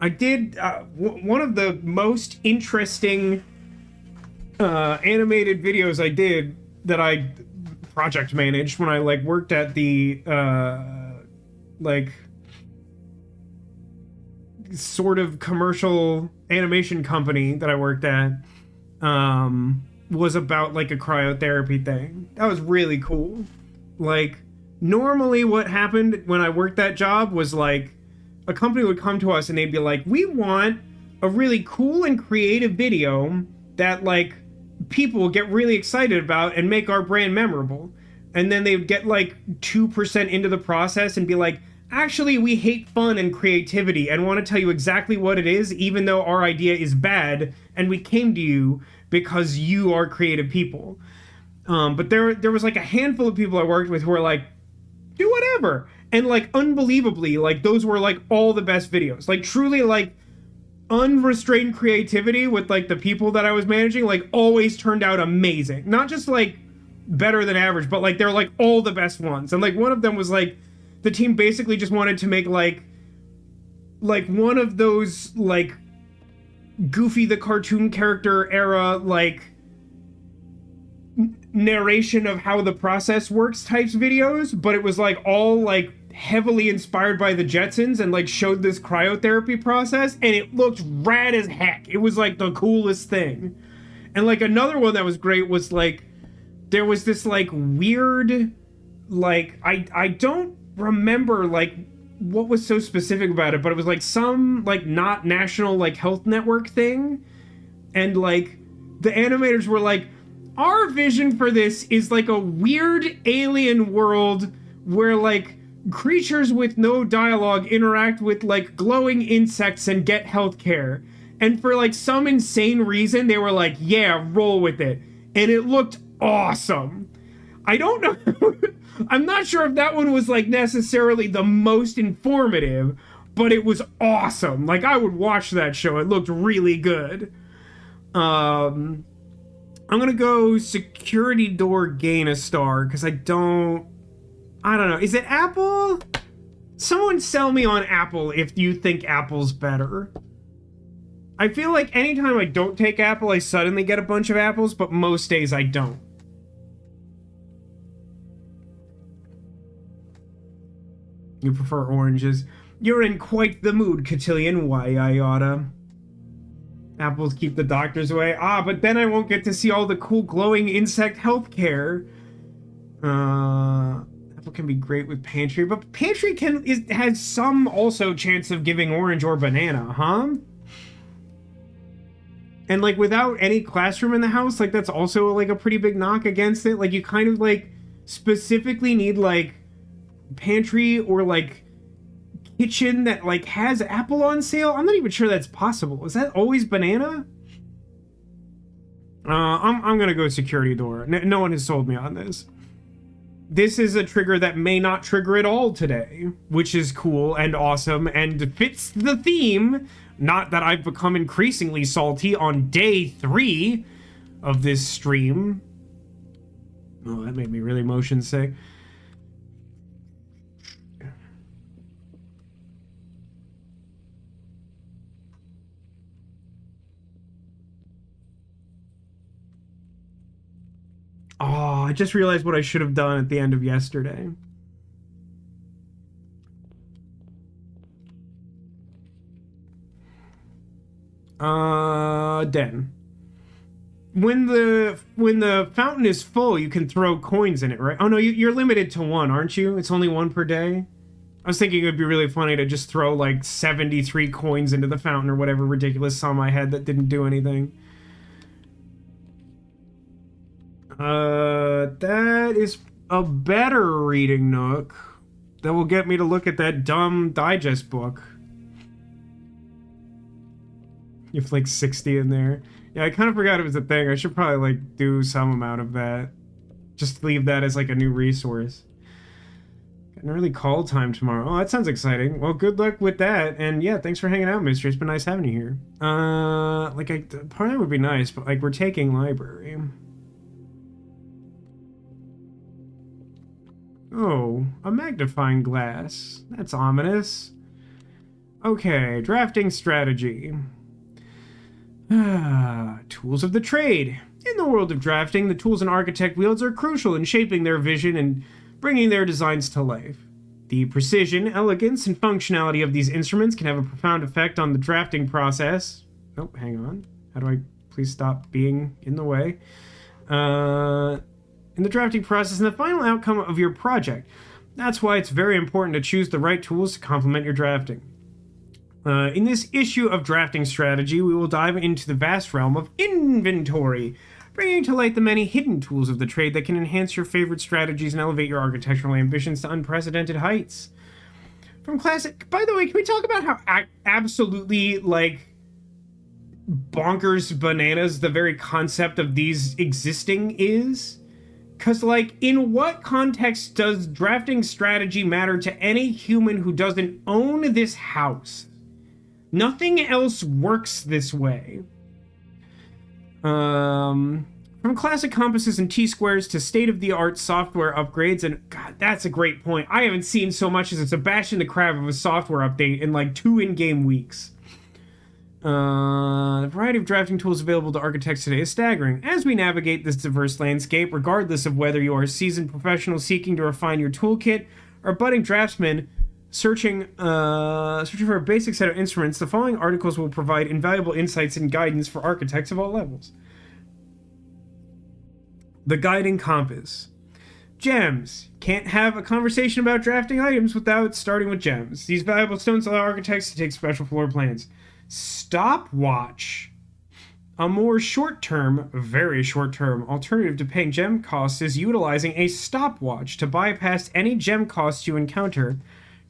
I did, one of the most interesting animated videos I did that I project managed when I like worked at the like sort of commercial animation company that I worked at was about like a cryotherapy thing. That was really cool. Like, normally what happened when I worked that job was like a company would come to us and they'd be like, we want a really cool and creative video that like people get really excited about and make our brand memorable. And then they'd get like 2% into the process and be like, actually, we hate fun and creativity and want to tell you exactly what it is, even though our idea is bad and we came to you because you are creative people. But there was like a handful of people I worked with who were like, do whatever. And like unbelievably, like those were like all the best videos. Like truly like unrestrained creativity with like the people that I was managing, like always turned out amazing. Not just like better than average, but like they're like all the best ones. And like one of them was like the team basically just wanted to make like one of those like Goofy the cartoon character era like narration of how the process works types videos, but it was like all like heavily inspired by the Jetsons and like showed this cryotherapy process, and it looked rad as heck. It was like the coolest thing. And like another one that was great was like there was this like weird like I don't remember like what was so specific about it, but it was like some like not national like health network thing, and like the animators were like, our vision for this is like a weird alien world where like creatures with no dialogue interact with like glowing insects and get healthcare. And for like some insane reason, they were like, yeah, roll with it. And it looked awesome. I don't know. I'm not sure if that one was like necessarily the most informative, but it was awesome. Like I would watch that show. It looked really good. I'm gonna go security door gain a star because I don't know. Is it Apple? Someone sell me on Apple if you think Apple's better. I feel like anytime I don't take Apple, I suddenly get a bunch of apples, but most days I don't. You prefer oranges. You're in quite the mood, Cotillion. Why I oughta. Apples keep the doctors away. Ah, but then I won't get to see all the cool glowing insect healthcare. Apple can be great with pantry, but pantry has some also chance of giving orange or banana, huh? And like without any classroom in the house, like that's also like a pretty big knock against it. Like you kind of like specifically need like pantry or like kitchen that like has apple on sale. I'm not even sure that's possible. Is that always banana? I'm gonna go security door. No one has sold me on this. This is a trigger that may not trigger at all today, which is cool and awesome and fits the theme. Not that I've become increasingly salty on day 3 of this stream. Oh, that made me really motion sick. Oh, I just realized what I should have done at the end of yesterday. Den. When the fountain is full, you can throw coins in it, right? Oh no, you're limited to 1, aren't you? It's only 1 per day. I was thinking it would be really funny to just throw like 73 coins into the fountain or whatever ridiculous sum I had that didn't do anything. That is a better reading nook that will get me to look at that dumb digest book. You have like 60 in there. Yeah, I kind of forgot it was a thing. I should probably like do some amount of that. Just leave that as like a new resource. Got an early call time tomorrow. Oh, that sounds exciting. Well, good luck with that. And yeah, thanks for hanging out, Mystery. It's been nice having you here. Part of that would be nice, but like we're taking library. Oh, a magnifying glass. That's ominous. Okay, drafting strategy. Tools of the trade. In the world of drafting, the tools an architect wields are crucial in shaping their vision and bringing their designs to life. The precision, elegance, and functionality of these instruments can have a profound effect on the drafting process. Oh, hang on. How do I please stop being in the way? In the drafting process and the final outcome of your project. That's why it's very important to choose the right tools to complement your drafting. In this issue of drafting strategy, we will dive into the vast realm of inventory, bringing to light the many hidden tools of the trade that can enhance your favorite strategies and elevate your architectural ambitions to unprecedented heights. From classic... By the way, can we talk about how absolutely, like, bonkers bananas the very concept of these existing is? Because, like, in what context does drafting strategy matter to any human who doesn't own this house? Nothing else works this way. From classic compasses and T-squares to state-of-the-art software upgrades, and God, that's a great point. I haven't seen so much as a Sebastian the Crab of a software update in like 2 in-game weeks. The variety of drafting tools available to architects today is staggering. As we navigate this diverse landscape, regardless of whether you are a seasoned professional seeking to refine your toolkit or a budding draftsman searching for a basic set of instruments, the following articles will provide invaluable insights and guidance for architects of all levels. The Guiding Compass. Gems. Can't have a conversation about drafting items without starting with gems. These valuable stones allow architects to take special floor plans. Stopwatch. A more short-term, very short-term alternative to paying gem costs is utilizing a stopwatch to bypass any gem costs you encounter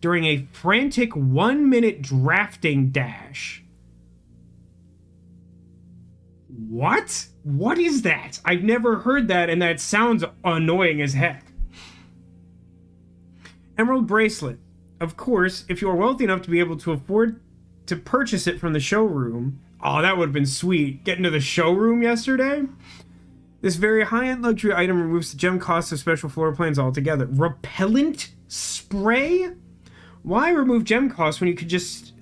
during a frantic 1-minute drafting dash. What? What is that? I've never heard that, and that sounds annoying as heck. Emerald bracelet. Of course, if you are wealthy enough to be able to afford to purchase it from the showroom. Oh, that would have been sweet. Getting to the showroom yesterday? This very high-end luxury item removes the gem costs of special floor plans altogether. Repellent spray? Why remove gem costs when you could just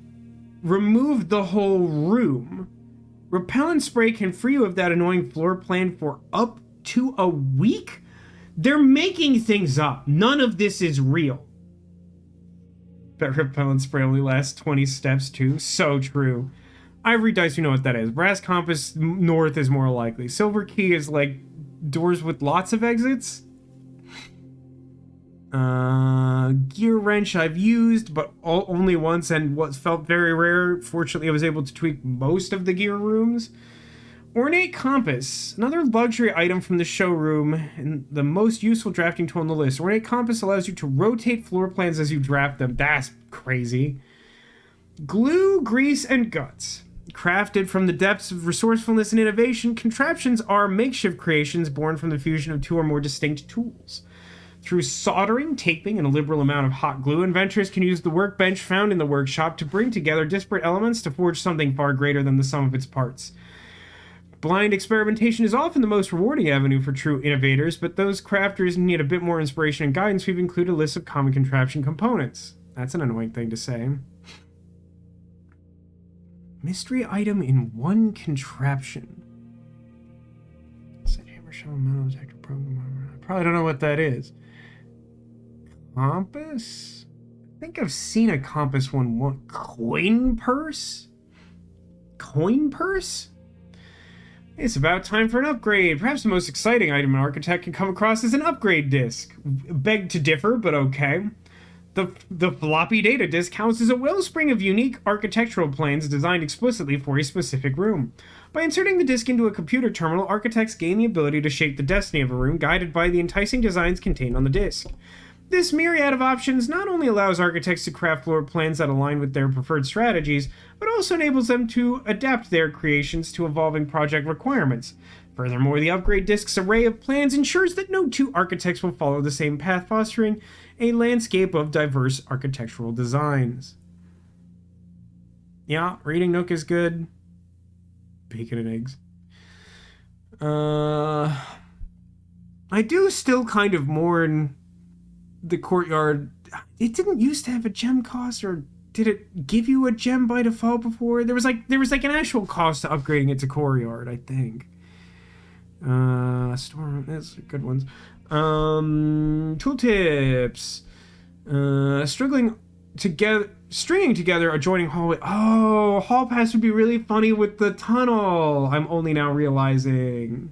remove the whole room? Repellent spray can free you of that annoying floor plan for up to a week? They're making things up. None of this is real. Bet repellent spray only lasts 20 steps too. So true. Ivory dice, you know what that is. Brass compass north is more likely. Silver key is like doors with lots of exits. Gear wrench I've used, but only once, and what felt very rare. Fortunately, I was able to tweak most of the gear rooms. Ornate compass, another luxury item from the showroom, and the most useful drafting tool on the list. Ornate compass allows you to rotate floor plans as you draft them. That's crazy. Glue, grease, and guts. Crafted from the depths of resourcefulness and innovation, contraptions are makeshift creations born from the fusion of two or more distinct tools. Through soldering, taping, and a liberal amount of hot glue, inventors can use the workbench found in the workshop to bring together disparate elements to forge something far greater than the sum of its parts. Blind experimentation is often the most rewarding avenue for true innovators, but those crafters need a bit more inspiration and guidance. We've included a list of common contraption components. That's an annoying thing to say. Mystery item in one contraption. Hammer, shovel, metal detector, program. I probably don't know what that is. Compass? I think I've seen a compass one. Coin purse? Coin purse? It's about time for an upgrade. Perhaps the most exciting item an architect can come across is an upgrade disk. Beg to differ, but okay. The floppy data disk houses a wellspring of unique architectural plans designed explicitly for a specific room. By inserting the disk into a computer terminal, architects gain the ability to shape the destiny of a room, guided by the enticing designs contained on the disk. This myriad of options not only allows architects to craft floor plans that align with their preferred strategies, but also enables them to adapt their creations to evolving project requirements. Furthermore, the upgrade disk's array of plans ensures that no two architects will follow the same path, fostering a landscape of diverse architectural designs. Yeah, reading Nook is good. Bacon and eggs. I do still kind of mourn the courtyard. It didn't used to have a gem cost, or did it give you a gem by default before? There was like an actual cost to upgrading it to courtyard, I think. Storm, that's good ones. Tooltips. Stringing together adjoining hallway. Oh, hall pass would be really funny with the tunnel. I'm only now realizing.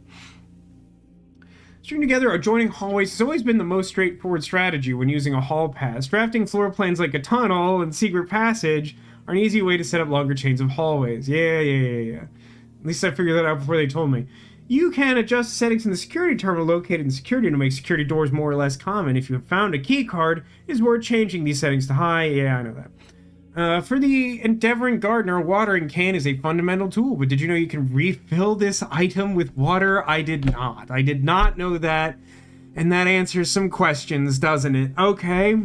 Stringing together adjoining hallways has always been the most straightforward strategy when using a hall pass. Drafting floor plans like a tunnel and secret passage are an easy way to set up longer chains of hallways. Yeah. At least I figured that out before they told me. You can adjust settings in the security terminal located in security to make security doors more or less common. If you have found a key card, it is worth changing these settings to high. Yeah, I know that. For the endeavoring gardener, a watering can is a fundamental tool, but did you know you can refill this item with water? I did not. I did not know that, and that answers some questions, doesn't it? Okay.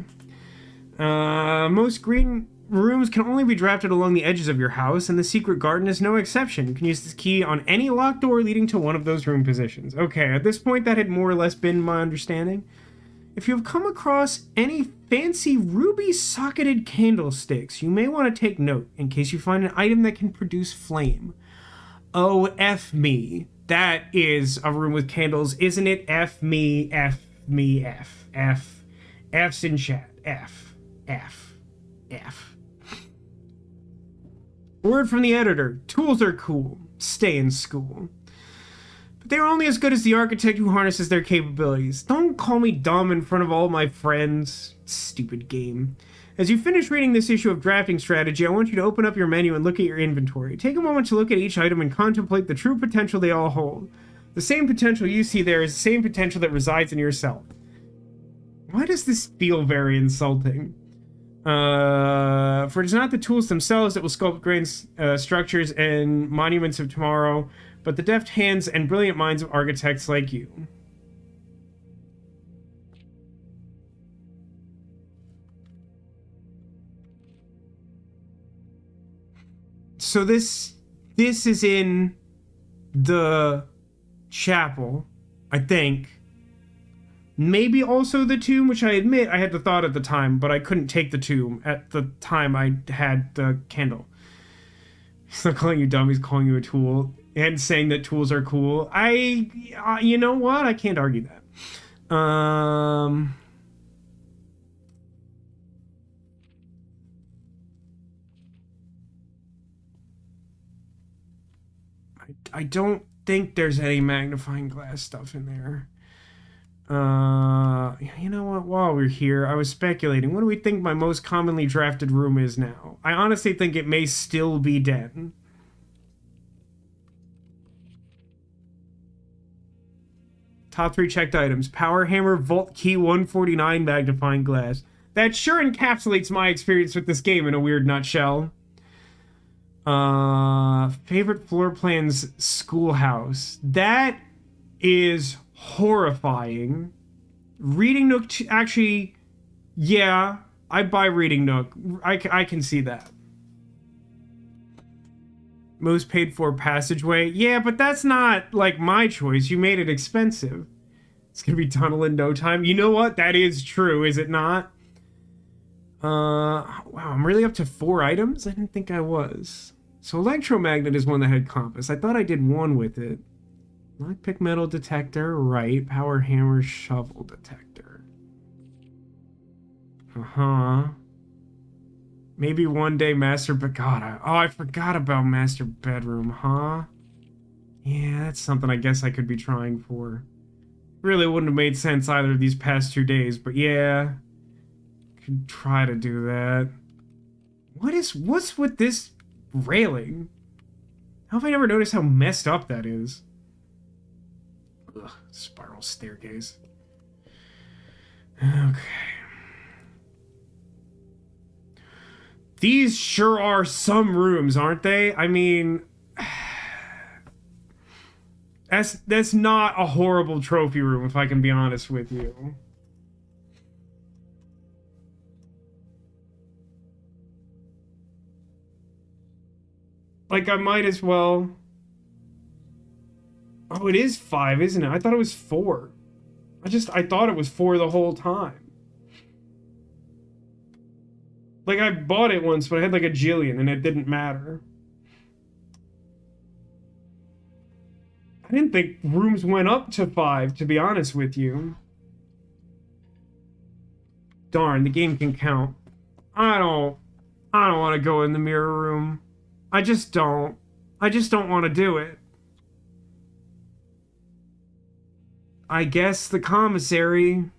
Most green rooms can only be drafted along the edges of your house, and the secret garden is no exception. You can use this key on any locked door leading to one of those room positions. Okay, at this point that had more or less been my understanding. If you have come across any fancy ruby-socketed candlesticks, you may want to take note in case you find an item that can produce flame. Oh, F me. That is a room with candles, isn't it? F me, F me, F. F. F's in chat. F. F. F. Word from the editor. Tools are cool. Stay in school. They're only as good as the architect who harnesses their capabilities. Don't call me dumb in front of all my friends. Stupid game. As you finish reading this issue of Drafting Strategy, I want you to open up your menu and look at your inventory. Take a moment to look at each item and contemplate the true potential they all hold. The same potential you see there is the same potential that resides in yourself. Why does this feel very insulting? For it is not the tools themselves that will sculpt grand structures and monuments of tomorrow, but the deft hands and brilliant minds of architects like you. So this is in the chapel, I think. Maybe also the tomb, which I admit I had the thought at the time, but I couldn't take the tomb at the time I had the candle. He's not calling you dumb, he's calling you a tool. And saying that tools are cool. You know what? I can't argue that. I don't think there's any magnifying glass stuff in there. You know what? While we're here, I was speculating. What do we think my most commonly drafted room is now? I honestly think it may still be den. Top 3 checked items. Power hammer, Vault Key 149, magnifying glass. That sure encapsulates my experience with this game in a weird nutshell. Favorite floor plans, schoolhouse. That is horrifying. Reading Nook, actually, yeah, I'd buy Reading Nook. I can see that. Most paid for passageway. Yeah, but that's not, like, my choice. You made it expensive. It's gonna be tunnel in no time. You know what? That is true, is it not? Wow, I'm really up to 4 items? I didn't think I was. So electromagnet is one that had compass. I thought I did one with it. Lockpick metal detector, right. Power hammer shovel detector. Maybe one day master, but God, I forgot about master bedroom, huh? Yeah, that's something I guess I could be trying for. Really wouldn't have made sense either of these past 2 days, but yeah. Could try to do that. What's with this railing? How have I never noticed how messed up that is? Ugh, spiral staircase. Okay. These sure are some rooms, aren't they? I mean, that's not a horrible trophy room, if I can be honest with you. Like, I might as well... Oh, it is 5, isn't it? I thought it was 4. I thought it was 4 the whole time. Like, I bought it once, but I had like a jillion, and it didn't matter. I didn't think rooms went up to 5, to be honest with you. Darn, the game can count. I don't want to go in the mirror room. I just don't want to do it. I guess the commissary...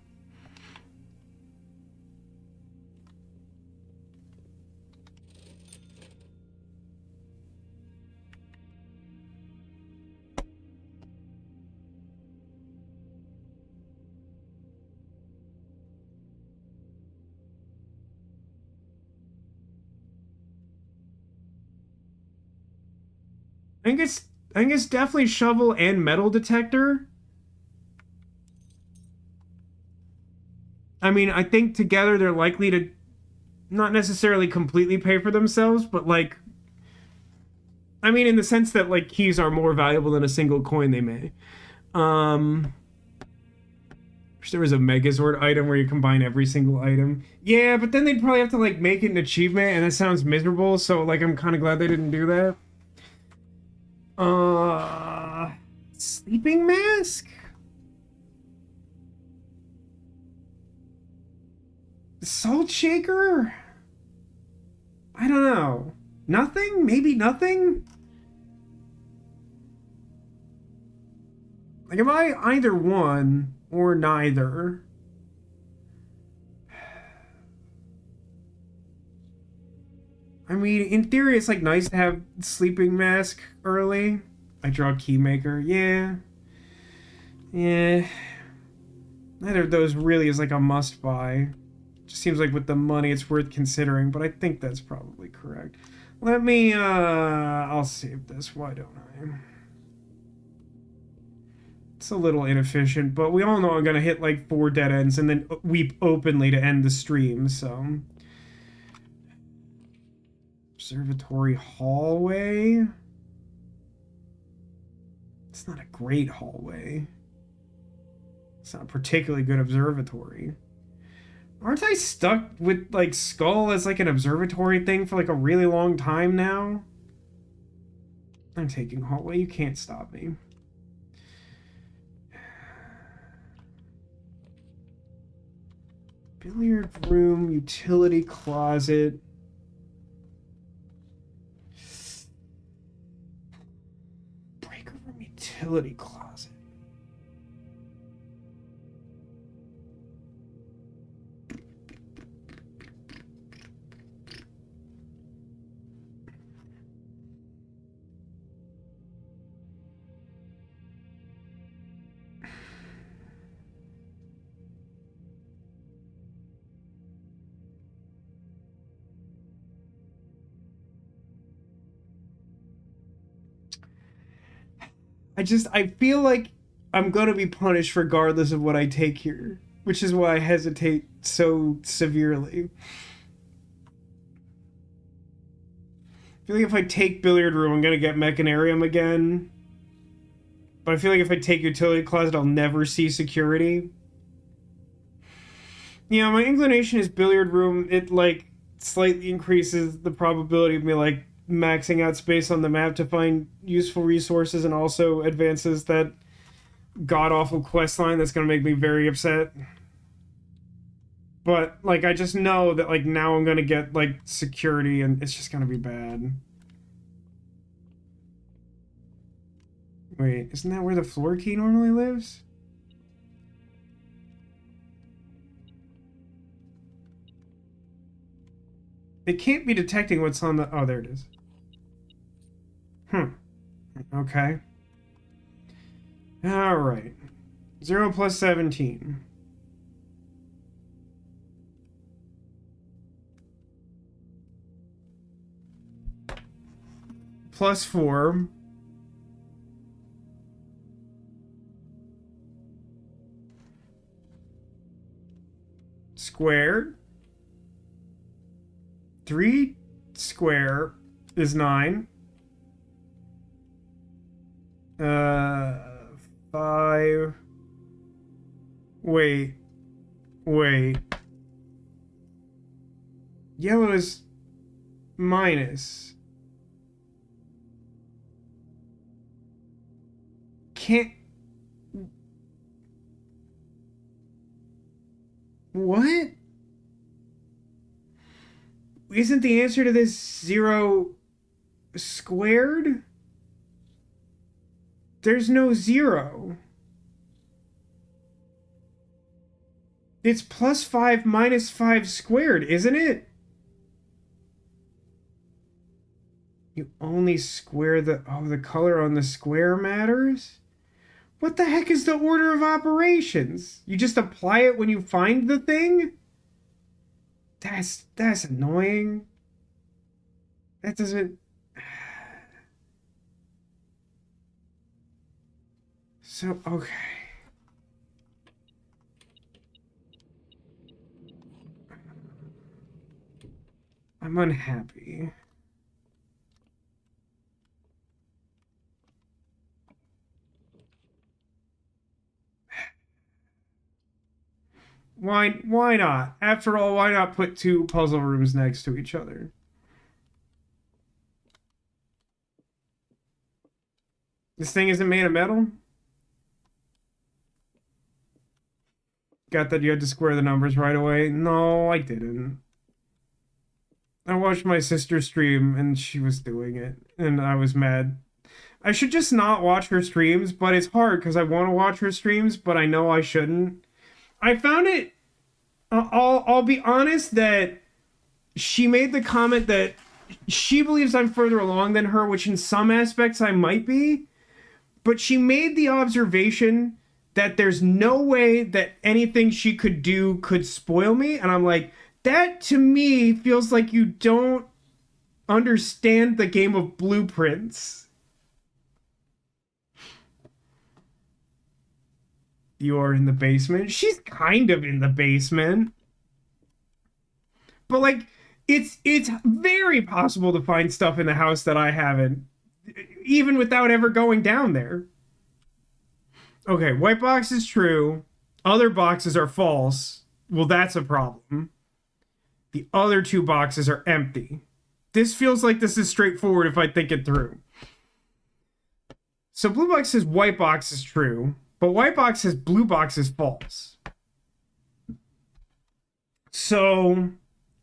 I think it's definitely shovel and metal detector. I mean, I think together they're likely to not necessarily completely pay for themselves, but like, I mean, in the sense that like keys are more valuable than a single coin they may. Wish there was a Megazord item where you combine every single item. Yeah, but then they'd probably have to like make it an achievement, and that sounds miserable. So like, I'm kind of glad they didn't do that. Sleeping mask? Salt shaker? I don't know. Nothing? Maybe nothing? Like, am I either one or neither? I mean, in theory, it's like nice to have sleeping mask early. I draw Keymaker. Yeah. Yeah. Neither of those really is like a must buy. Just seems like with the money it's worth considering, but I think that's probably correct. Let me, I'll save this. Why don't I? It's a little inefficient, but we all know I'm gonna hit like 4 dead ends and then weep openly to end the stream, so. Observatory hallway. It's not a great hallway. It's not a particularly good observatory. Aren't I stuck with like Skull as like an observatory thing for like a really long time now? I'm taking hallway. You can't stop me. Billiard room, utility closet. Breaker room, utility closet. I feel like I'm gonna be punished regardless of what I take here, which is why I hesitate so severely. I feel like if I take billiard room, I'm gonna get mechanarium again. But I feel like if I take utility closet, I'll never see security. Yeah, my inclination is billiard room. It like slightly increases the probability of me like maxing out space on the map to find useful resources, and also advances that god awful quest line that's gonna make me very upset. But like I just know that like now I'm gonna get like security and it's just gonna be bad. Wait, isn't that where the floor key normally lives? It can't be detecting what's on the... Oh, there it is. Okay. Alright. 0 plus 17. Plus 4. Squared. 3 square is 9. 5. Wait. Yellow is minus. Can't... What? Isn't the answer to this 0 squared? There's no 0. It's plus 5 minus 5 squared, isn't it? You only square the... Oh, the color on the square matters? What the heck is the order of operations? You just apply it when you find the thing? That's annoying. That doesn't... So, okay. I'm unhappy. Why not? After all, why not put 2 puzzle rooms next to each other? This thing isn't made of metal? Got that you had to square the numbers right away? No, I didn't. I watched my sister stream and she was doing it, and I was mad. I should just not watch her streams, but it's hard because I want to watch her streams, but I know I shouldn't. I found it. I'll be honest that she made the comment that she believes I'm further along than her, which in some aspects I might be. But she made the observation that there's no way that anything she could do could spoil me, and I'm like, that to me feels like you don't understand the game of blueprints. You're in the basement. She's kind of in the basement. But like it's very possible to find stuff in the house that I haven't, even without ever going down there. Okay, white box is true. Other boxes are false. Well, that's a problem. The other two boxes are empty. This feels like this is straightforward if I think it through. So blue box says white box is true, but white box says blue box is false. So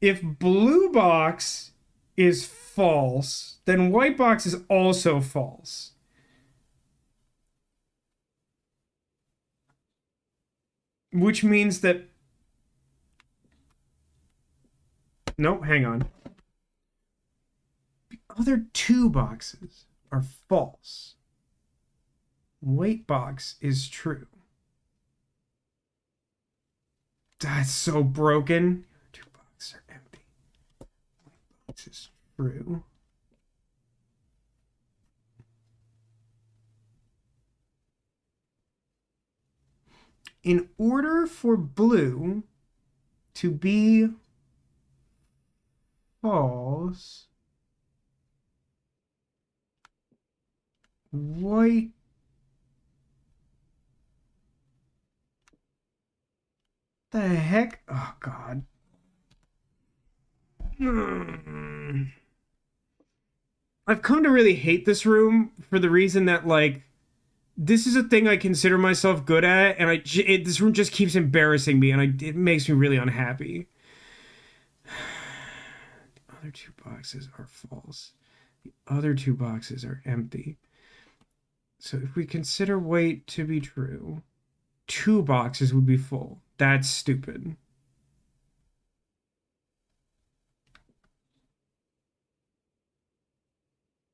if blue box is false, then white box is also false. Which means that... Nope, hang on. The other two boxes are false. White box is true. That's so broken. Two boxes are empty. White box is true. In order for blue to be false, white the heck? Oh god. I've come to really hate this room for the reason that like this is a thing I consider myself good at, and this room just keeps embarrassing me, and it makes me really unhappy. The other two boxes are false. The other two boxes are empty. So if we consider white to be true, two boxes would be full. That's stupid.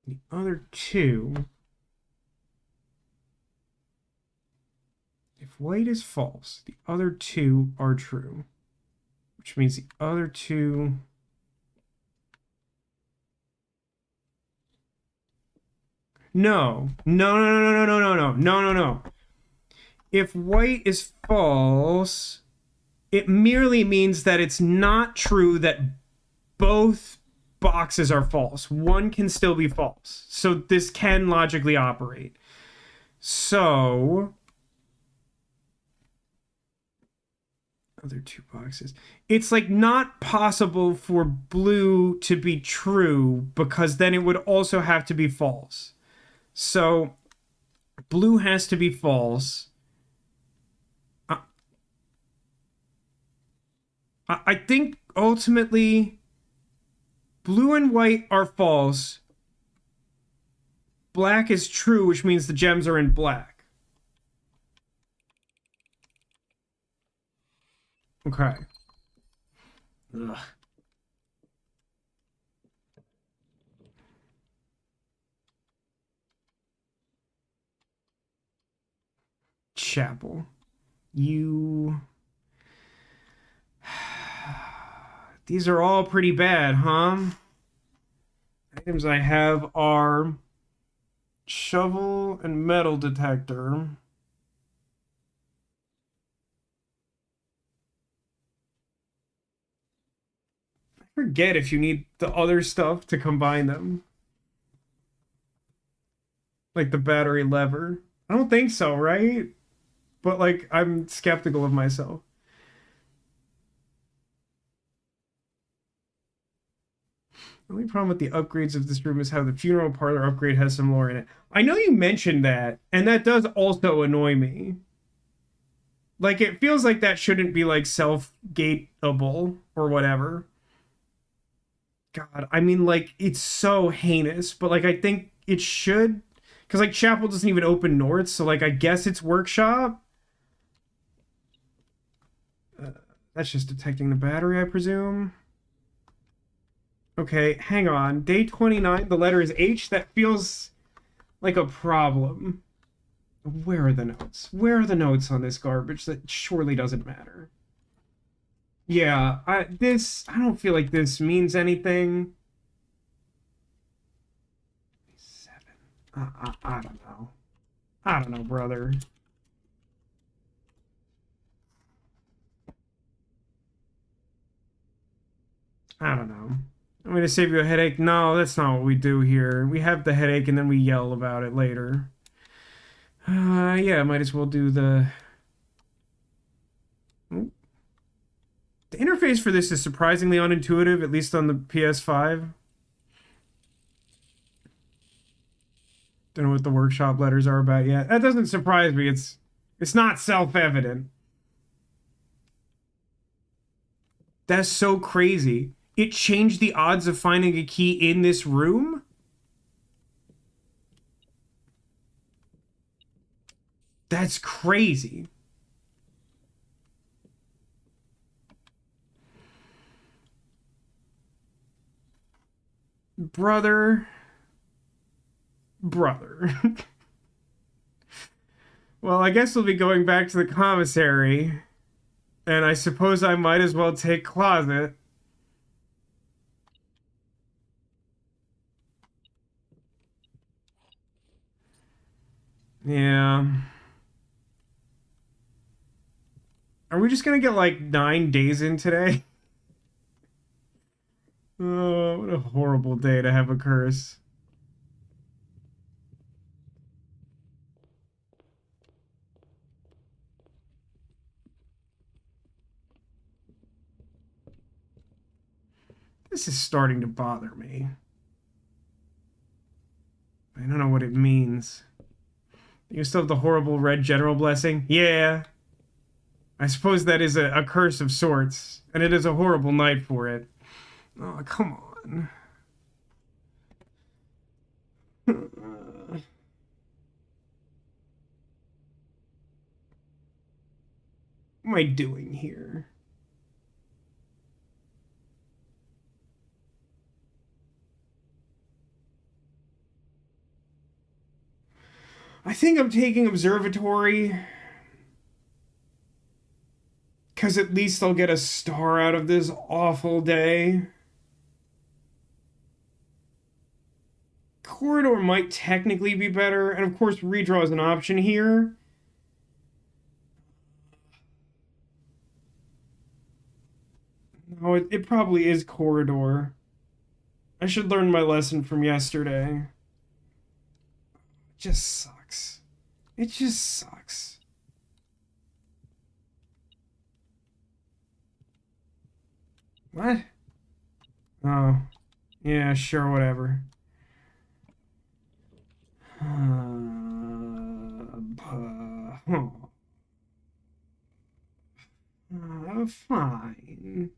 The other two... If white is false, the other two are true. Which means the other two... No. No, no, no, no, no, no, no, no, no, no. If white is false, it merely means that it's not true that both boxes are false. One can still be false. So this can logically operate. So... Other two boxes. It's like not possible for blue to be true because then it would also have to be false. So blue has to be false. I think ultimately blue and white are false. Black is true, which means the gems are in black. Okay. Ugh. Chapel. You... These are all pretty bad, huh? Items I have are shovel and metal detector. Forget if you need the other stuff to combine them. Like the battery lever. I don't think so, right? But like, I'm skeptical of myself. The only problem with the upgrades of this room is how the funeral parlor upgrade has some lore in it. I know you mentioned that, and that does also annoy me. Like, it feels like that shouldn't be like self-gateable or whatever. God, I mean, like, it's so heinous, but like, I think it should. Because, like, chapel doesn't even open north, so, like, I guess it's workshop. That's just detecting the battery, I presume. Okay, hang on. Day 29, the letter is H. That feels like a problem. Where are the notes? Where are the notes on this garbage that surely doesn't matter? Yeah, I don't feel like this means anything. 7. I don't know. I don't know, brother. I don't know. I'm going to save you a headache. No, that's not what we do here. We have the headache and then we yell about it later. Yeah, might as well do the... The interface for this is surprisingly unintuitive, at least on the PS5. Don't know what the workshop letters are about yet. That doesn't surprise me. It's not self-evident. That's so crazy. It changed the odds of finding a key in this room? That's crazy. Brother. Well, I guess we'll be going back to the commissary. And I suppose I might as well take closet. Yeah. Are we just gonna get like 9 days in today? Oh, what a horrible day to have a curse. This is starting to bother me. I don't know what it means. You still have the horrible red general blessing? Yeah. I suppose that is a curse of sorts, and it is a horrible night for it. Oh, come on. What am I doing here? I think I'm taking observatory because at least I'll get a star out of this awful day. Corridor might technically be better, and of course redraw is an option here. No, it probably is corridor. I should learn my lesson from yesterday. It just sucks. It just sucks. What? Oh. Yeah, sure, whatever. Fine.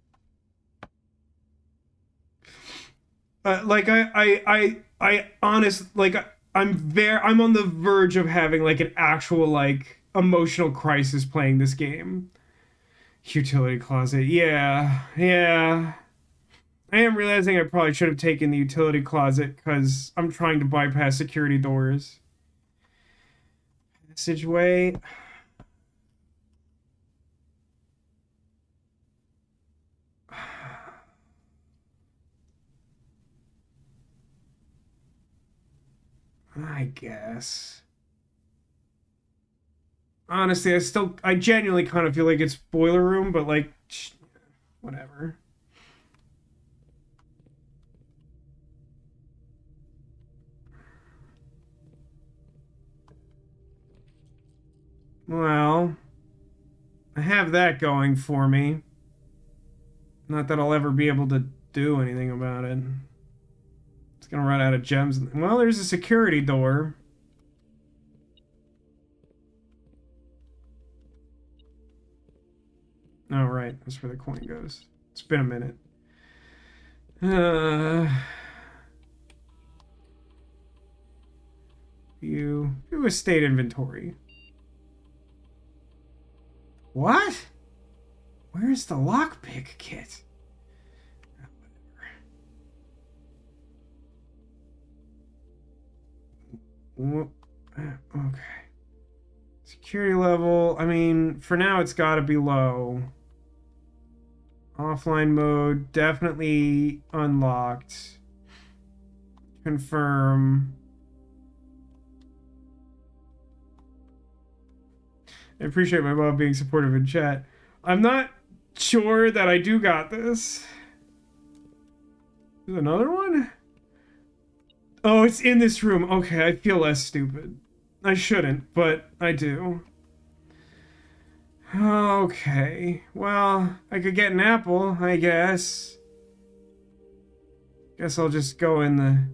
Like I honest like I'm on the verge of having like an actual like emotional crisis playing this game. Utility closet, yeah. I am realizing I probably should have taken the utility closet because I'm trying to bypass security doors. Passageway. I guess. Honestly, I genuinely kind of feel like it's boiler room, but like, whatever. Well, I have that going for me. Not that I'll ever be able to do anything about it. It's gonna run out of gems. Well, there's a security door. Oh, right. That's where the coin goes. It's been a minute. View estate inventory. What? Where's the lockpick kit? Okay. Security level. I mean, for now it's got to be low. Offline mode definitely unlocked. Confirm. I appreciate my mom being supportive in chat. I'm not sure that I do got this. There's another one? Oh, it's in this room. Okay, I feel less stupid. I shouldn't, but I do. Okay. Well, I could get an apple, I guess. Guess I'll just go in the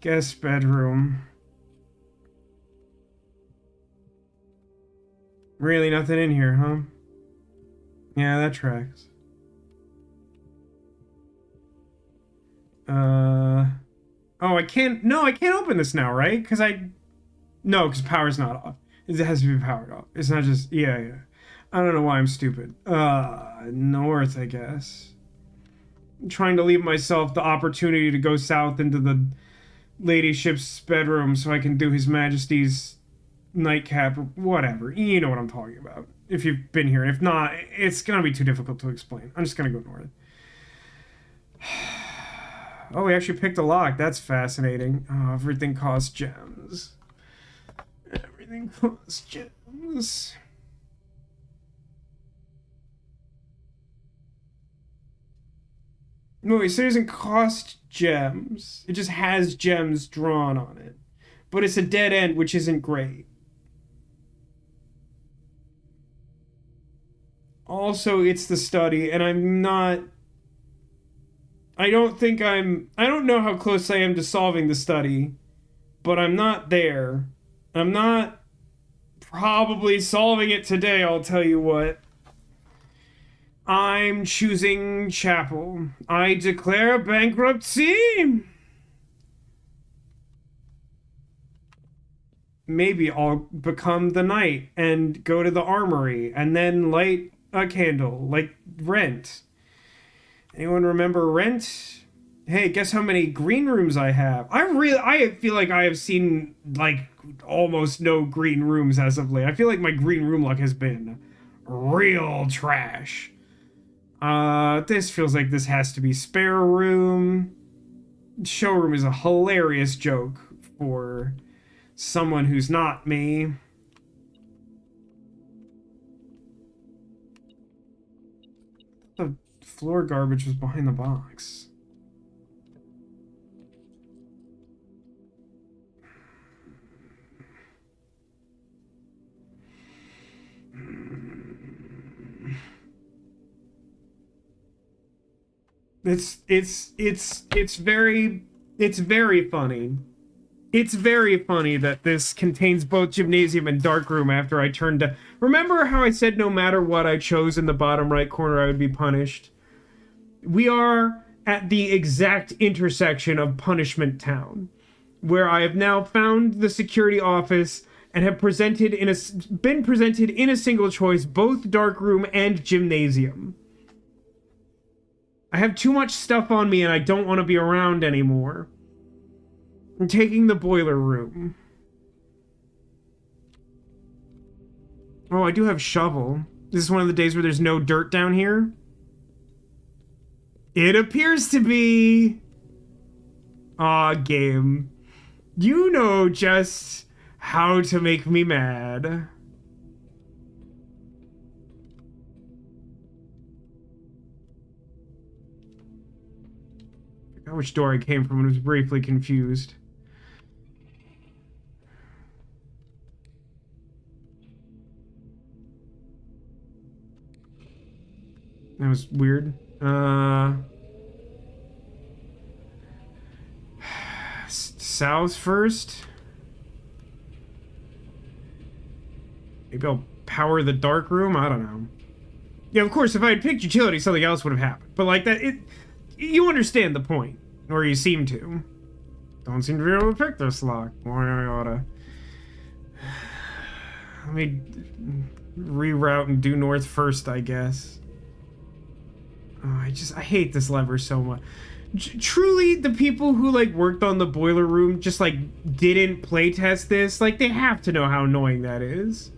guest bedroom. Really nothing in here, huh? Yeah, that tracks. Oh, I can't... No, I can't open this now, right? Because No, because power's not off. It has to be powered off. It's not just... Yeah. I don't know why I'm stupid. North, I guess. I'm trying to leave myself the opportunity to go south into the ladyship's bedroom so I can do His Majesty's nightcap or whatever. You know what I'm talking about. If you've been here. If not, it's going to be too difficult to explain. I'm just going to go north. Oh, we actually picked a lock. That's fascinating. Oh, everything costs gems. Everything costs gems. No, it doesn't cost gems. It just has gems drawn on it. But it's a dead end, which isn't great. Also, it's the study, and I'm not... I don't know how close I am to solving the study, but I'm not there. I'm not probably solving it today, I'll tell you what. I'm choosing chapel. I declare bankruptcy! Maybe I'll become the knight and go to the armory and then light a candle, like Rent. Anyone remember Rent? Hey, guess how many green rooms I have? I feel like I have seen, like, almost no green rooms as of late. I feel like my green room luck has been real trash. This feels like this has to be spare room. Showroom is a hilarious joke for someone who's not me. The floor garbage was behind the box. It's very funny. It's very funny that this contains both gymnasium and darkroom after I turned to... Remember how I said no matter what I chose in the bottom right corner I would be punished? We are at the exact intersection of Punishment Town, where I have now found the security office and have been presented in a single choice both darkroom and gymnasium. I have too much stuff on me and I don't want to be around anymore. I'm taking the boiler room. Oh, I do have shovel. This is one of the days where there's no dirt down here. It appears to be... Aw, game. You know just how to make me mad. I forgot which door I came from and was briefly confused. That was weird. South first. Maybe I'll power the dark room. I don't know. Yeah, of course, if I had picked utility, something else would have happened. But like that, you understand the point, or you seem to. Don't seem to be able to pick this lock. Why I oughta. Let me reroute and due north first, I guess. Oh, I hate this lever so much. Truly, the people who like worked on the boiler room just like didn't playtest this. Like, they have to know how annoying that is.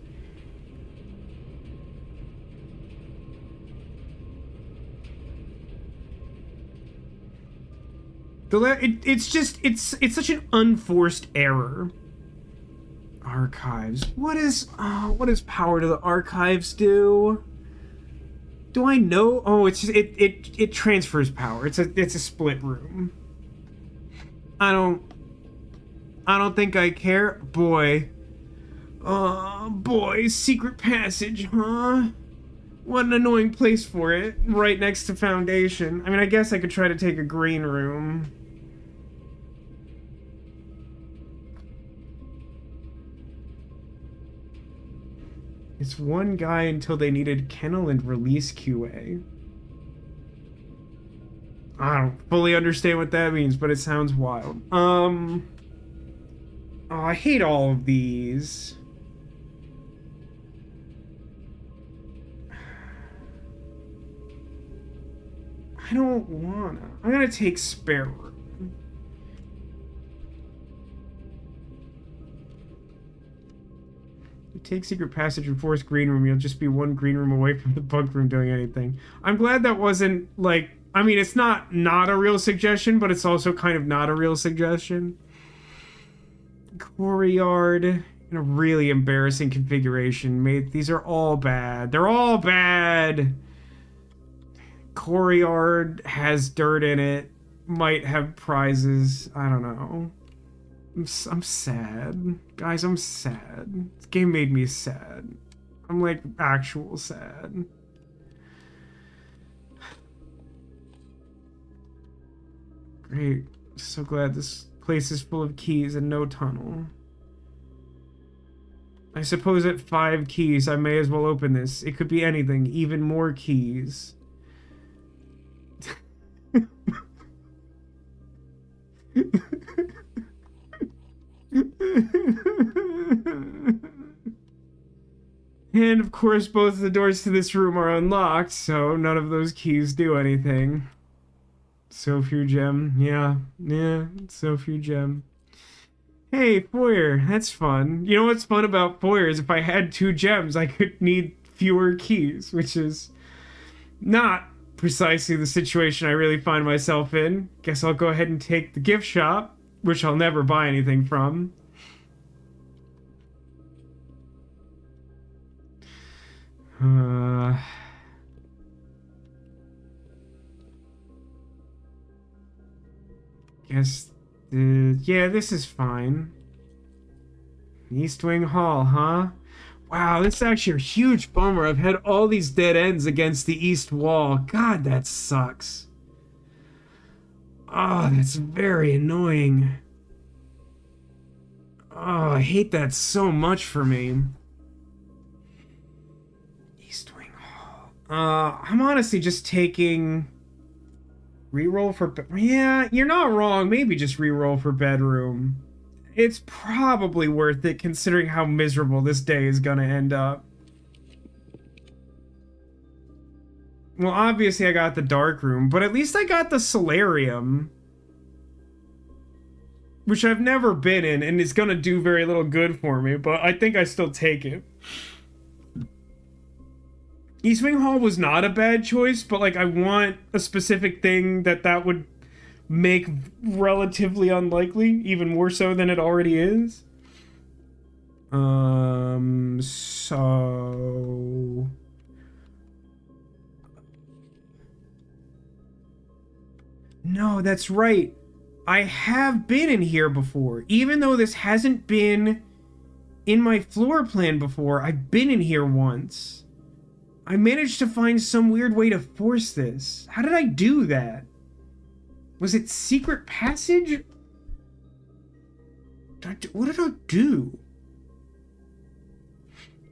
It's such an unforced error. Archives. What does power to the archives do? Do I know? Oh, it transfers power. It's a split room. I don't think I care. Boy. Oh, boy, secret passage, huh? What an annoying place for it. Right next to foundation. I mean, I guess I could try to take a green room. It's one guy until they needed kennel and release QA. I don't fully understand what that means, but it sounds wild. Oh, I hate all of these. I don't wanna. I'm gonna take spare room. You take secret passage and force green room, you'll just be one green room away from the bunk room doing anything. I'm glad that wasn't, like... I mean, it's not a real suggestion, but it's also kind of not a real suggestion. Courtyard in a really embarrassing configuration. These are all bad. They're all bad! Courtyard has dirt in it. Might have prizes. I don't know. I'm sad. Guys, I'm sad. This game made me sad. I'm like actual sad. Great. So glad this place is full of keys and no tunnel. I suppose at 5 keys I may as well open this. It could be anything, even more keys. And of course both of the doors to this room are unlocked, so none of those keys do anything. So few gem. Yeah, so few gem. Hey, foyer, that's fun. You know what's fun about foyer is if I had 2 gems, I could need fewer keys, which is not precisely the situation I really find myself in. Guess I'll go ahead and take the gift shop, which I'll never buy anything from. Guess yeah, this is fine. East Wing Hall, huh? Wow, this is actually a huge bummer. I've had all these dead ends against the east wall. God, that sucks. Oh, that's very annoying. Oh, I hate that so much for me. East Wing Hall. I'm honestly just taking... Reroll for... Yeah, you're not wrong. Maybe just reroll for bedroom. It's probably worth it considering how miserable this day is gonna end up. Well, obviously I got the dark room, but at least I got the solarium. Which I've never been in, and it's gonna do very little good for me, but I think I still take it. East Wing Hall was not a bad choice, but like I want a specific thing that would make relatively unlikely, even more so than it already is. So... No, that's right. I have been in here before. Even though this hasn't been in my floor plan before, I've been in here once. I managed to find some weird way to force this. How did I do that? Was it secret passage? What did I do?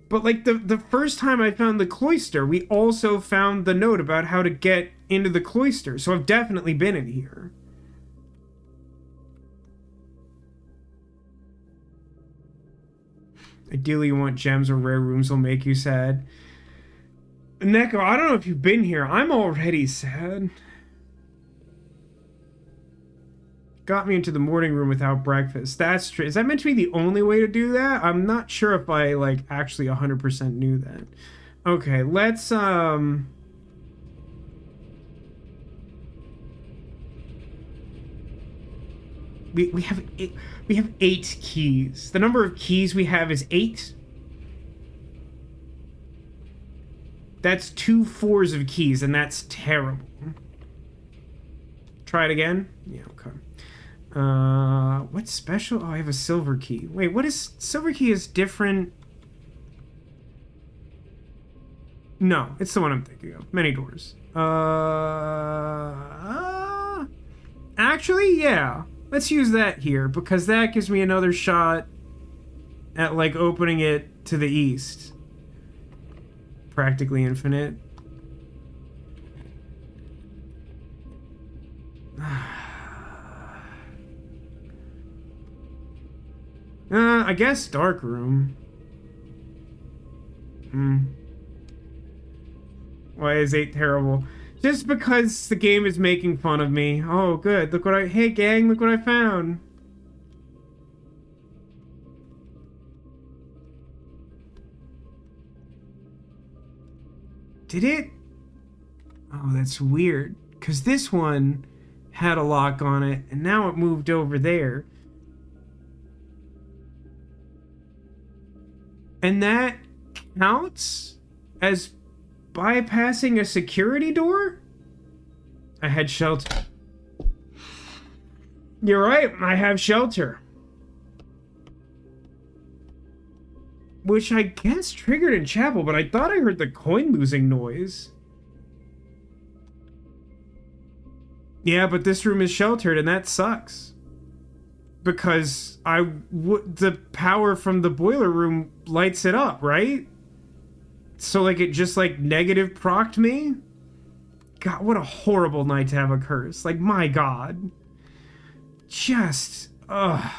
But like the first time I found the cloister, we also found the note about how to get into the cloister. So I've definitely been in here. Ideally, you want gems or rare rooms will make you sad. Neko, I don't know if you've been here. I'm already sad. Got me into the morning room without breakfast. That's true. Is that meant to be the only way to do that? I'm not sure if I, like, actually 100% knew that. Okay, let's, We have 8 keys. The number of keys we have is 8. That's 2 4s of keys, and that's terrible. Try it again? Yeah, okay. What's special? Oh, I have a silver key. Wait, what is... Silver key is different... No, it's the one I'm thinking of. Many doors. Actually, yeah. Let's use that here, because that gives me another shot at, like, opening it to the east. Practically infinite. I guess dark room. Why is 8 terrible? Just because the game is making fun of me. Oh, good. Look what I... Hey, gang, look what I found. Did it? Oh, that's weird. Because this one had a lock on it, and now it moved over there. And that counts as bypassing a security door? I had shelter. You're right, I have shelter. Which I guess triggered in chapel, but I thought I heard the coin losing noise. Yeah, but this room is sheltered, and that sucks. Because the power from the boiler room lights it up, right? So, like, it just, like, negative procced me? God, what a horrible night to have a curse. Like, my God. Just, ugh.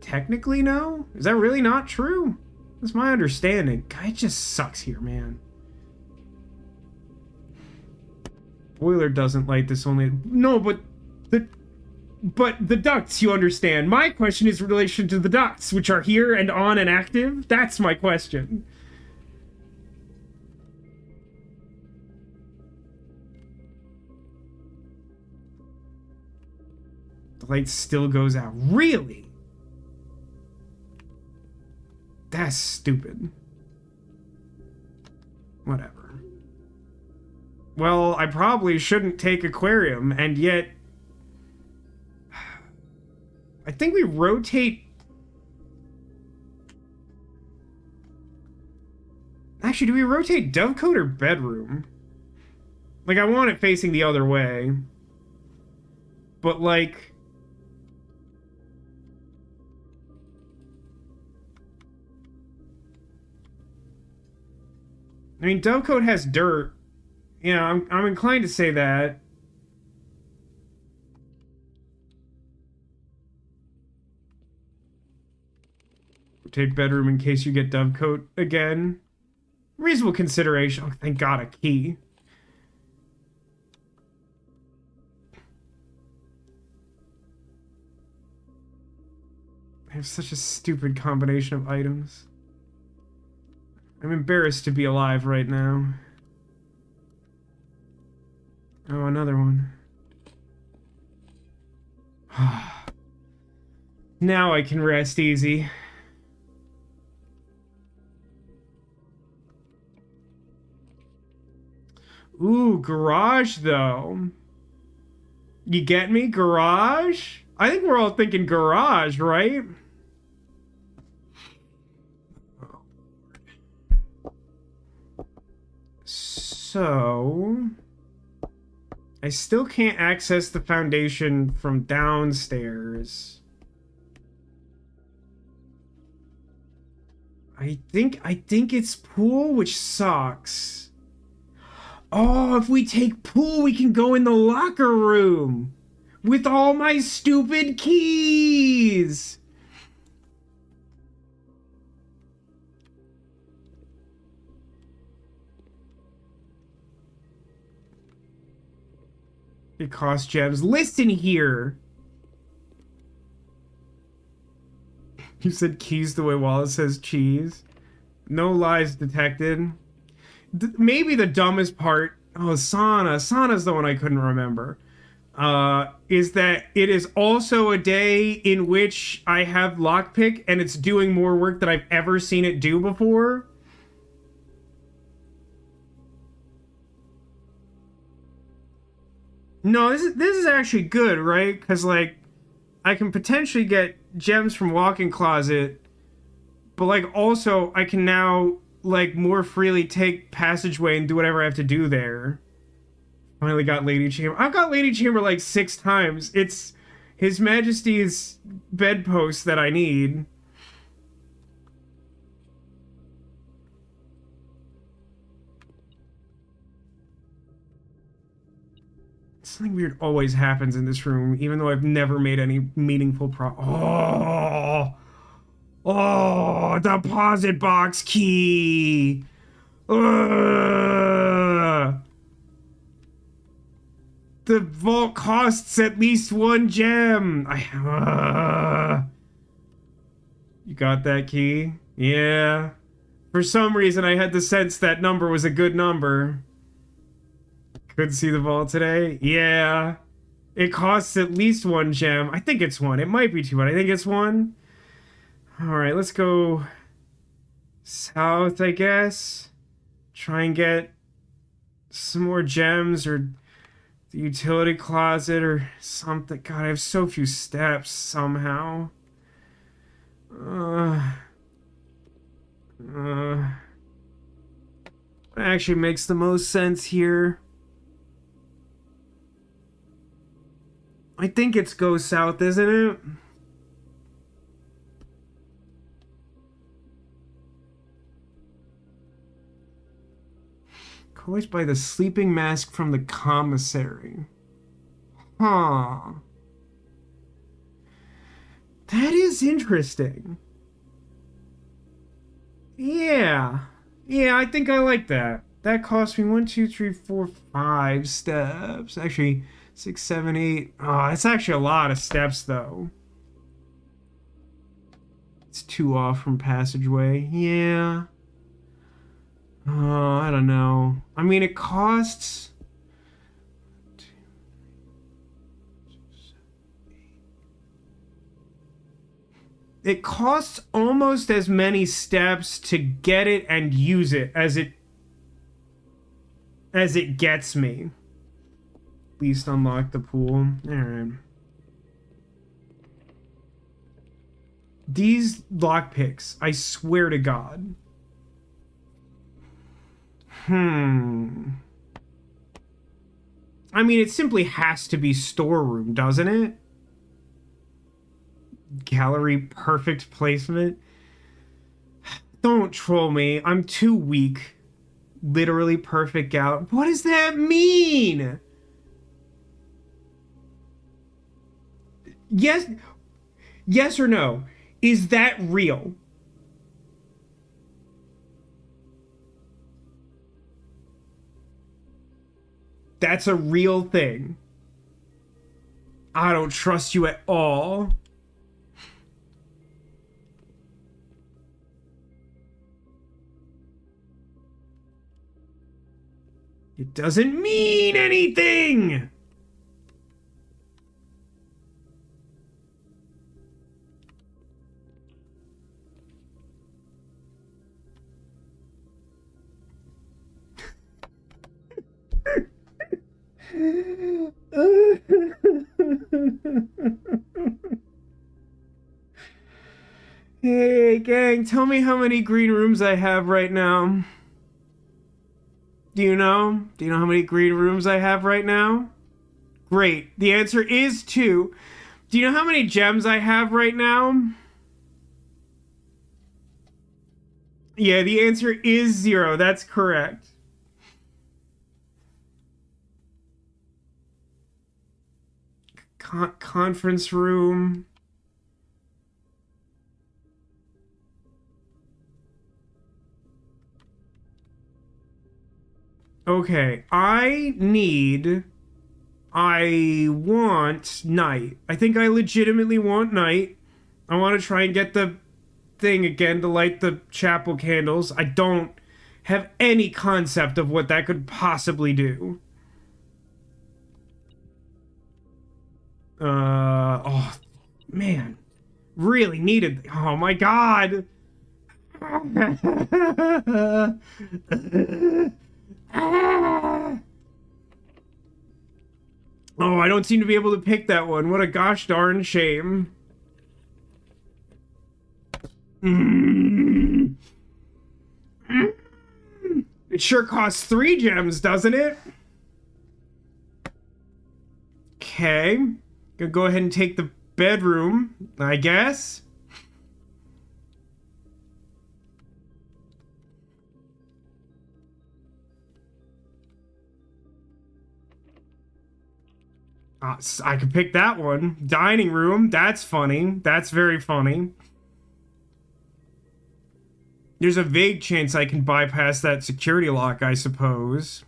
Technically, no? Is that really not true? That's my understanding. God, it just sucks here, man. Boiler doesn't light this only... No, but the ducts, you understand. My question is in relation to the ducts, which are here and on and active. That's my question. The light still goes out. Really? That's stupid. Whatever. Well, I probably shouldn't take aquarium, and yet... I think we rotate... Actually, do we rotate dovecote or bedroom? Like, I want it facing the other way. But, like... I mean, dovecote has dirt. Yeah, I'm inclined to say that. Take bedroom in case you get dovecote again. Reasonable consideration. Oh, thank God, a key. I have such a stupid combination of items. I'm embarrassed to be alive right now. Oh, another one. Now I can rest easy. Ooh, garage, though. You get me? Garage? I think we're all thinking garage, right? So... I still can't access the foundation from downstairs. I think it's pool, which sucks. Oh, if we take pool, we can go in the locker room. With all my stupid keys. It costs gems. Listen here. You said keys the way Wallace says cheese. No lies detected. Maybe the dumbest part. Oh, Sana. Sana's the one I couldn't remember. Is that it is also a day in which I have lockpick and it's doing more work than I've ever seen it do before. No, this is actually good, right? Because like I can potentially get gems from walk-in closet, but like also I can now like more freely take passageway and do whatever I have to do there. Finally got Lady Chamber. I've got Lady Chamber like 6 times. It's His Majesty's bedpost that I need. Something weird always happens in this room, even though I've never made any meaningful Oh, deposit box key. Ugh. The vault costs at least 1 gem. You got that key? Yeah. For some reason, I had the sense that number was a good number. Couldn't see the vault today? Yeah. It costs at least 1 gem. I think it's 1. It might be 2, but I think it's 1. Alright, let's go south, I guess. Try and get some more gems or the utility closet or something. God, I have so few steps somehow. What actually makes the most sense here? I think it's go south, isn't it? Coached by the sleeping mask from the commissary. Huh. That is interesting. Yeah. Yeah, I think I like that. That cost me 1, 2, 3, 4, 5 steps. Actually, 6, 7, 8. Oh, it's actually a lot of steps, though. It's 2 off from passageway. Yeah. Oh, I don't know. I mean, it costs... It costs almost as many steps to get it and use it as it gets me. At least unlock the pool. Alright. These lockpicks, I swear to God. I mean, it simply has to be storeroom, doesn't it? Gallery perfect placement. Don't troll me. I'm too weak. Literally perfect gallery. What does that mean? Yes or no? Is that real? That's a real thing. I don't trust you at all. It doesn't mean anything! Hey, gang, tell me how many green rooms I have right now. Do you know? Do you know how many green rooms I have right now? Great. The answer is 2. Do you know how many gems I have right now? Yeah, the answer is 0. That's correct. Conference room. Okay, I need I want night. I think I legitimately want night. I want to try and get the thing again to light the chapel candles. I don't have any concept of what that could possibly do. Oh, man. Really needed. Oh my god. Oh, I don't seem to be able to pick that one. What a gosh darn shame. It sure costs 3 gems, doesn't it? Okay. Gonna go ahead and take the bedroom, I guess. I could pick that one. Dining room, that's funny. That's very funny. There's a vague chance I can bypass that security lock, I suppose.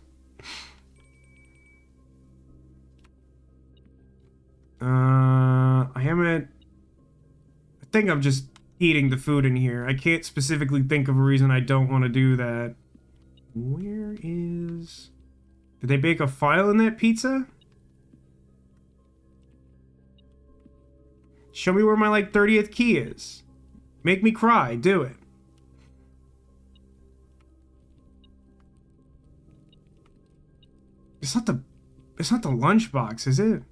I think I'm just eating the food in here. I can't specifically think of a reason I don't want to do that. Where is... Did they bake a file in that pizza? Show me where my, like, 30th key is. Make me cry. Do it. It's not the lunchbox, is it?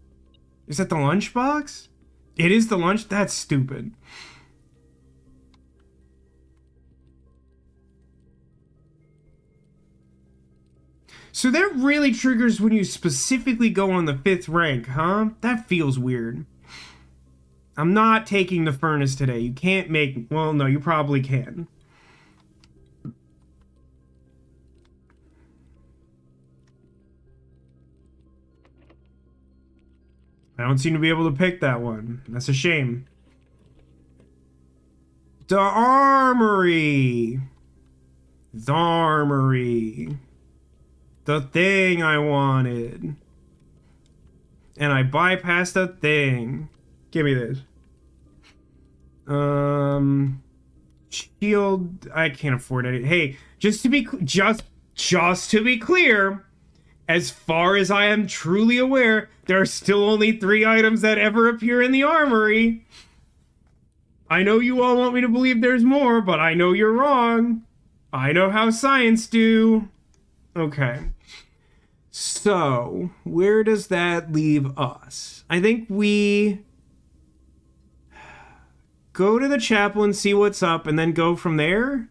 Is that the lunchbox? It is the lunch? That's stupid. So that really triggers when you specifically go on the 5th rank, huh? That feels weird. I'm not taking the furnace today. You can't make... Well, no, you probably can. I don't seem to be able to pick that one. That's a shame. The armory. The armory. The thing I wanted. And I bypassed the thing. Give me this. Shield. I can't afford it. Hey, just to be clear, as far as I am truly aware, there are still only 3 items that ever appear in the armory. I know you all want me to believe there's more, but I know you're wrong. I know how science do. Okay. So, where does that leave us? I think we go to the chapel and see what's up and then go from there?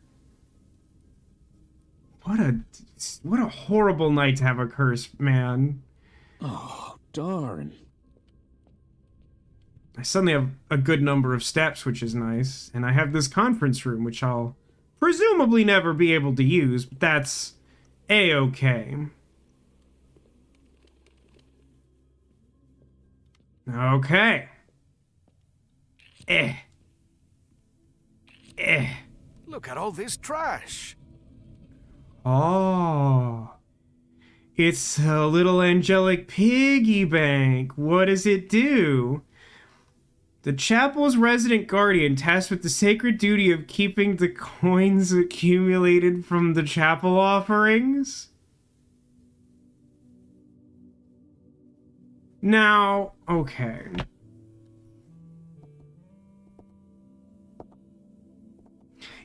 What a horrible night to have a curse, man. Oh, darn. I suddenly have a good number of steps, which is nice. And I have this conference room, which I'll presumably never be able to use, but that's a-okay. Okay. Look at all this trash. Oh. It's a little angelic piggy bank. What does it do? The chapel's resident guardian, tasked with the sacred duty of keeping the coins accumulated from the chapel offerings. Now, okay.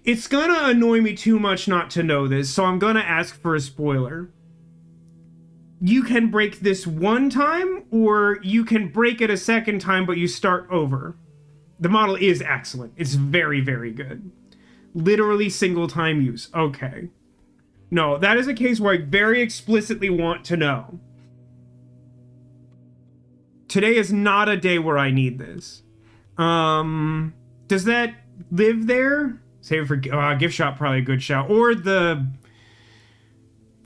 It's gonna annoy me too much not to know this, so I'm gonna ask for a spoiler. You can break this one time, or you can break it a second time, but you start over. The model is excellent. It's very, very good. Literally single time use. Okay. No, that is a case where I very explicitly want to know. Today is not a day where I need this. Does that live there? Save it for gift shop, probably a good shout. Or the...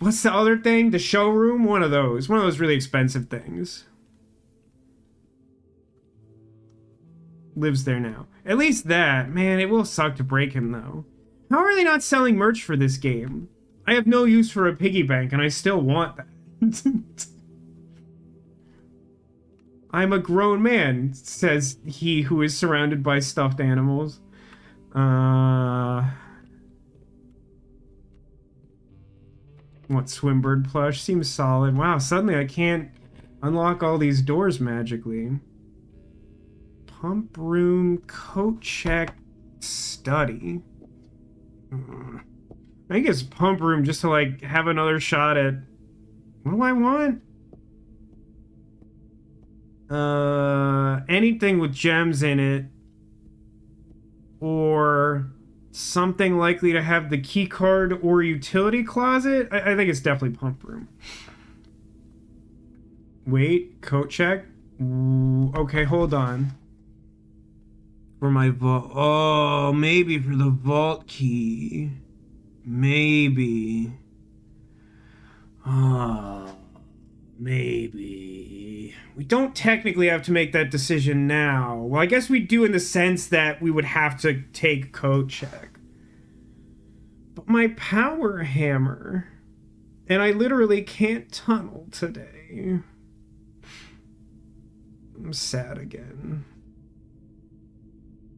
What's the other thing? The showroom? One of those. One of those really expensive things. Lives there now. At least that. Man, it will suck to break him, though. How are they not selling merch for this game? I have no use for a piggy bank, and I still want that. I'm a grown man, says he who is surrounded by stuffed animals. What, Swimbird plush? Seems solid. Wow, suddenly I can't unlock all these doors magically. Pump room, coat check, study. I think it's pump room just to, like, have another shot at... What do I want? Anything with gems in it. Or something likely to have the key card or utility closet. I think it's definitely pump room. Wait, coat check. Ooh, okay, hold on. For my vault. Oh, maybe for the vault key. Maybe. Oh, maybe. We don't technically have to make that decision now. Well, I guess we do in the sense that we would have to take coat check. But my power hammer. And I literally can't tunnel today. I'm sad again.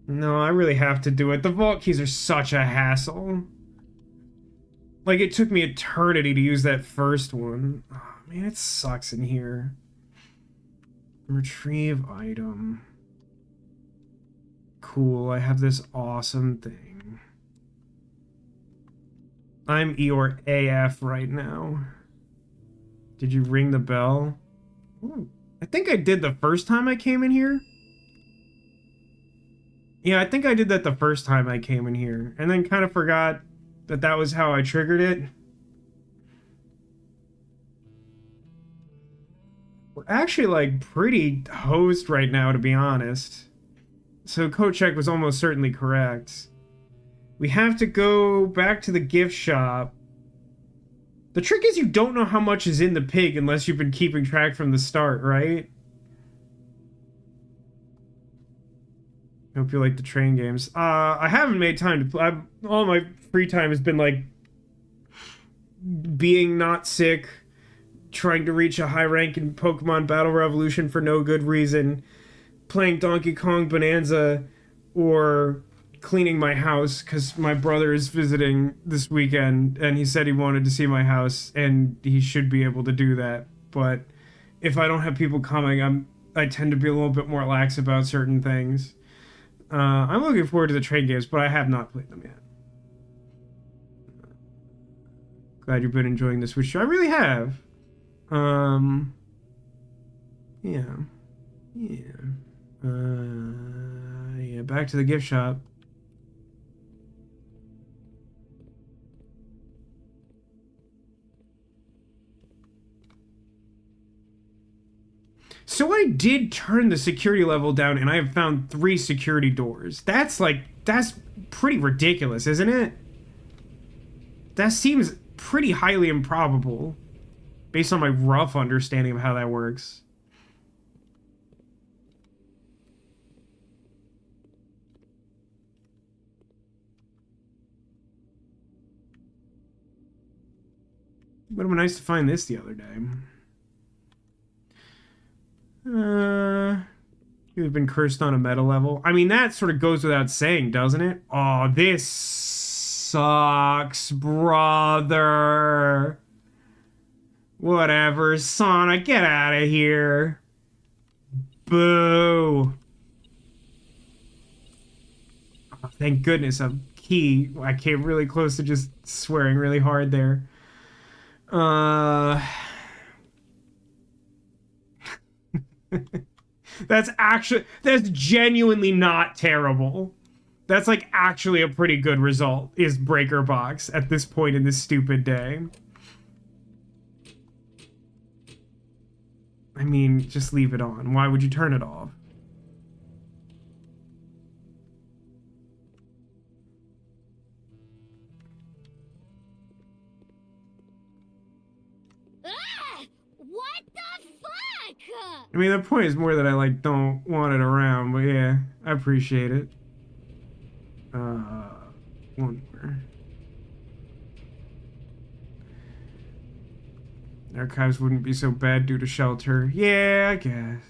No, I really have to do it. The vault keys are such a hassle. Like, it took me eternity to use that first one. Oh, man, it sucks in here. Retrieve item. Cool, I have this awesome thing. I'm Eeyore AF right now. Did you ring the bell? Ooh, I think I did the first time I came in here. Yeah, I think I did that the first time I came in here. And then kind of forgot that that was how I triggered it. We're actually, like, pretty hosed right now, to be honest. So coat check was almost certainly correct. We have to go back to the gift shop. The trick is you don't know how much is in the pig unless you've been keeping track from the start, right? Hope you like the train games. I haven't made time to play. All my free time has been, like, being not sick, trying to reach a high rank in Pokemon Battle Revolution for no good reason, playing Donkey Kong Bonanza, or cleaning my house because my brother is visiting this weekend and he said he wanted to see my house and he should be able to do that. But if I don't have people coming, I tend to be a little bit more lax about certain things. I'm looking forward to the train games, but I have not played them yet. Glad you've been enjoying the Switch show. I really have. Yeah. Yeah, back to the gift shop. So I did turn the security level down and I have found 3 security doors. That's pretty ridiculous, isn't it? That seems pretty highly improbable based on my rough understanding of how that works. Would have been nice to find this the other day. You've been cursed on a meta level. I mean, that sort of goes without saying, doesn't it? Oh, this sucks, brother. Whatever, Sonic, get out of here. Boo. Oh, thank goodness a key. I came really close to just swearing really hard there. That's genuinely not terrible. That's like actually a pretty good result, is Breaker Box at this point in this stupid day. I mean, just leave it on. Why would you turn it off? What the fuck? I mean, the point is more that I, like, don't want it around, but yeah, I appreciate it. One more. Archives wouldn't be so bad due to shelter. Yeah, I guess.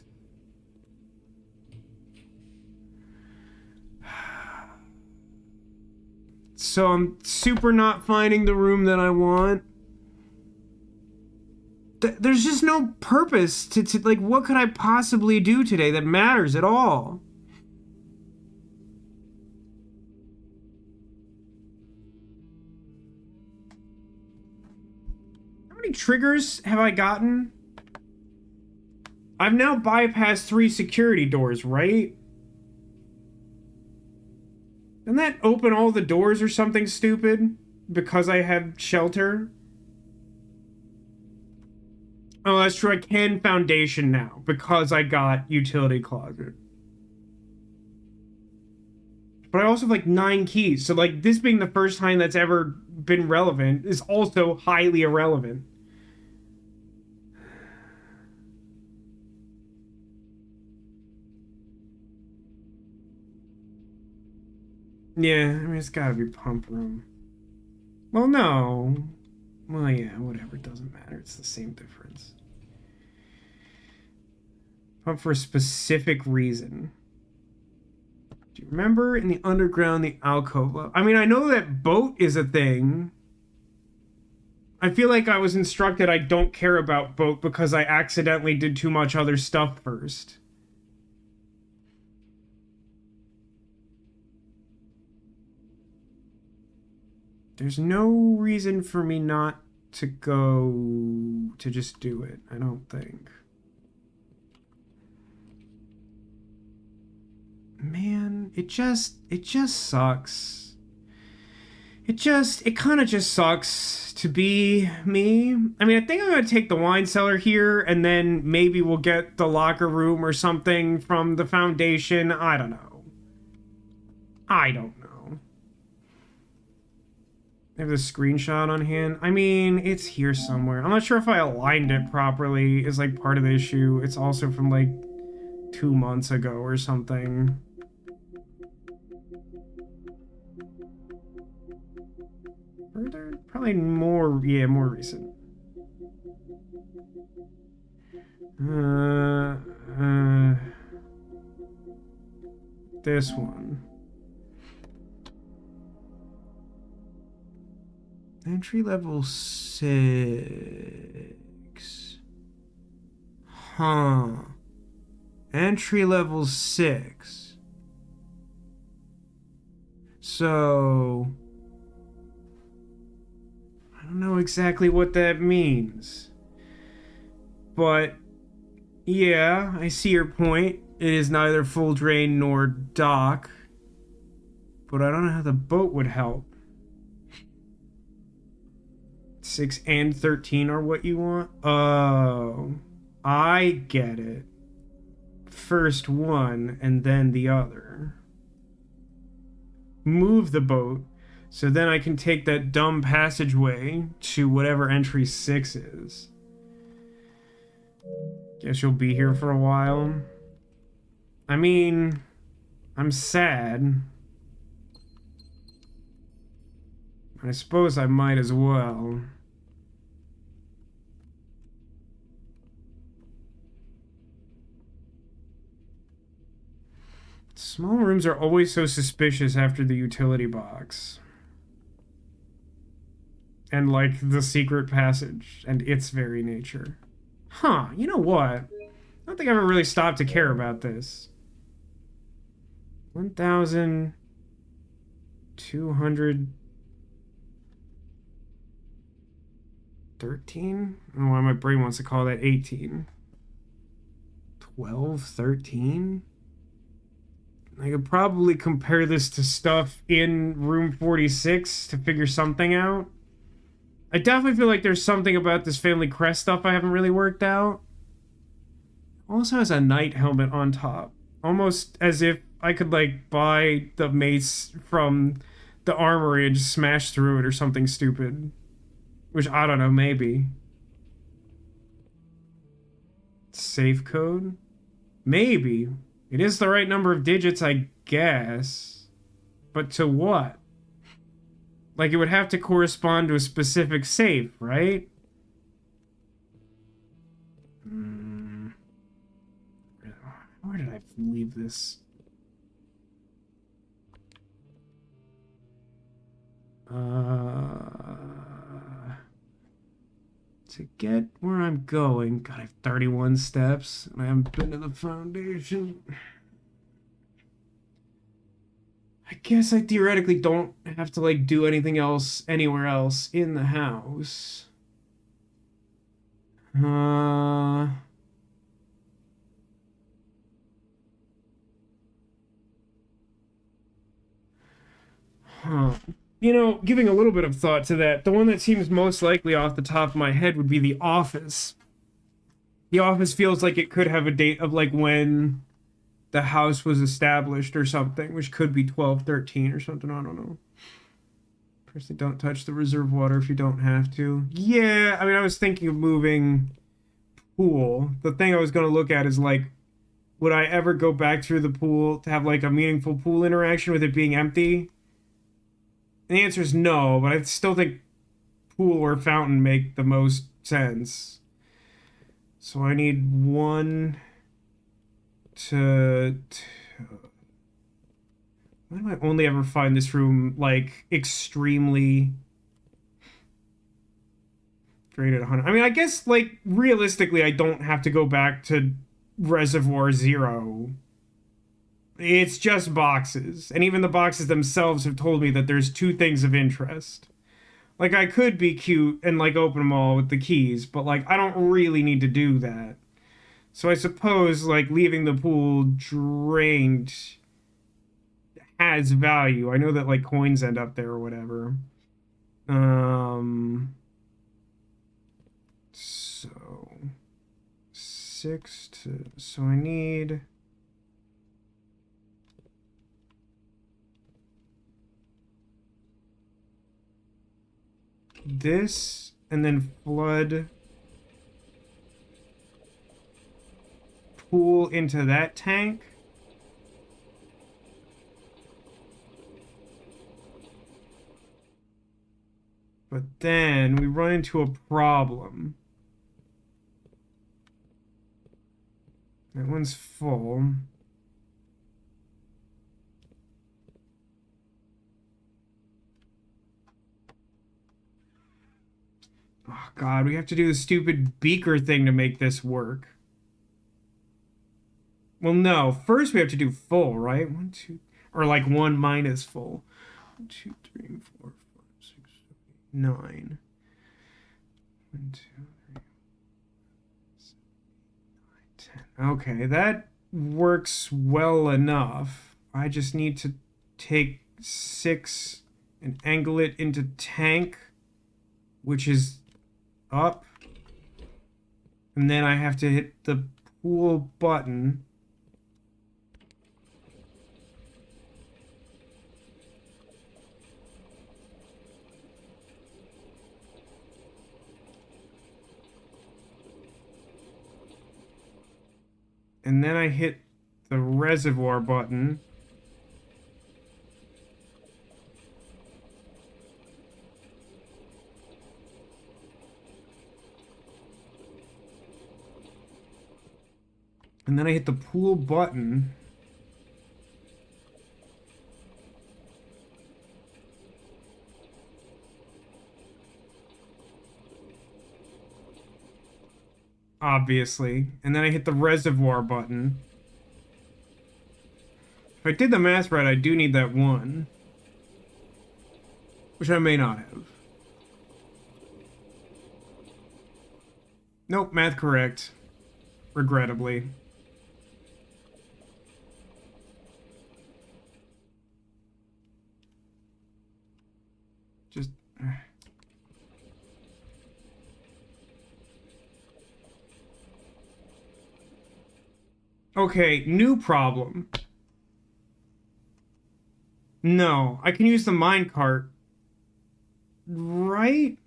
So I'm super not finding the room that I want. There's just no purpose to like, what could I possibly do today that matters at all? How many triggers have I gotten? I've now bypassed 3 security doors, right? Doesn't that open all the doors or something stupid? Because I have shelter? Oh, that's true. I can foundation now because I got utility closet. But I also have like 9 keys. So like this being the first time that's ever been relevant is also highly irrelevant. Yeah, I mean, it's gotta be pump room. Well, no. Well, yeah, whatever. It doesn't matter. It's the same difference. Pump for a specific reason. Do you remember in the underground, the alcove? I mean, I know that boat is a thing. I feel like I was instructed I don't care about boat because I accidentally did too much other stuff first. There's no reason for me not to go to just do it, I don't think. Man, it just sucks. It kind of just sucks to be me. I mean, I think I'm gonna take the wine cellar here, and then maybe we'll get the locker room or something from the foundation. I don't know. I don't know. I have the screenshot on hand. I mean, it's here somewhere. I'm not sure if I aligned it properly is like part of the issue. It's also from like 2 months ago or something. Further? Probably more, yeah, more recent. This one. Entry level 6. Huh. Entry level 6. So I don't know exactly what that means. But yeah, I see your point. It is neither full drain nor dock. But I don't know how the boat would help. 6 and 13 are what you want? Oh, I get it. First one and then the other. Move the boat so then I can take that dumb passageway to whatever entry 6 is. Guess you'll be here for a while. I mean, I'm sad. I suppose I might as well. Small rooms are always so suspicious after the utility box. And, like, the secret passage and its very nature. Huh, you know what? I don't think I've ever really stopped to care about this. 1,213? I don't know why my brain wants to call that 18. 12, 13? I could probably compare this to stuff in room 46 to figure something out. I definitely feel like there's something about this family crest stuff I haven't really worked out. Also has a knight helmet on top. Almost as if I could, like, buy the mace from the armory and just smash through it or something stupid. Which, I don't know, maybe. Safe code? Maybe. It is the right number of digits, I guess. But to what? Like, it would have to correspond to a specific safe, right? Where did I leave this? To get where I'm going, God, I have 31 steps, and I haven't been to the foundation. I guess I theoretically don't have to, like, do anything else anywhere else in the house. Huh. You know, giving a little bit of thought to that, the one that seems most likely off the top of my head would be The Office. The Office feels like it could have a date of, like, when the house was established or something, which could be 1213 or something, I don't know. Personally, don't touch the reserve water if you don't have to. Yeah, I mean, I was thinking of moving pool. The thing I was going to look at is, like, would I ever go back through the pool to have, like, a meaningful pool interaction with it being empty? And the answer is no, but I still think pool or fountain make the most sense. So I need one to... Why do I only ever find this room, like, extremely great at 100? I mean, I guess, like, realistically, I don't have to go back to Reservoir Zero. It's just boxes. And even the boxes themselves have told me that there's two things of interest. Like, I could be cute and, like, open them all with the keys, but, like, I don't really need to do that. So I suppose, like, leaving the pool drained has value. I know that, like, coins end up there or whatever. So 6 to, so I need this and then flood pool into that tank. But then we run into a problem. That one's full. Oh, God, we have to do the stupid beaker thing to make this work. Well, no. First, we have to do full, right? 1, 2, or like 1 minus full. 1, 2, 3, 4, 5, 6, 7, 8, 9. 1, 2, 3, 7, 8, 9, 10. Okay, that works well enough. I just need to take 6 and angle it into tank, which is up. And then I have to hit the pool button. And then I hit the reservoir button. And then I hit the pool button. Obviously. And then I hit the reservoir button. If I did the math right, I do need that 1. Which I may not have. Nope, math correct. Regrettably. Just... Okay, new problem. No, I can use the minecart. Right?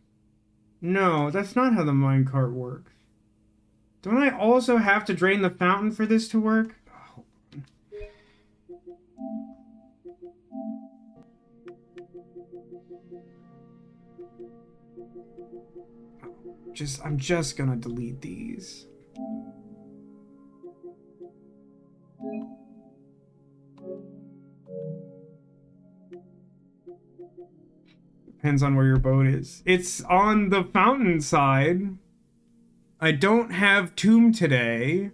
No, that's not how the minecart works. Don't I also have to drain the fountain for this to work? Oh, I'm just gonna delete these. Depends on where your boat is. It's on the fountain side. I don't have tomb today.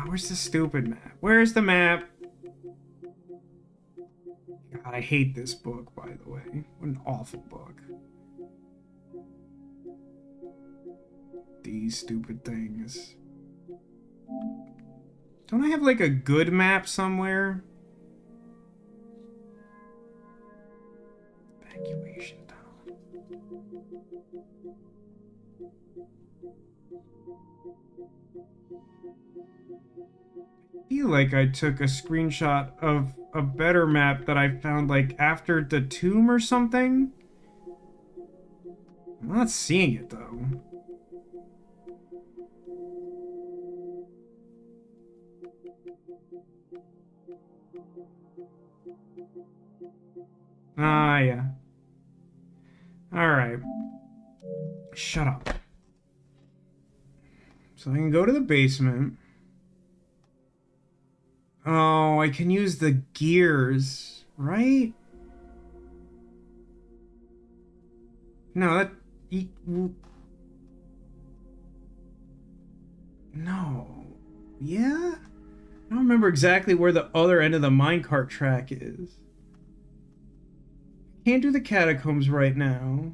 Where's the stupid map? Where's the map? God, I hate this book, by the way. What an awful book. These stupid things. Don't I have like a good map somewhere? Evacuation tunnel. I feel like I took a screenshot of a better map that I found like after the tomb or something. I'm not seeing it though. Ah, yeah. Alright. Shut up. So I can go to the basement. Oh, I can use the gears, right? No, that... No. Yeah? I don't remember exactly where the other end of the minecart track is. Can't do the catacombs right now.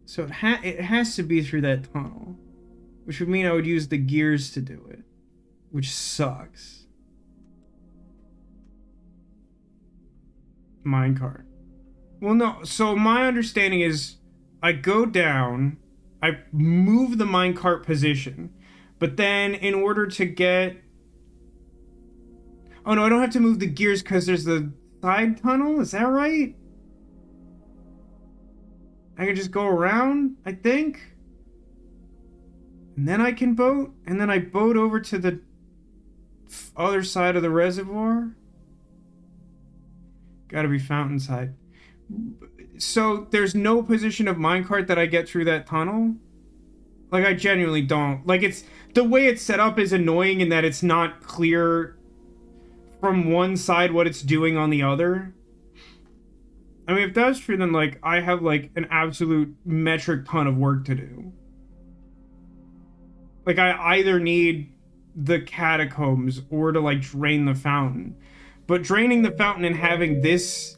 So it has to be through that tunnel. Which would mean I would use the gears to do it. Which sucks. Minecart. Well, no. So my understanding is I go down, I move the minecart position, but then in order to get... Oh, no, I don't have to move the gears because there's the side tunnel? Is that right? I can just go around, I think. And then I can boat. And then I boat over to the other side of the reservoir. Gotta be fountain side. So there's no position of minecart that I get through that tunnel? Like, I genuinely don't. Like, it's... The way it's set up is annoying in that it's not clear from one side what it's doing on the other. I mean, if that's true, then, like, I have, like, an absolute metric ton of work to do. Like, I either need the catacombs or to, like, drain the fountain. But draining the fountain and having this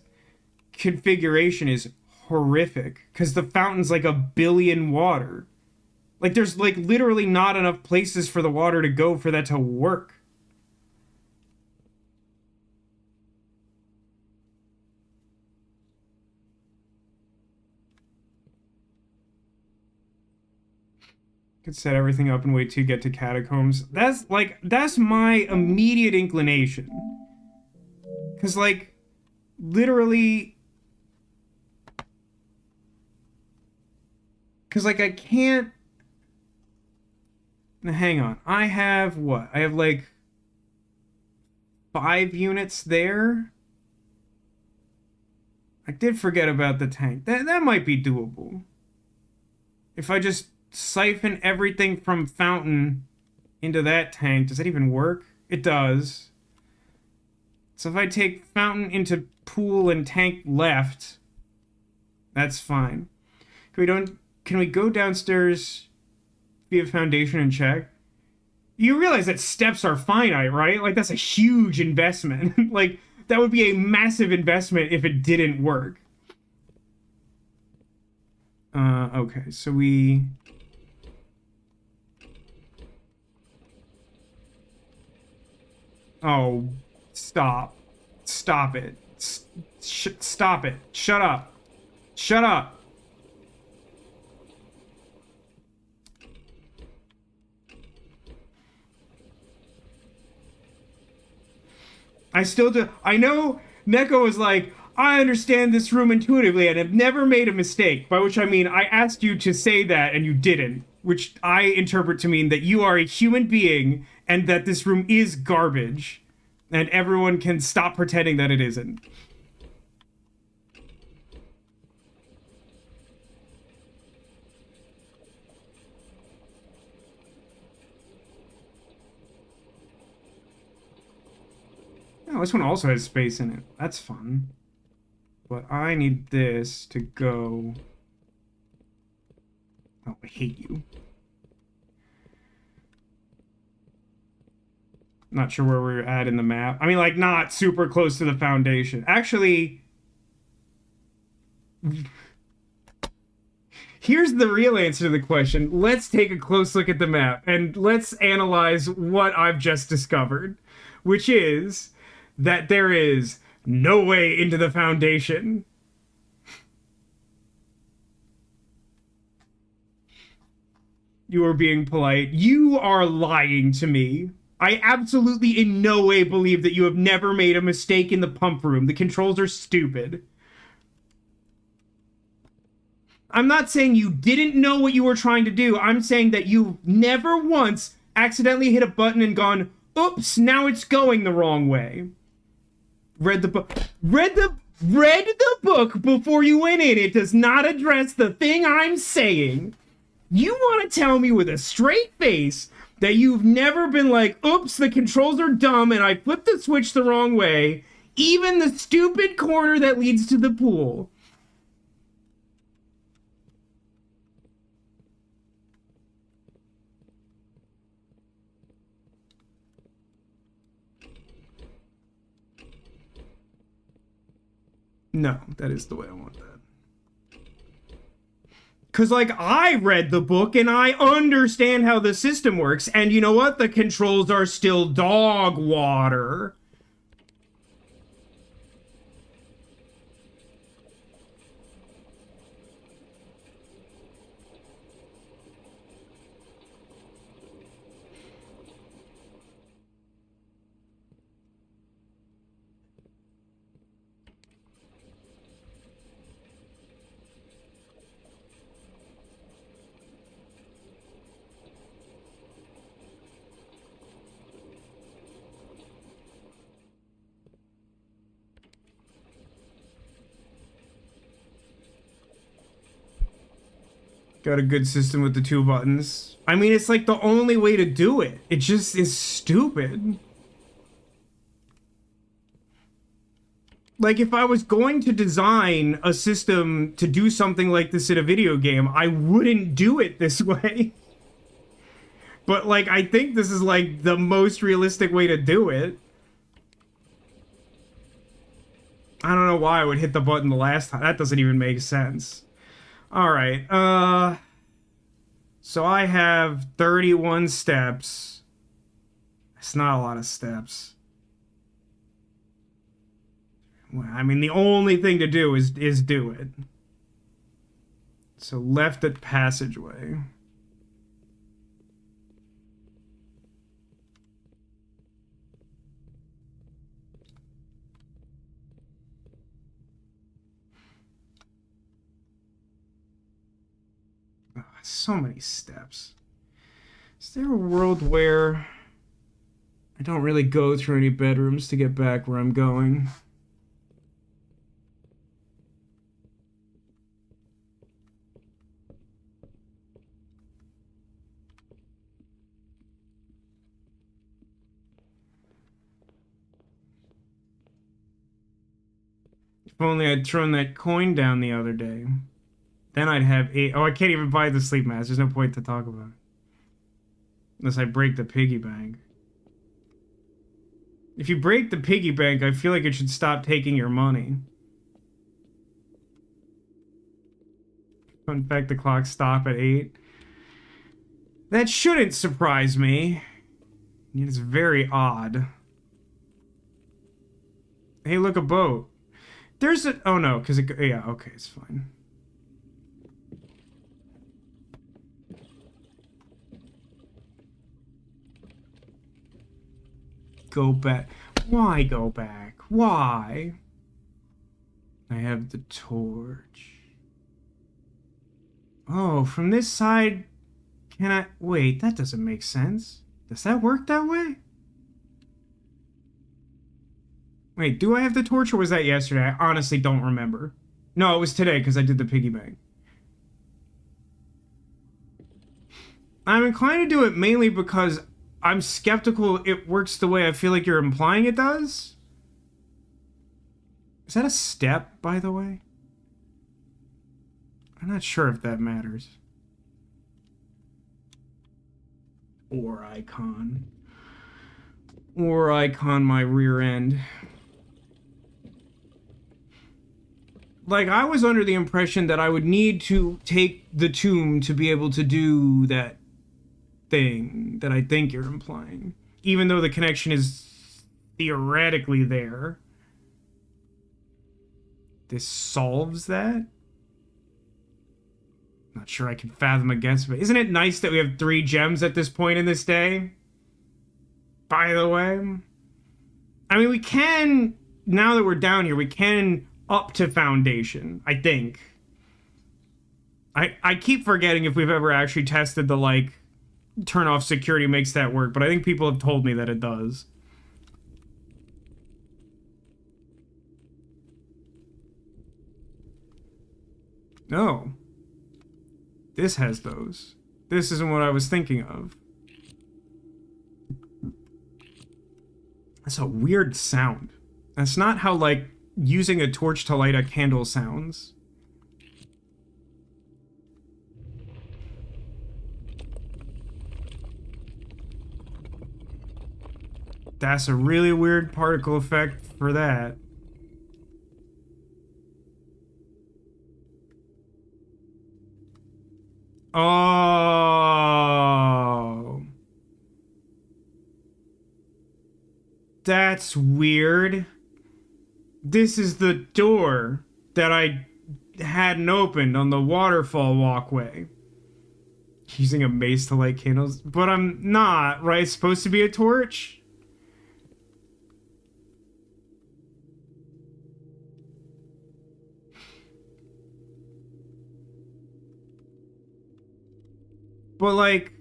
configuration is horrific. Because the fountain's, like, 1 billion water. Like, there's, like, literally not enough places for the water to go for that to work. Could set everything up and wait to get to catacombs. That's my immediate inclination. Because, like, literally... Because, like, I can't... Now, hang on. I have what? I have, like, 5 units there? I did forget about the tank. That might be doable. If I just siphon everything from fountain into that tank, does that even work? It does. So if I take fountain into pool and tank left, that's fine. Can we go downstairs via foundation and check? You realize that steps are finite, right? Like, that's a huge investment. Like, that would be a massive investment if it didn't work. Okay, so we... Oh, stop. Stop it. Stop it. Shut up. Shut up. I still do. I know Neko is like, I understand this room intuitively and have never made a mistake. By which I mean, I asked you to say that and you didn't. Which I interpret to mean that you are a human being and that this room is garbage. And everyone can stop pretending that it isn't. Oh, this one also has space in it. That's fun. But I need this to go... Oh, I hate you. Not sure where we're at in the map. I mean, like, not super close to the foundation. Actually... Here's the real answer to the question. Let's take a close look at the map, and let's analyze what I've just discovered. Which is that there is no way into the foundation. You are being polite. You are lying to me. I absolutely in no way believe that you have never made a mistake in the pump room. The controls are stupid. I'm not saying you didn't know what you were trying to do. I'm saying that you never once accidentally hit a button and gone, oops, now it's going the wrong way. Read the book. Read the book before you went in. It does not address the thing I'm saying. You want to tell me with a straight face that you've never been like, oops, the controls are dumb and I flipped the switch the wrong way. Even the stupid corner that leads to the pool. No, that is the way I want that. Because, like, I read the book and I understand how the system works. And you know what? The controls are still dog water. Got a good system with the 2 buttons. I mean, it's like the only way to do it. It just is stupid. Like, if I was going to design a system to do something like this in a video game, I wouldn't do it this way. But, like, I think this is, like, the most realistic way to do it. I don't know why I would hit the button the last time. That doesn't even make sense. Alright, so I have 31 steps. That's not a lot of steps. Well, I mean, the only thing to do is do it. So left at passageway. So many steps. Is there a world where I don't really go through any bedrooms to get back where I'm going? If only I'd thrown that coin down the other day. Then I'd have 8. Oh, I can't even buy the sleep mask. There's no point to talk about it. Unless I break the piggy bank. If you break the piggy bank, I feel like it should stop taking your money. In fact, the clock stop at 8. That shouldn't surprise me. It's very odd. Hey, look, a boat. There's a... Oh, no, because it... Yeah, okay, it's fine. Go back. Why go back? Why? I have the torch. Oh, from this side, can I... Wait, that doesn't make sense. Does that work that way? Wait, do I have the torch or was that yesterday? I honestly don't remember. No, it was today because I did the piggy bank. I'm inclined to do it mainly because I'm skeptical it works the way I feel like you're implying it does. Is that a step, by the way? I'm not sure if that matters. Or icon. Or icon my rear end. Like, I was under the impression that I would need to take the tomb to be able to do that thing that I think you're implying. Even though the connection is theoretically there. This solves that? Not sure I can fathom a guess, but isn't it nice that we have 3 gems at this point in this day? By the way. I mean, we can, now that we're down here, we can up to foundation, I think. I keep forgetting if we've ever actually tested the, like, turn off security makes that work, but I think people have told me that it does. No. This has those. This isn't what I was thinking of. That's a weird sound. That's not how, like, using a torch to light a candle sounds. That's a really weird particle effect for that. Oh. That's weird. This is the door that I hadn't opened on the waterfall walkway. Using a mace to light candles. But I'm not, right? It's supposed to be a torch? But, like,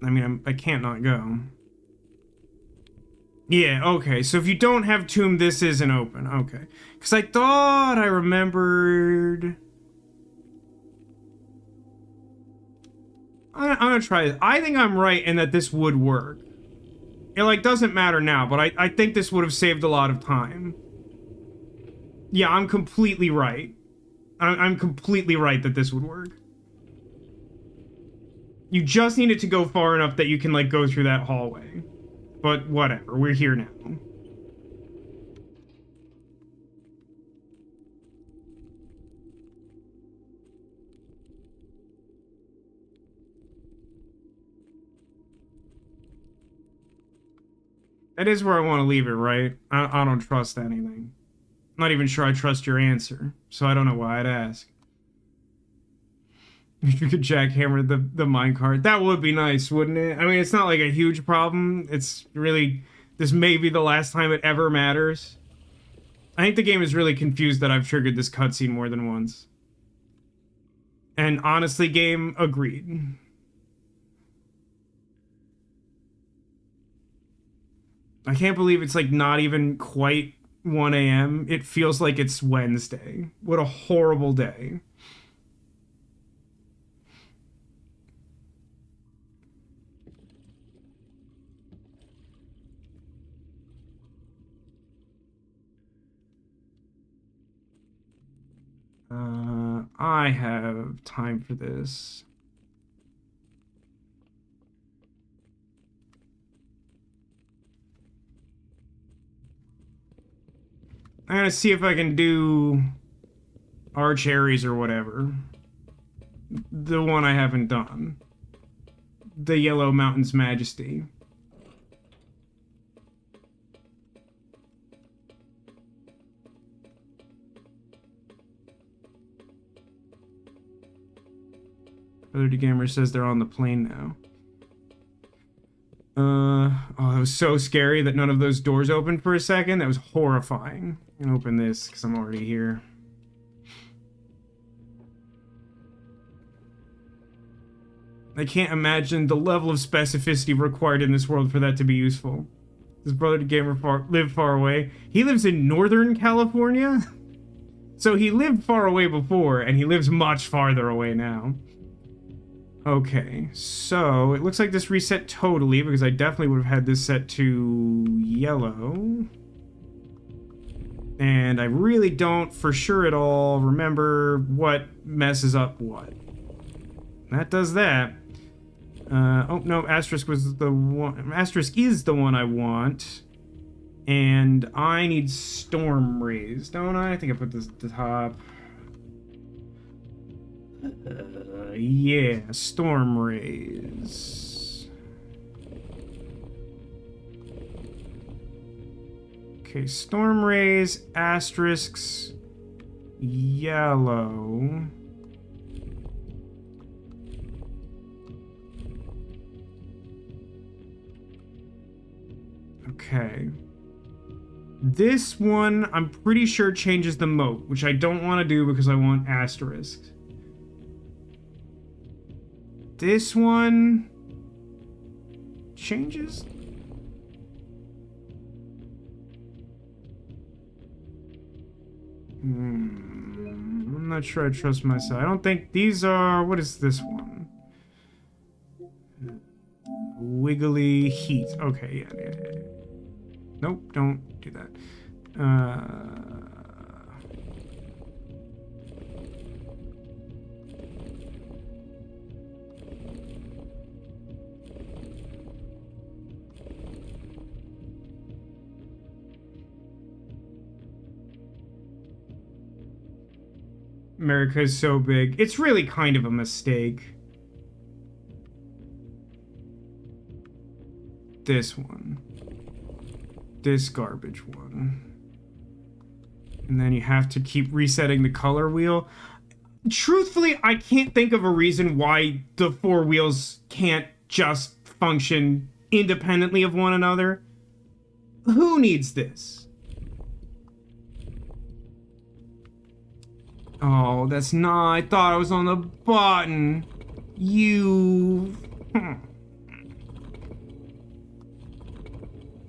I mean, I can't not go. Yeah, okay. So if you don't have tomb, this isn't open. Okay. Because I thought I remembered... I'm gonna try this. I think I'm right in that this would work. It, like, doesn't matter now, but I think this would have saved a lot of time. Yeah, I'm completely right. I'm completely right that this would work. You just need it to go far enough that you can, like, go through that hallway. But whatever, we're here now. That is where I want to leave it, right? I don't trust anything. I'm not even sure I trust your answer, so I don't know why I'd ask. If you could jackhammer the minecart, that would be nice, wouldn't it? I mean, it's not like a huge problem. It's really, this may be the last time it ever matters. I think the game is really confused that I've triggered this cutscene more than once. And honestly, game, agreed. I can't believe it's like not even quite 1 a.m. It feels like it's Wednesday. What a horrible day. I have time for this. I'm gonna see if I can do Arch Ares or whatever. The one I haven't done. The Yellow Mountain's Majesty. Other gamer says they're on the plane now. Oh, that was so scary that none of those doors opened for a second. That was horrifying. I'm gonna open this because I'm already here. I can't imagine the level of specificity required in this world for that to be useful. Does Brother Gamer live far away? He lives in Northern California? So he lived far away before, and he lives much farther away now. Okay, so it looks like this reset totally, because I definitely would have had this set to yellow. And I really don't, for sure at all, remember what messes up what. That does that. Oh, no, asterisk was the one... Asterisk is the one I want. And I need storm rays, don't I? I think I put this at the top. Yeah, storm rays. Okay, storm rays, asterisks, yellow. Okay. This one, I'm pretty sure changes the moat, which I don't want to do because I want asterisks. This one changes. I'm not sure I trust myself. I don't think these are... What is this one? Wiggly heat. Okay, yeah. Nope, don't do that. America is so big. It's really kind of a mistake. This one. This garbage one. And then you have to keep resetting the color wheel. Truthfully, I can't think of a reason why the four wheels can't just function independently of one another. Who needs this? Oh, that's not... I thought I was on the button. You...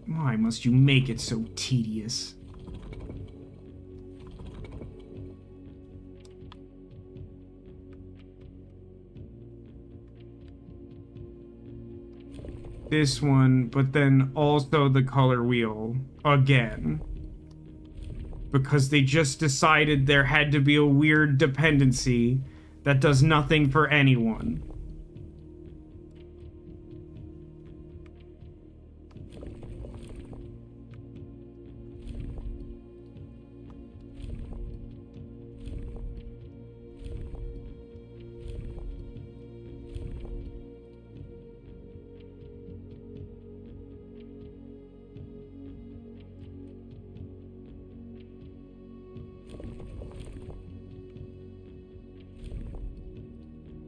Why must you make it so tedious? This one, but then also the color wheel again. Because they just decided there had to be a weird dependency that does nothing for anyone.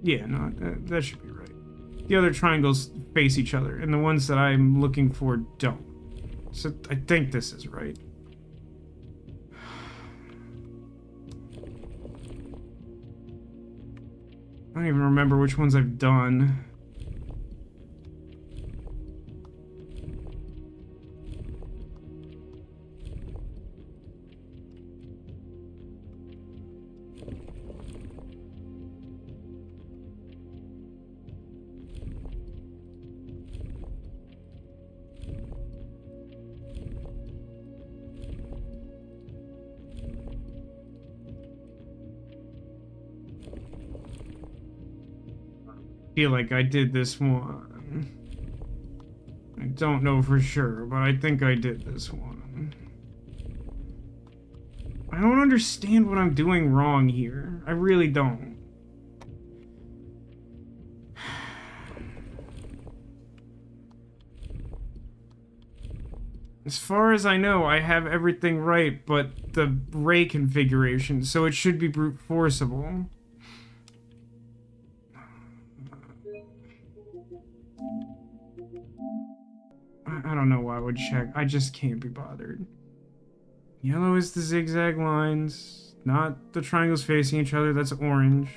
Yeah, no, that should be right. The other triangles face each other, and the ones that I'm looking for don't. So I think this is right. I don't even remember which ones I've done. Feel like I did this one. I don't know for sure, but I think I did this one. I don't understand what I'm doing wrong here. I really don't. As far as I know, I have everything right, but the ray configuration, so it should be brute forceable. I don't know why I would check. I just can't be bothered. Yellow is the zigzag lines, not the triangles facing each other. That's orange.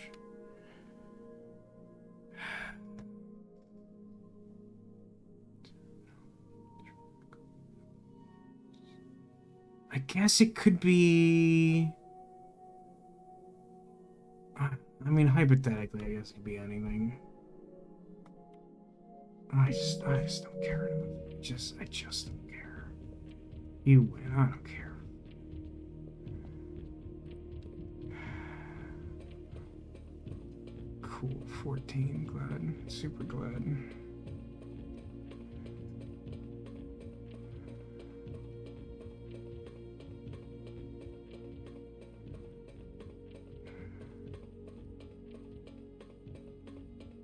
I guess it could be... I mean, hypothetically, I guess it could be anything. I just don't care enough. I just don't care. You win, I don't care. Cool. 14. Glad. Super glad.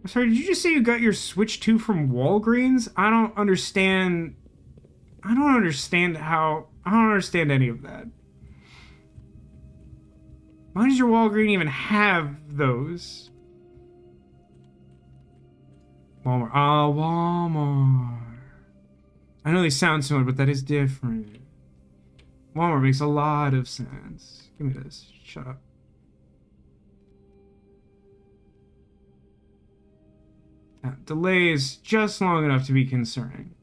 Sorry, did you just say you got your Switch 2 from Walgreens? I don't understand any of that. Why does your Walgreens even have those? Walmart. Oh, Walmart. I know they sound similar, but that is different. Walmart makes a lot of sense. Give me this. Shut up. Delay is just long enough to be concerning.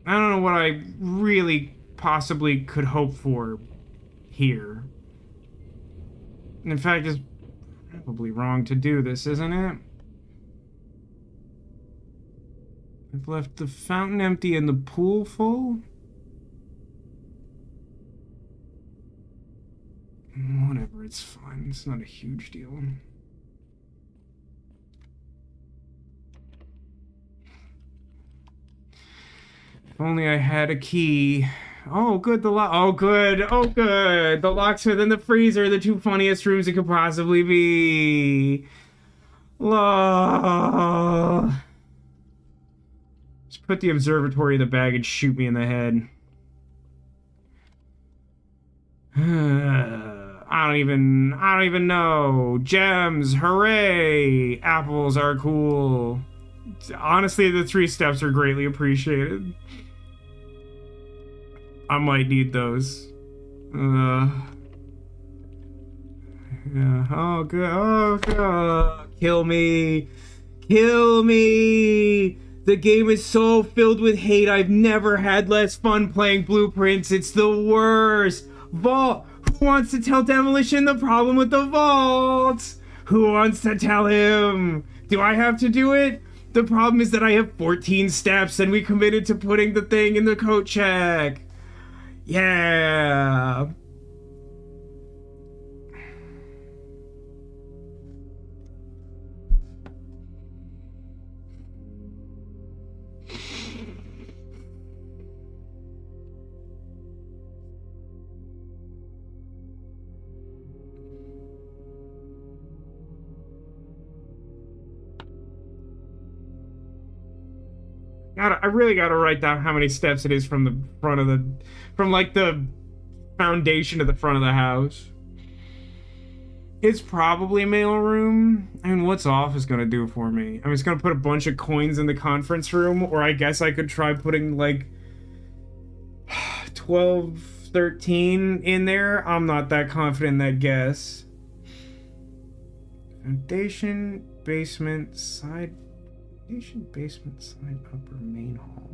I don't know what I really possibly could hope for here. In fact, it's probably wrong to do this, isn't it? I've left the fountain empty and the pool full? Whatever, it's fine. It's not a huge deal. If only I had a key. Oh, good, the lock. Oh, good. Oh, good. The locksmith and the freezer are the two funniest rooms it could possibly be. Lol. Just put the observatory in the bag and shoot me in the head. I don't even know. Gems, hooray! Apples are cool. Honestly, the 3 steps are greatly appreciated. I might need those. Yeah. Oh, good. Oh, God. Kill me. Kill me. The game is so filled with hate. I've never had less fun playing Blueprints. It's the worst. Vault. Who wants to tell Demolition the problem with the vault? Who wants to tell him? Do I have to do it? The problem is that I have 14 steps and we committed to putting the thing in the coat check. Yeah. I really gotta write down how many steps it is from the front of the foundation to the front of the house. It's probably mailroom. I mean, what's office gonna do for me? I mean, it's gonna put a bunch of coins in the conference room, or I guess I could try putting like 12, 13 in there. I'm not that confident in that guess. Foundation, basement, side. Basement, side, upper, main hall.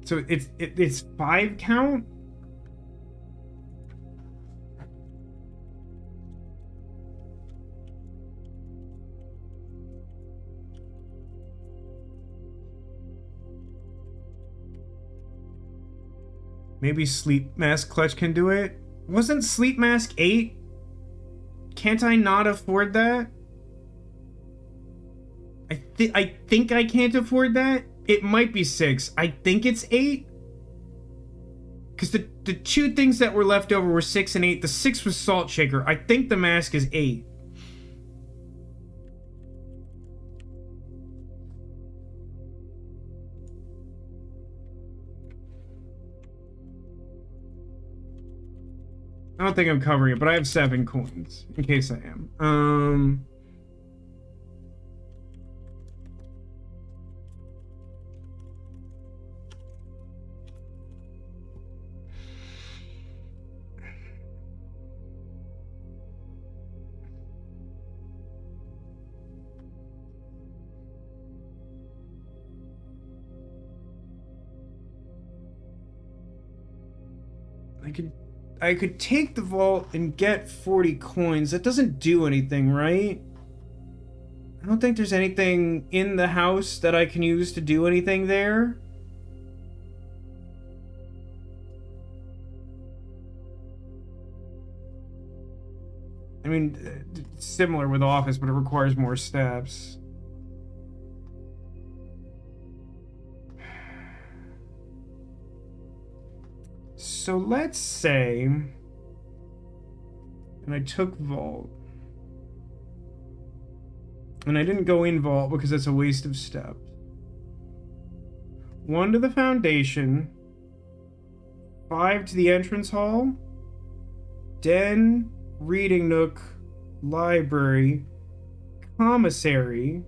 So it's 5 count? Maybe Sleep Mask Clutch can do it? Wasn't Sleep Mask 8? Can't I not afford that? I think I can't afford that. It might be 6. I think it's 8. Because the 2 things that were left over were 6 and 8. The 6 was Salt Shaker. I think the mask is 8. I don't think I'm covering it, but I have 7 coins. In case I am. I could take the vault and get 40 coins. That doesn't do anything, right? I don't think there's anything in the house that I can use to do anything there. I mean, similar with Office, but it requires more steps. So let's say, and I took Vault, and I didn't go in Vault because it's a waste of steps. 1 to the Foundation, 5 to the entrance hall, den, reading nook, library, commissary.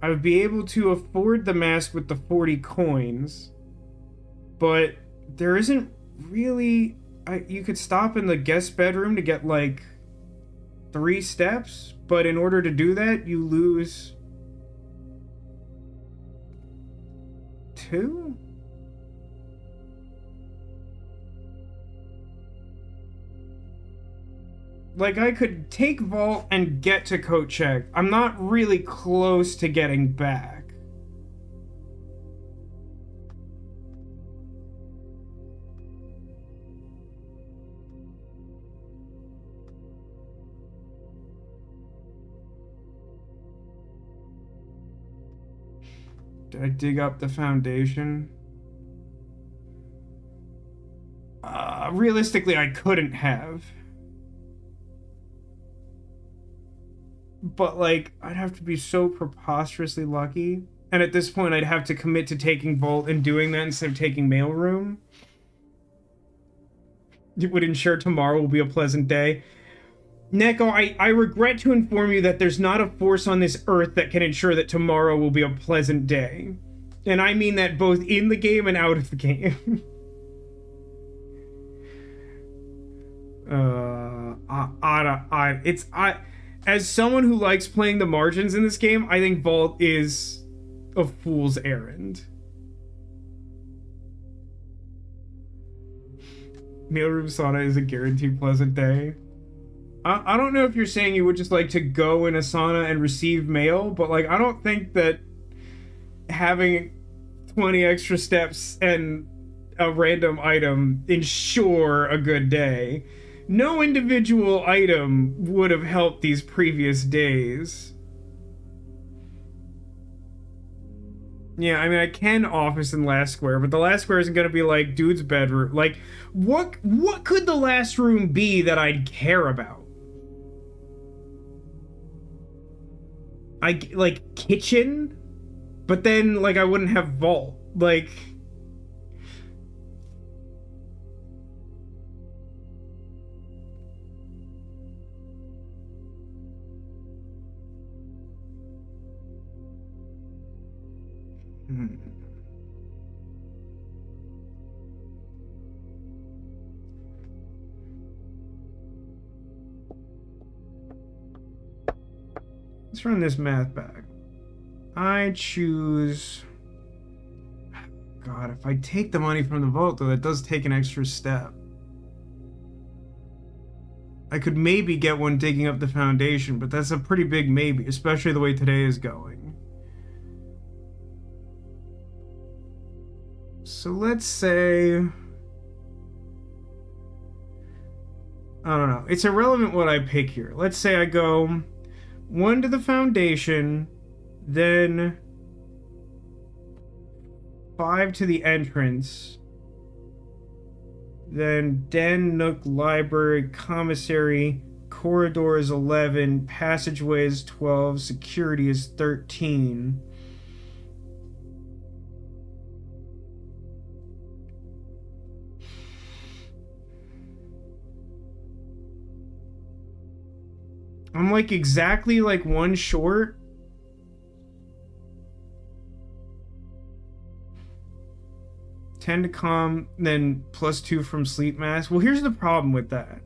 I would be able to afford the mask with the 40 coins, but there isn't really... you could stop in the guest bedroom to get like 3 steps, but in order to do that, you lose 2? Like, I could take Vault and get to coat check. I'm not really close to getting back. Did I dig up the Foundation? Realistically, I couldn't have. But, like, I'd have to be so preposterously lucky. And at this point, I'd have to commit to taking Vault and doing that instead of taking Mailroom. It would ensure tomorrow will be a pleasant day. Neko, I regret to inform you that there's not a force on this earth that can ensure that tomorrow will be a pleasant day. And I mean that both in the game and out of the game. As someone who likes playing the margins in this game, I think Vault is a fool's errand. Mailroom sauna is a guaranteed pleasant day. I don't know if you're saying you would just like to go in a sauna and receive mail, but like I don't think that having 20 extra steps and a random item ensure a good day. No individual item would have helped these previous days. Yeah, I mean, I can Office in Last Square, but the Last Square isn't gonna be like dude's bedroom. Like, what could the last room be that I'd care about? Like kitchen, but then like I wouldn't have Vault. Like, let's run this math back. I choose... God, if I take the money from the Vault, though, that does take an extra step. I could maybe get one digging up the Foundation, but that's a pretty big maybe, especially the way today is going. So let's say... I don't know. It's irrelevant what I pick here. Let's say I go 1 to the Foundation, then 5 to the entrance, then den, nook, library, commissary, corridor is 11, passageway is 12, security is 13. I'm like exactly like 1 short. Ten to calm, then +2 from sleep mask. Well, here's the problem with that.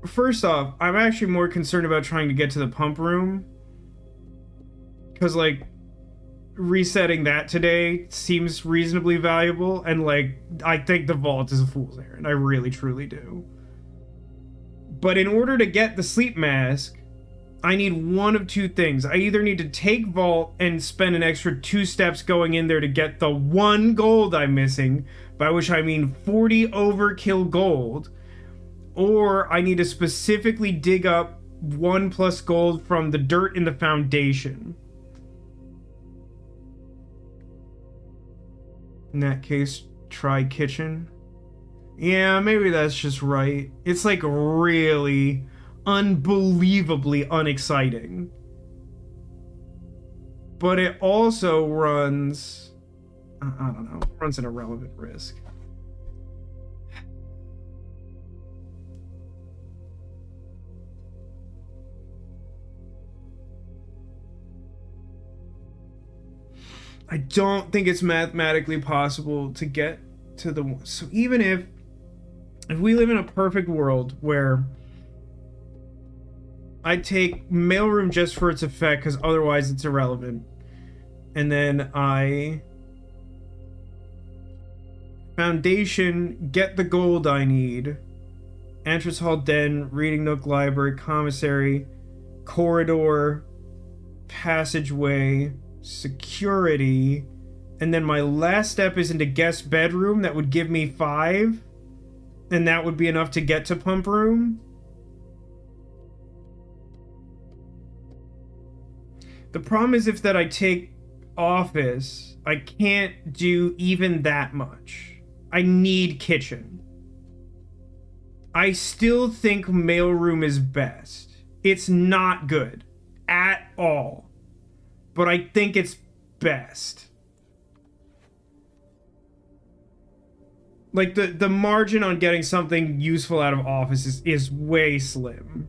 First off, I'm actually more concerned about trying to get to the pump room. Because, like, resetting that today seems reasonably valuable. And, like, I think the Vault is a fool's errand. I really, truly do. But in order to get the sleep mask, I need one of two things. I either need to take Vault and spend an extra 2 steps going in there to get the 1 gold I'm missing, by which I mean 40 overkill gold, or I need to specifically dig up 1 plus gold from the dirt in the foundation. In that case, try kitchen. Yeah, maybe that's just right. It's like really unbelievably unexciting. But it also runs... I don't know. Runs an irrelevant risk. I don't think it's mathematically possible to get to the... So even if we live in a perfect world where I take mailroom just for its effect because otherwise it's irrelevant, and then I foundation, get the gold I need, entrance hall, den, reading nook, library, commissary, corridor, passageway, security, and then my last step is into guest bedroom. That would give me 5, and that would be enough to get to pump room. The problem is if that I take office, I can't do even that much. I need kitchen. I still think mailroom is best. It's not good at all, but I think it's best. Like the margin on getting something useful out of office is way slim.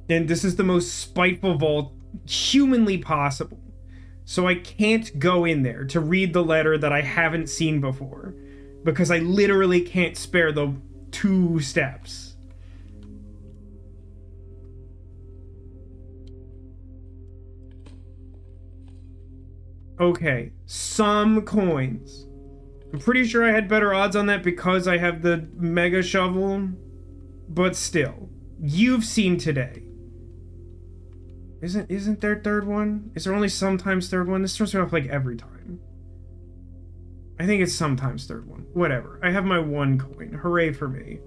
And this is the most spiteful vault humanly possible. So I can't go in there to read the letter that I haven't seen before, because I literally can't spare the 2 steps. Okay, some coins. I'm pretty sure I had better odds on that because I have the mega shovel, but still, you've seen today. Isn't there third one? Is there only sometimes third one? This throws me off like every time. I think it's sometimes third one. Whatever. I have my 1 coin. Hooray for me.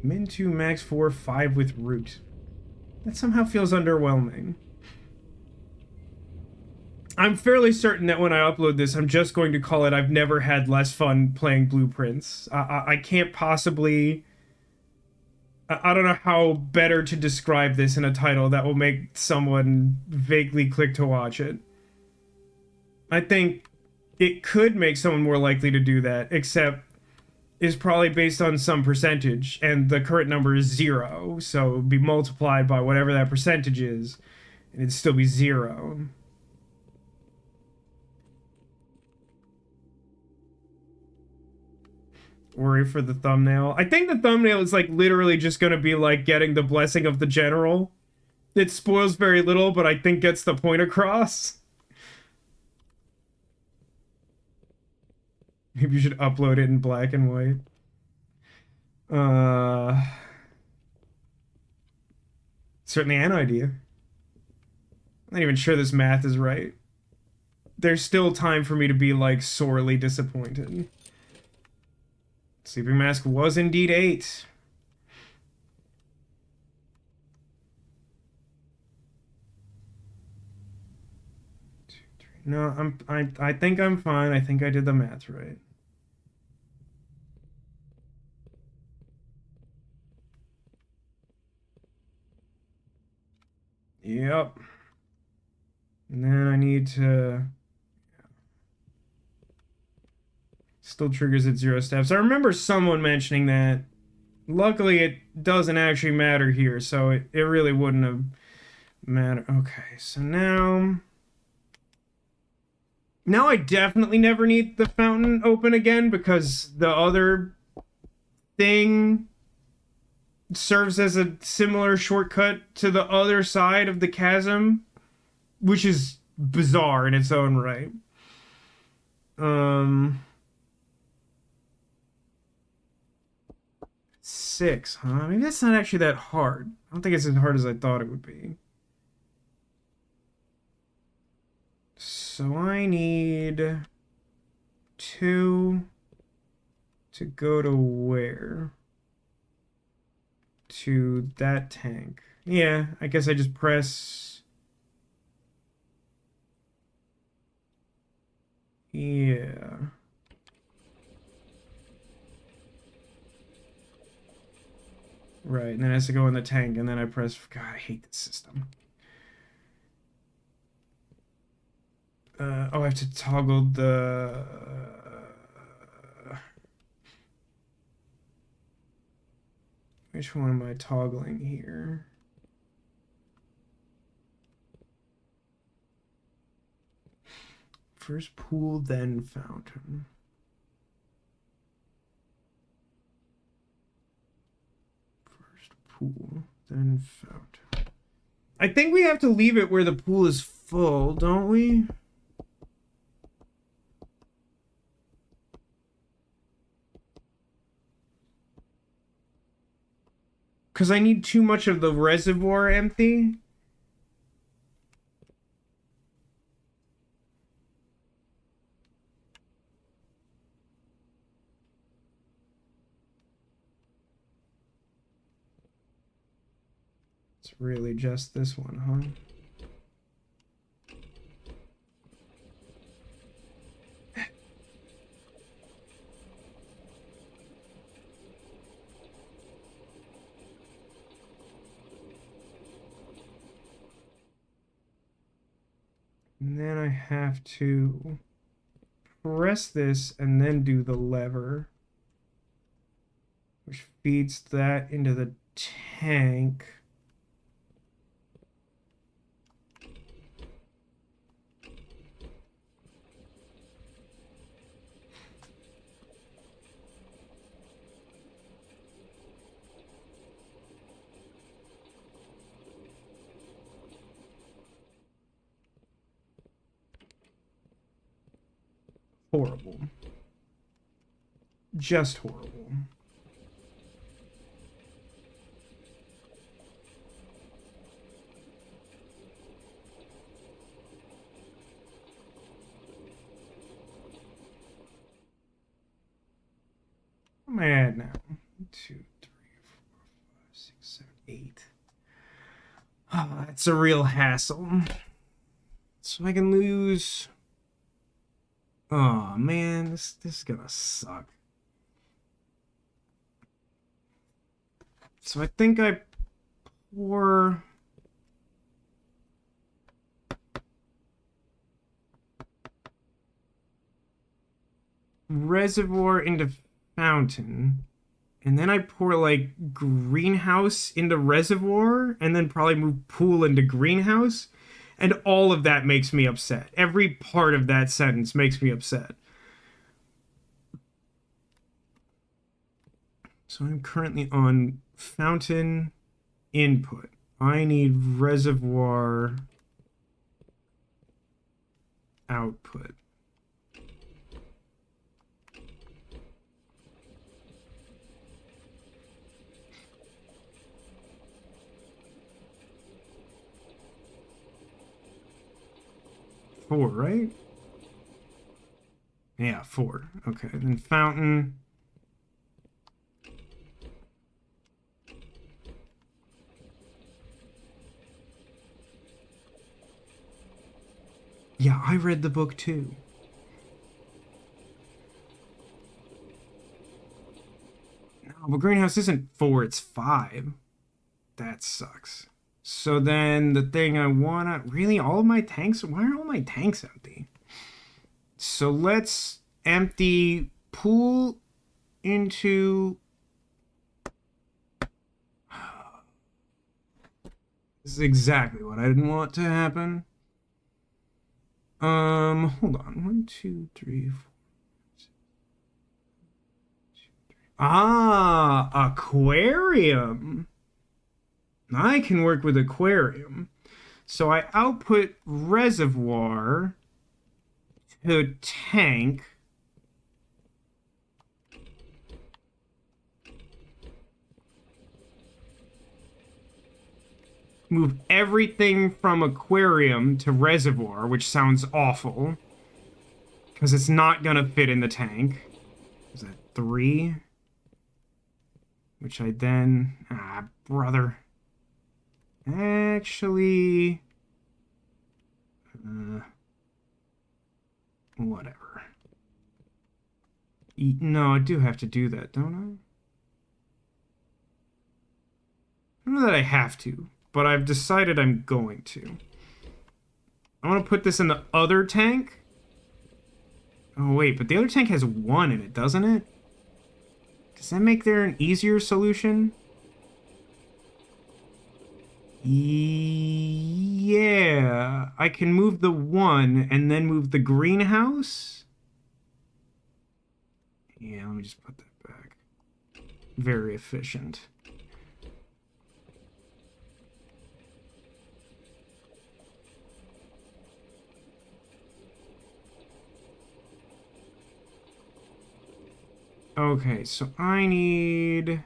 Min 2, max 4, 5 with root. That somehow feels underwhelming. I'm fairly certain that when I upload this, I'm just going to call it I've never had less fun playing Blueprints. I can't possibly... I don't know how better to describe this in a title that will make someone vaguely click to watch it. I think it could make someone more likely to do that, except is probably based on some percentage, and the current number is 0, so it would be multiplied by whatever that percentage is, and it'd still be 0. Worry for the thumbnail. I think the thumbnail is like literally just gonna be like getting the blessing of the general. It spoils very little, but I think gets the point across. Maybe you should upload it in black and white. Certainly an idea. I'm not even sure this math is right. There's still time for me to be like sorely disappointed. Sleeping mask was indeed 8. No, I think I'm fine. I think I did the math right. Yep. And then I need to... Still triggers at 0 steps. I remember someone mentioning that. Luckily, it doesn't actually matter here, so it really wouldn't have mattered. Okay, so now... Now I definitely never need the fountain open again, because the other thing serves as a similar shortcut to the other side of the chasm, which is bizarre in its own right. 6, huh? Maybe that's not actually that hard. I don't think it's as hard as I thought it would be. So I need 2 to go to where? To that tank. Yeah, I guess I just press... Yeah. Right, and then it has to go in the tank, and then I press... God, I hate this system. Oh, I have to toggle the... Which one am I toggling here? First pool, then fountain. First pool, then fountain. I think we have to leave it where the pool is full, don't we? Because I need too much of the reservoir empty. It's really just this one, huh? And then I have to press this and then do the lever, which feeds that into the tank. Horrible. Just horrible. What am I at now? 1, 2, 3, 4, 5, 6, 7, 8. Ah, it's a real hassle. So I can lose... Oh man, this is gonna suck. So I think I pour reservoir into fountain, and then I pour like greenhouse into reservoir, and then probably move pool into greenhouse. And all of that makes me upset. Every part of that sentence makes me upset. So I'm currently on fountain input. I need reservoir output. Four, right? Yeah, 4. Okay, then fountain. Yeah, I read the book too. No, but greenhouse isn't 4, it's 5. That sucks. So then the thing I wanna... Really, all of my tanks... Why are all my tanks empty? So let's empty pool into... This is exactly what I didn't want to happen. Hold on. 1, 2, 3, 4. Ah, aquarium. I can work with aquarium. So I output reservoir to tank. move everything from aquarium to reservoir, which sounds awful. Because it's not going to fit in the tank. Is that 3? Which I then... Ah, brother. Actually... whatever. No, I do have to do that, don't I? I don't know that I have to, but I've decided I'm going to. I want to put this in the other tank. Oh, wait, but the other tank has 1 in it, doesn't it? Does that make there an easier solution? Yeah, I can move the 1 and then move the greenhouse. Yeah, let me just put that back. Very efficient. Okay, so I need...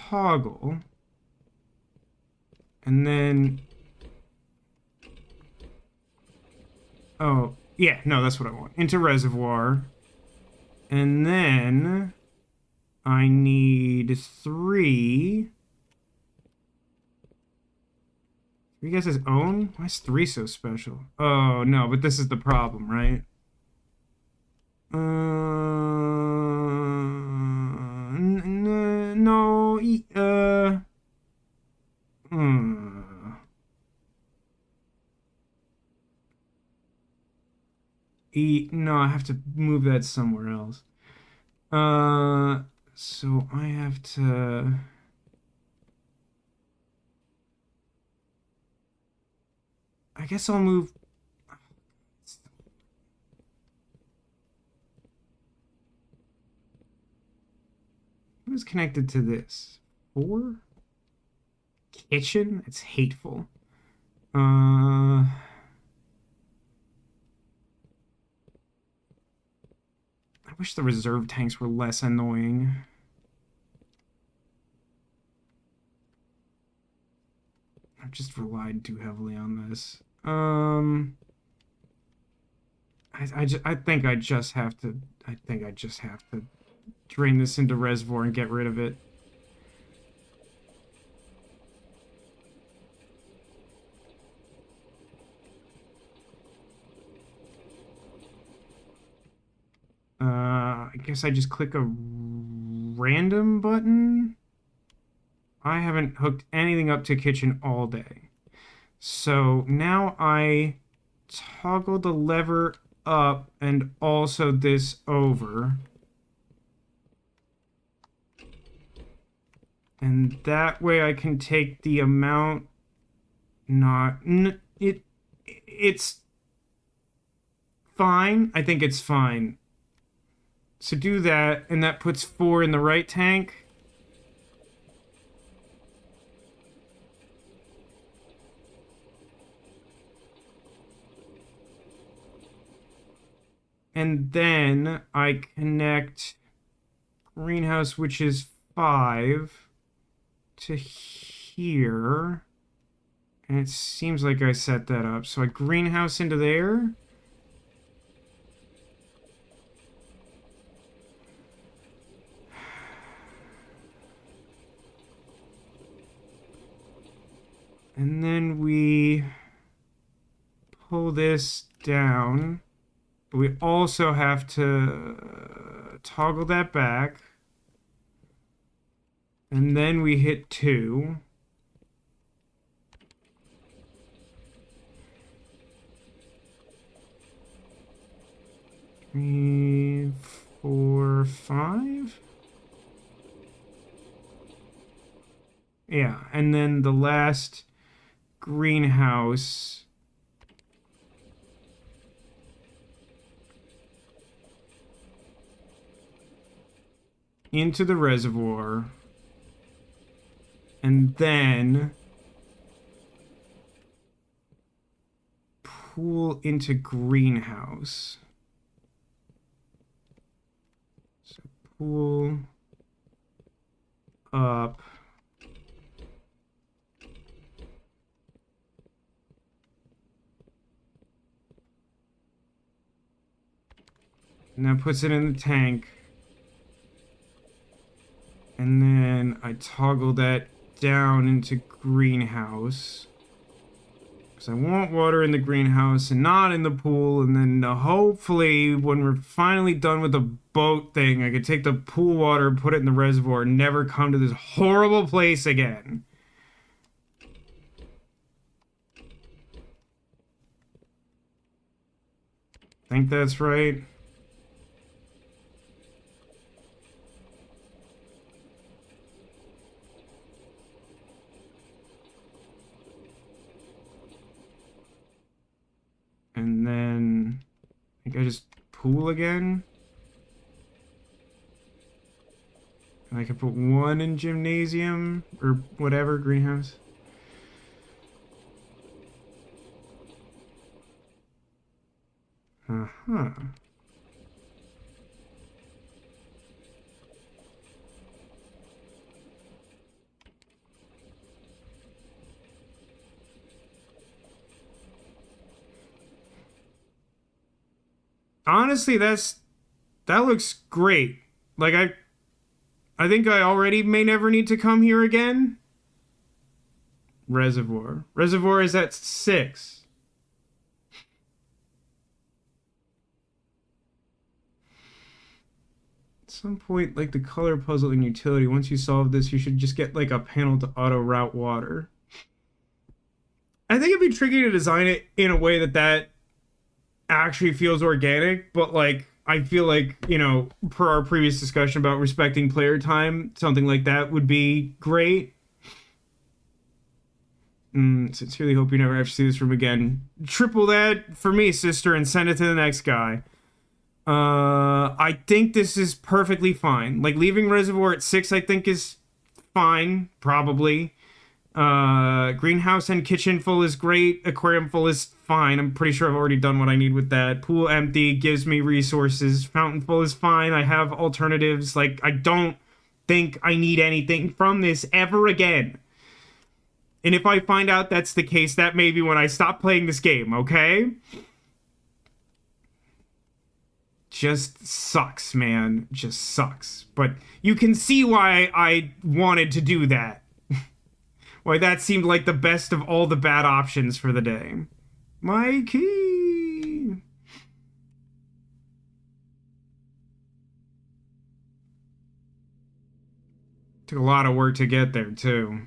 toggle. And then... Oh, yeah, no, that's what I want. Into reservoir. And then... I need 3... 3 gets his own? Why is 3 so special? Oh, no, but this is the problem, right? No, no, I have to move that somewhere else. So I have to... I guess I'll move... Who's connected to this? 4? Kitchen? It's hateful. I wish the reserve tanks were less annoying. I've just relied too heavily on this. I think I just have to... I think I just have to drain this into reservoir and get rid of it. I guess I just click a random button. I haven't hooked anything up to kitchen all day. So now I toggle the lever up and also this over. And that way I can take the amount, it's fine. I think it's fine. So do that, and that puts 4 in the right tank. And then I connect greenhouse, which is 5, to here. And it seems like I set that up. So I greenhouse into there. And then we pull this down. But we also have to toggle that back. And then we hit 2. 3, 4, 5. Yeah, and then the last greenhouse into the reservoir, and then pool into greenhouse. So pool up. And that puts it in the tank. And then I toggle that down into greenhouse. Because I want water in the greenhouse and not in the pool. And then hopefully when we're finally done with the boat thing, I could take the pool water, put it in the reservoir, and never come to this horrible place again. Think that's right. And then I think I just pool again. And I can put one in gymnasium or whatever, greenhouse. Uh-huh. Honestly, that looks great. Like I think I already may never need to come here again. Reservoir. Reservoir is at 6. At some point, like the color puzzle in utility, once you solve this, you should just get like a panel to auto route water. I think it'd be tricky to design it in a way that actually feels organic, but like I feel like, you know, per our previous discussion about respecting player time, something like that would be great. Sincerely hope you never have to see this room again. Triple that for me, sister, and send it to the next guy. I think this is perfectly fine. Like leaving reservoir at 6, I think is fine, probably. Greenhouse and kitchen full is great. Aquarium full is fine. I'm pretty sure I've already done what I need with that. Pool empty gives me resources. Fountain full is fine. I have alternatives. Like, I don't think I need anything from this ever again. And if I find out that's the case, that may be when I stop playing this game, okay? Just sucks, man. Just sucks. But you can see why I wanted to do that. Why that seemed like the best of all the bad options for the day. My key! Took a lot of work to get there, too.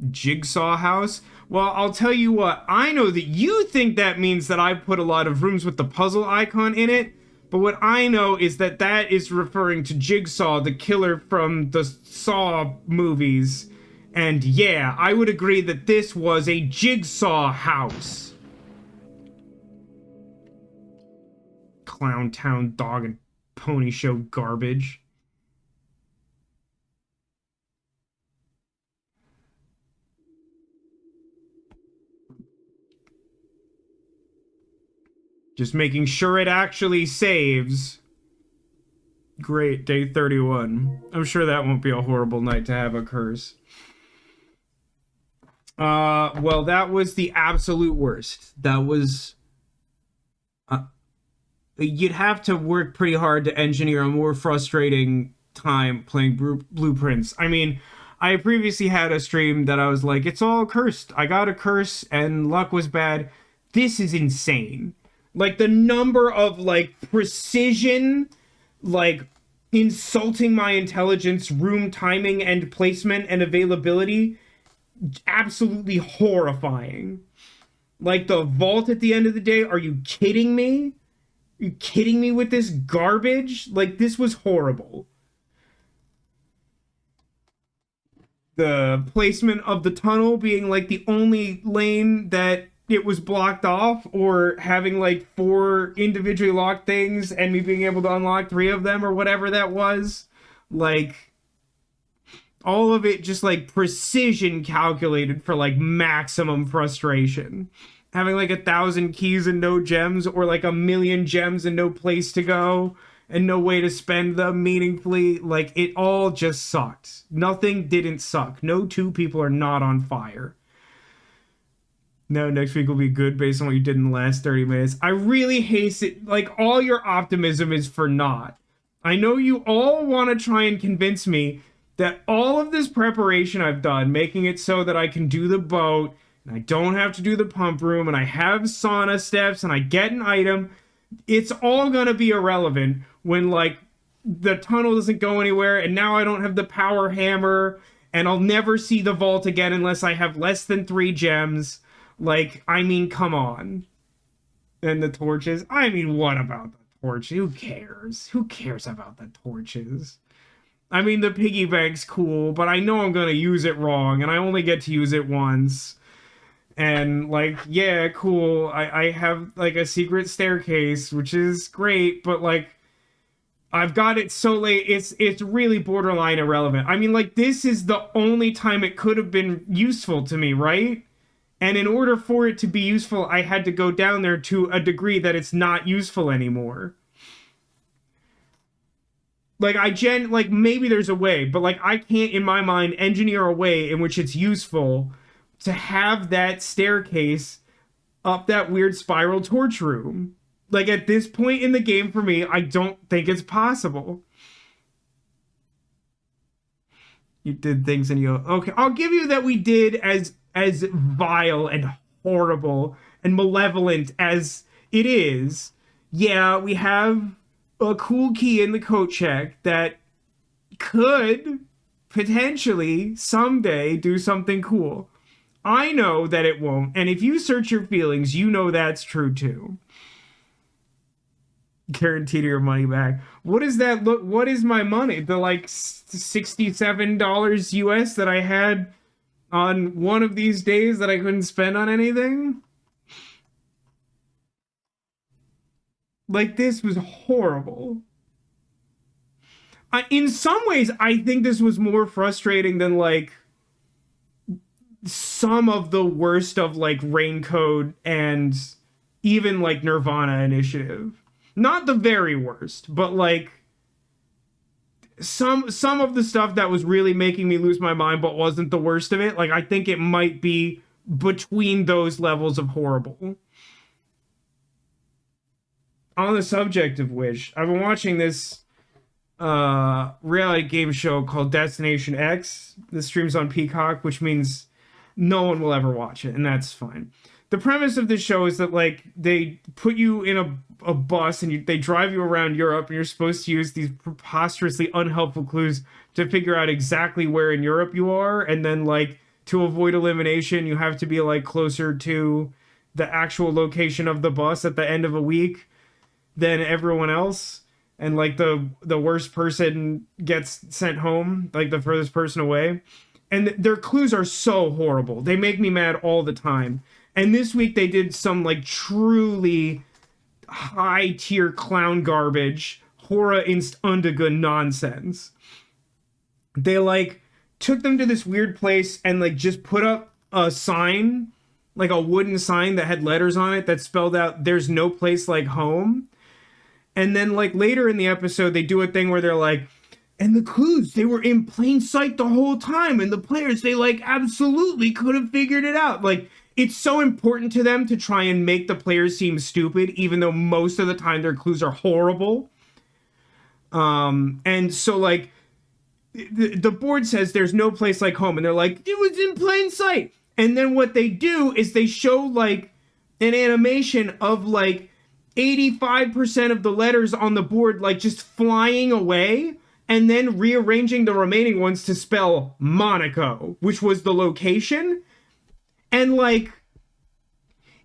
Jigsaw house? Well, I'll tell you what. I know that you think that means that I put a lot of rooms with the puzzle icon in it. But what I know is that is referring to Jigsaw, the killer from the Saw movies. And yeah, I would agree that this was a Jigsaw house. Clown Town dog and pony show garbage. Just making sure it actually saves. Great, day 31. I'm sure that won't be a horrible night to have a curse. Well, that was the absolute worst. That was... you'd have to work pretty hard to engineer a more frustrating time playing Blueprints. I mean, I previously had a stream that I was like, it's all cursed. I got a curse and luck was bad. This is insane. Like, the number of, like, precision, like, insulting my intelligence, room timing, and placement, and availability, absolutely horrifying. Like, the vault at the end of the day, are you kidding me? Are you kidding me with this garbage? Like, this was horrible. The placement of the tunnel being, like, the only lane that it was blocked off, or having like 4 individually locked things and me being able to unlock 3 of them or whatever that was. Like, all of it just like precision calculated for like maximum frustration. Having like 1,000 keys and no gems, or like 1,000,000 gems and no place to go, and no way to spend them meaningfully. Like, it all just sucked. Nothing didn't suck. No two people are not on fire. No, next week will be good based on what you did in the last 30 minutes. I really hate it. Like, all your optimism is for naught. I know you all want to try and convince me that all of this preparation I've done, making it so that I can do the boat, and I don't have to do the pump room, and I have sauna steps, and I get an item, it's all going to be irrelevant when, like, the tunnel doesn't go anywhere, and now I don't have the power hammer, and I'll never see the vault again unless I have less than 3 gems. Like, I mean, come on. And the torches? I mean, what about the torch? Who cares? Who cares about the torches? I mean, the piggy bank's cool, but I know I'm gonna use it wrong, and I only get to use it once. And, like, yeah, cool. I have, like, a secret staircase, which is great, but, like, I've got it so late, it's really borderline irrelevant. I mean, like, this is the only time it could have been useful to me, right? And in order for it to be useful, I had to go down there to a degree that it's not useful anymore. Like, like, maybe there's a way, but, like, I can't, in my mind, engineer a way in which it's useful to have that staircase up that weird spiral torch room. Like, at this point in the game, for me, I don't think it's possible. You did things and you go, okay, I'll give you that we did as vile and horrible and malevolent as it is. Yeah, we have a cool key in the coat check that could potentially someday do something cool. I know that it won't, and if you search your feelings, you know that's true too. Guaranteed your money back. What is that? Look, what is my money? The, like, $67 US that I had on one of these days that I couldn't spend on anything? Like, this was horrible. In some ways, I think this was more frustrating than, like, some of the worst of, like, Raincode and even, like, Nirvana Initiative. Not the very worst, but, like, some of the stuff that was really making me lose my mind but wasn't the worst of it. Like, I think it might be between those levels of horrible. On the subject of which, I've been watching this reality game show called Destination X. This streams on Peacock, which means no one will ever watch it, and that's fine. The premise of this show is that, like, they put you in a bus and they drive you around Europe, and you're supposed to use these preposterously unhelpful clues to figure out exactly where in Europe you are, and then, like, to avoid elimination, you have to be, like, closer to the actual location of the bus at the end of a week than everyone else. And, like, the worst person gets sent home, like, the furthest person away. And their clues are so horrible. They make me mad all the time. And this week they did some, like, truly high-tier clown garbage, horror inst undergun nonsense. They, like, took them to this weird place and, like, just put up a sign, like a wooden sign that had letters on it that spelled out, "There's no place like home." And then, like, later in the episode, they do a thing where they're like, and the clues, they were in plain sight the whole time, and the players, they, like, absolutely could have figured it out. Like, it's so important to them to try and make the players seem stupid, even though most of the time their clues are horrible. And so, like, the board says there's no place like home, and they're like, it was in plain sight. And then what they do is they show, like, an animation of, like, 85% of the letters on the board, like, just flying away, and then rearranging the remaining ones to spell Monaco, which was the location. And, like,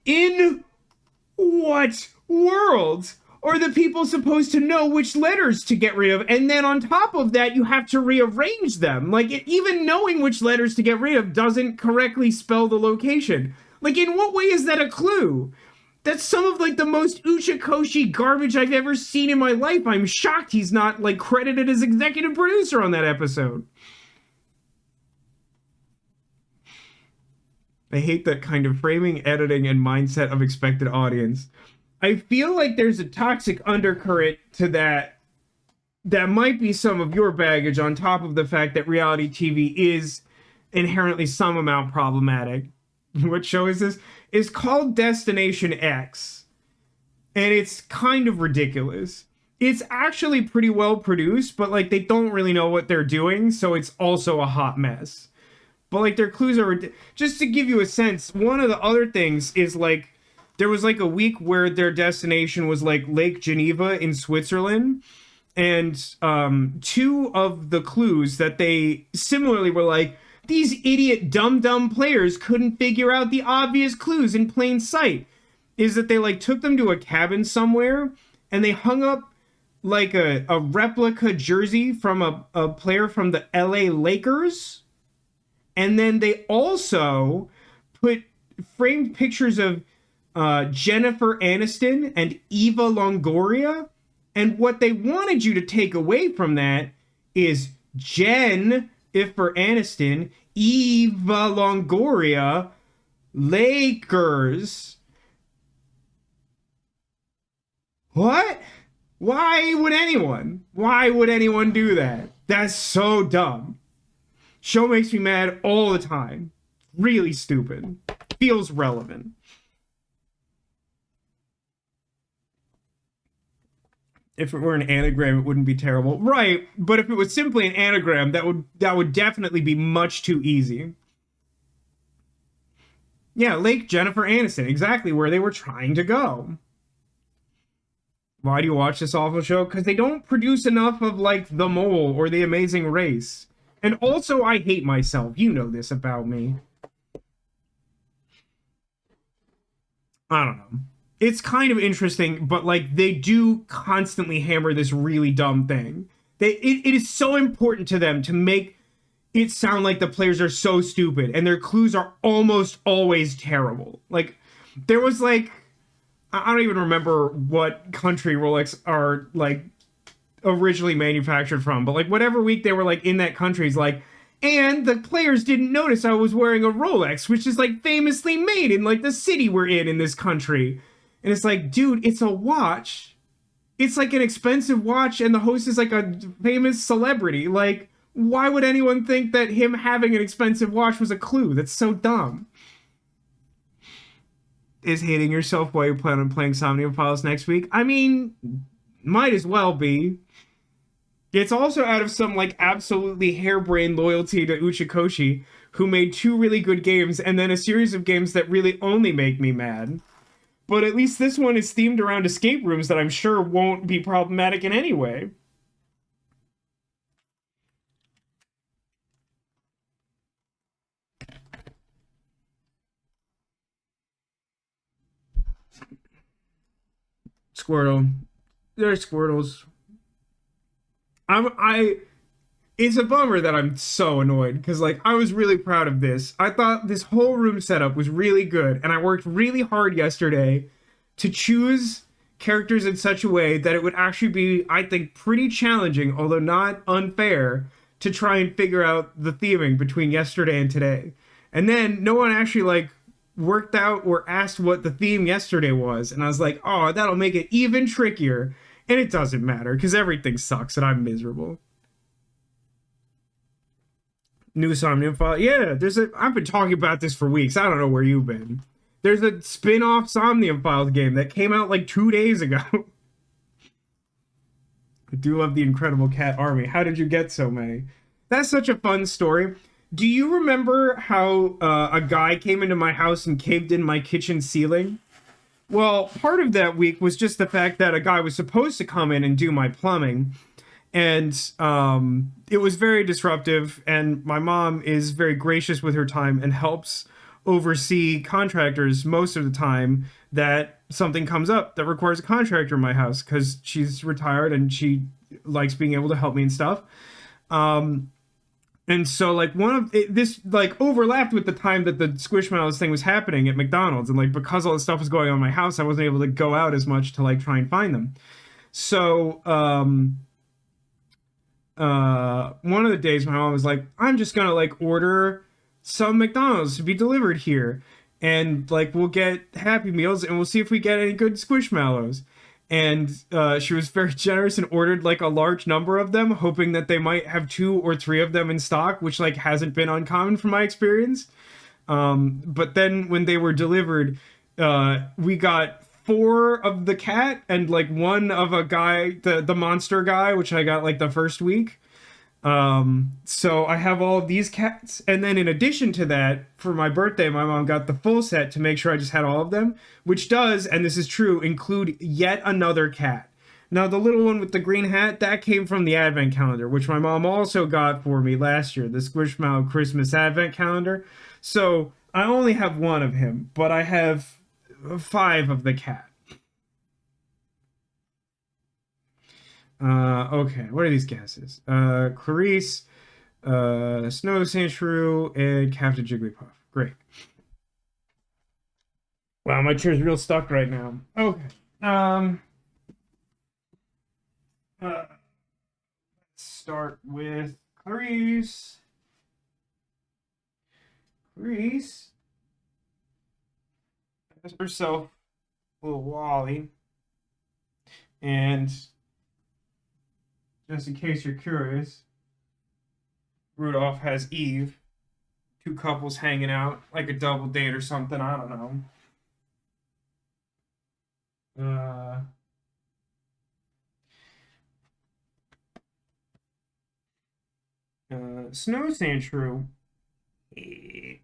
in what world are the people supposed to know which letters to get rid of? And then on top of that, you have to rearrange them. Like, even knowing which letters to get rid of doesn't correctly spell the location. Like, in what way is that a clue? That's some of, like, the most Uchicoshi garbage I've ever seen in my life. I'm shocked he's not, like, credited as executive producer on that episode. I hate that kind of framing, editing, and mindset of expected audience. I feel like there's a toxic undercurrent to that that might be some of your baggage on top of the fact that reality TV is inherently some amount problematic. What show is this? It's called Destination X, and it's kind of ridiculous. It's actually pretty well produced, but like they don't really know what they're doing, so it's also a hot mess. But like their clues are just to give you a sense. One of the other things is like there was like a week where their destination was like Lake Geneva in Switzerland, and two of the clues that they similarly were like, these idiot dumb players couldn't figure out the obvious clues in plain sight, is that they like took them to a cabin somewhere and they hung up like a replica jersey from a player from the LA Lakers. And then they also put framed pictures of Jennifer Aniston and Eva Longoria. And what they wanted you to take away from that is Jen, if for Aniston, Eva Longoria, Lakers. What? Why would anyone do that? That's so dumb. Show makes me mad all the time. Really stupid. Feels relevant. If it were an anagram, it wouldn't be terrible. Right, but if it was simply an anagram, that would definitely be much too easy. Yeah, Lake Jennifer Aniston, exactly where they were trying to go. Why do you watch this awful show? Because they don't produce enough of, like, The Mole or The Amazing Race. And also, I hate myself. You know this about me. I don't know. It's kind of interesting, but, like, they do constantly hammer this really dumb thing. It is so important to them to make it sound like the players are so stupid, and their clues are almost always terrible. Like, there was, like... I don't even remember what country Rolex are, like, originally manufactured from, but, like, whatever week they were, like, in that country is like, and the players didn't notice I was wearing a Rolex, which is, like, famously made in, like, the city we're in this country. And it's like, dude, it's a watch. It's, like, an expensive watch, and the host is, like, a famous celebrity. Like, why would anyone think that him having an expensive watch was a clue? That's so dumb. Is hating yourself while you plan on playing Somnium Files next week? I mean, might as well be. It's also out of some, like, absolutely harebrained loyalty to Uchikoshi, who made 2 really good games and then a series of games that really only make me mad. But at least this one is themed around escape rooms that I'm sure won't be problematic in any way. Squirtle. They're Squirtles. It's a bummer that I'm so annoyed, because, like, I was really proud of this. I thought this whole room setup was really good, and I worked really hard yesterday to choose characters in such a way that it would actually be, I think, pretty challenging, although not unfair, to try and figure out the theming between yesterday and today. And then no one actually, like, worked out or asked what the theme yesterday was, and I was like, oh, that'll make it even trickier. And it doesn't matter, because everything sucks and I'm miserable. New Somnium File. Yeah, I've been talking about this for weeks. I don't know where you've been. There's a spin-off Somnium Files game that came out like 2 days ago. I do love the Incredible Cat Army. How did you get so many? That's such a fun story. Do you remember how a guy came into my house and caved in my kitchen ceiling? Well, part of that week was just the fact that a guy was supposed to come in and do my plumbing. And it was very disruptive, and my mom is very gracious with her time and helps oversee contractors most of the time that something comes up that requires a contractor in my house, because she's retired and she likes being able to help me and stuff. And so, like, this, like, overlapped with the time that the Squishmallows thing was happening at McDonald's. And, like, because all this stuff was going on in my house, I wasn't able to go out as much to, like, try and find them. So, one of the days my mom was like, I'm just gonna, like, order some McDonald's to be delivered here. And, like, we'll get Happy Meals and we'll see if we get any good Squishmallows. And she was very generous and ordered like a large number of them, hoping that they might have 2 or 3 of them in stock, which like hasn't been uncommon from my experience. But then when they were delivered, we got 4 of the cat and like 1 of a guy, the monster guy, which I got like the first week. So I have all of these cats, and then in addition to that, for my birthday, my mom got the full set to make sure I just had all of them, which does, and this is true, include yet another cat. Now, the little one with the green hat, that came from the advent calendar, which my mom also got for me last year, the Squishmallow Christmas advent calendar. So I only have 1 of him, but I have 5 of the cat. Okay, what are these guesses? Clarice, Snow Sandshrew, and Captain Jigglypuff. Great. Wow, my chair's real stuck right now. Okay. Let's start with Clarice. Clarice has herself a little Wally. And just in case you're curious, Rudolph has Eve. 2 couples hanging out, like a double date or something. I don't know. Snow Sandshrew. Yeah.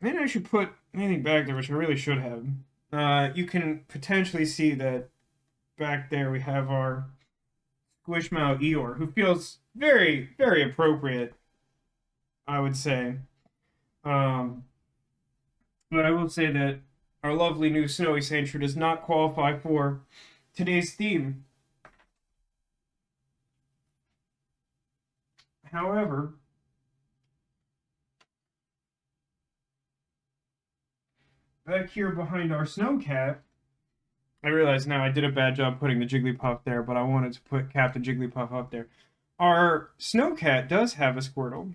Maybe I should put anything back there, which I really should have. You can potentially see that back there we have our Squishmallow Eeyore, who feels very, very appropriate, I would say. But I will say that our lovely new Snowy Sandshrew does not qualify for today's theme. However, back here behind our snow cat, I realize now I did a bad job putting the Jigglypuff there, but I wanted to put Captain Jigglypuff up there. Our snow cat does have a Squirtle,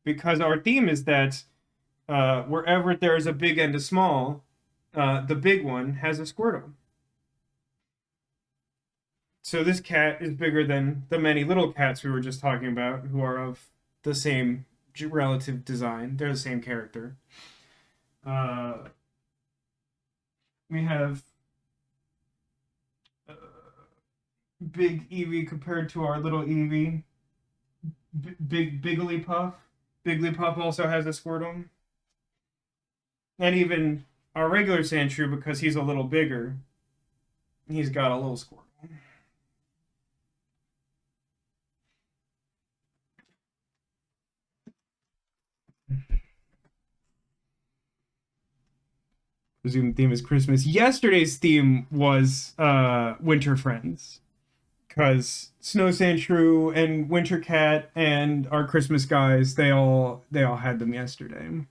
because our theme is that wherever there's a big and a small, the big one has a Squirtle. So this cat is bigger than the many little cats we were just talking about, who are of the same relative design. They're the same character. We have big Eevee compared to our little Eevee. Big Bigglypuff. Bigglypuff also has a Squirtle. And even our regular Sandshrew, because he's a little bigger, he's got a little Squirtle. Presumed theme is Christmas. Yesterday's theme was Winter Friends, because Snow Sandshrew and Winter Cat and our Christmas guys, they all had them yesterday.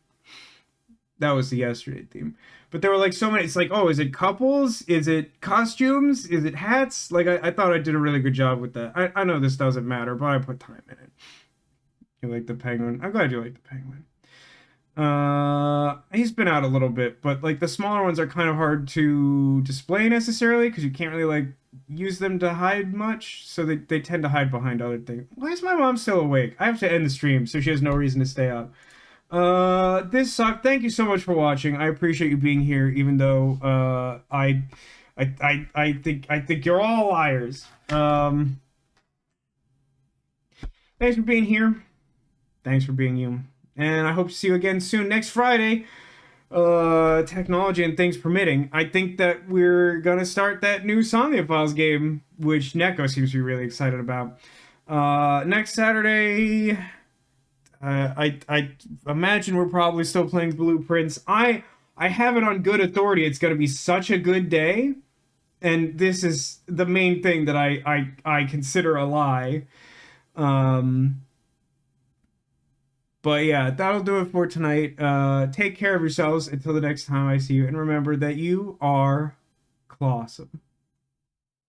That was the yesterday theme. But there were like so many. It's like, oh, is it couples? Is it costumes? Is it hats? Like I thought I did a really good job with that. I know this doesn't matter, but I put time in it. You like the penguin? I'm glad you like the penguin. He's been out a little bit, but like the smaller ones are kind of hard to display necessarily, because you can't really like use them to hide much, so they tend to hide behind other things. Why is my mom still awake? I have to end the stream, so she has no reason to stay up. This sucked. Thank you so much for watching. I appreciate you being here, even though I think you're all liars. Thanks for being here. Thanks for being you. And I hope to see you again soon next Friday, technology and things permitting. I think that we're going to start that new Somnia Files game, which Neko seems to be really excited about. Next Saturday, I imagine we're probably still playing Blueprints. I have it on good authority. It's going to be such a good day. And this is the main thing that I consider a lie. But yeah, that'll do it for tonight. Take care of yourselves until the next time I see you. And remember that you are clawsome.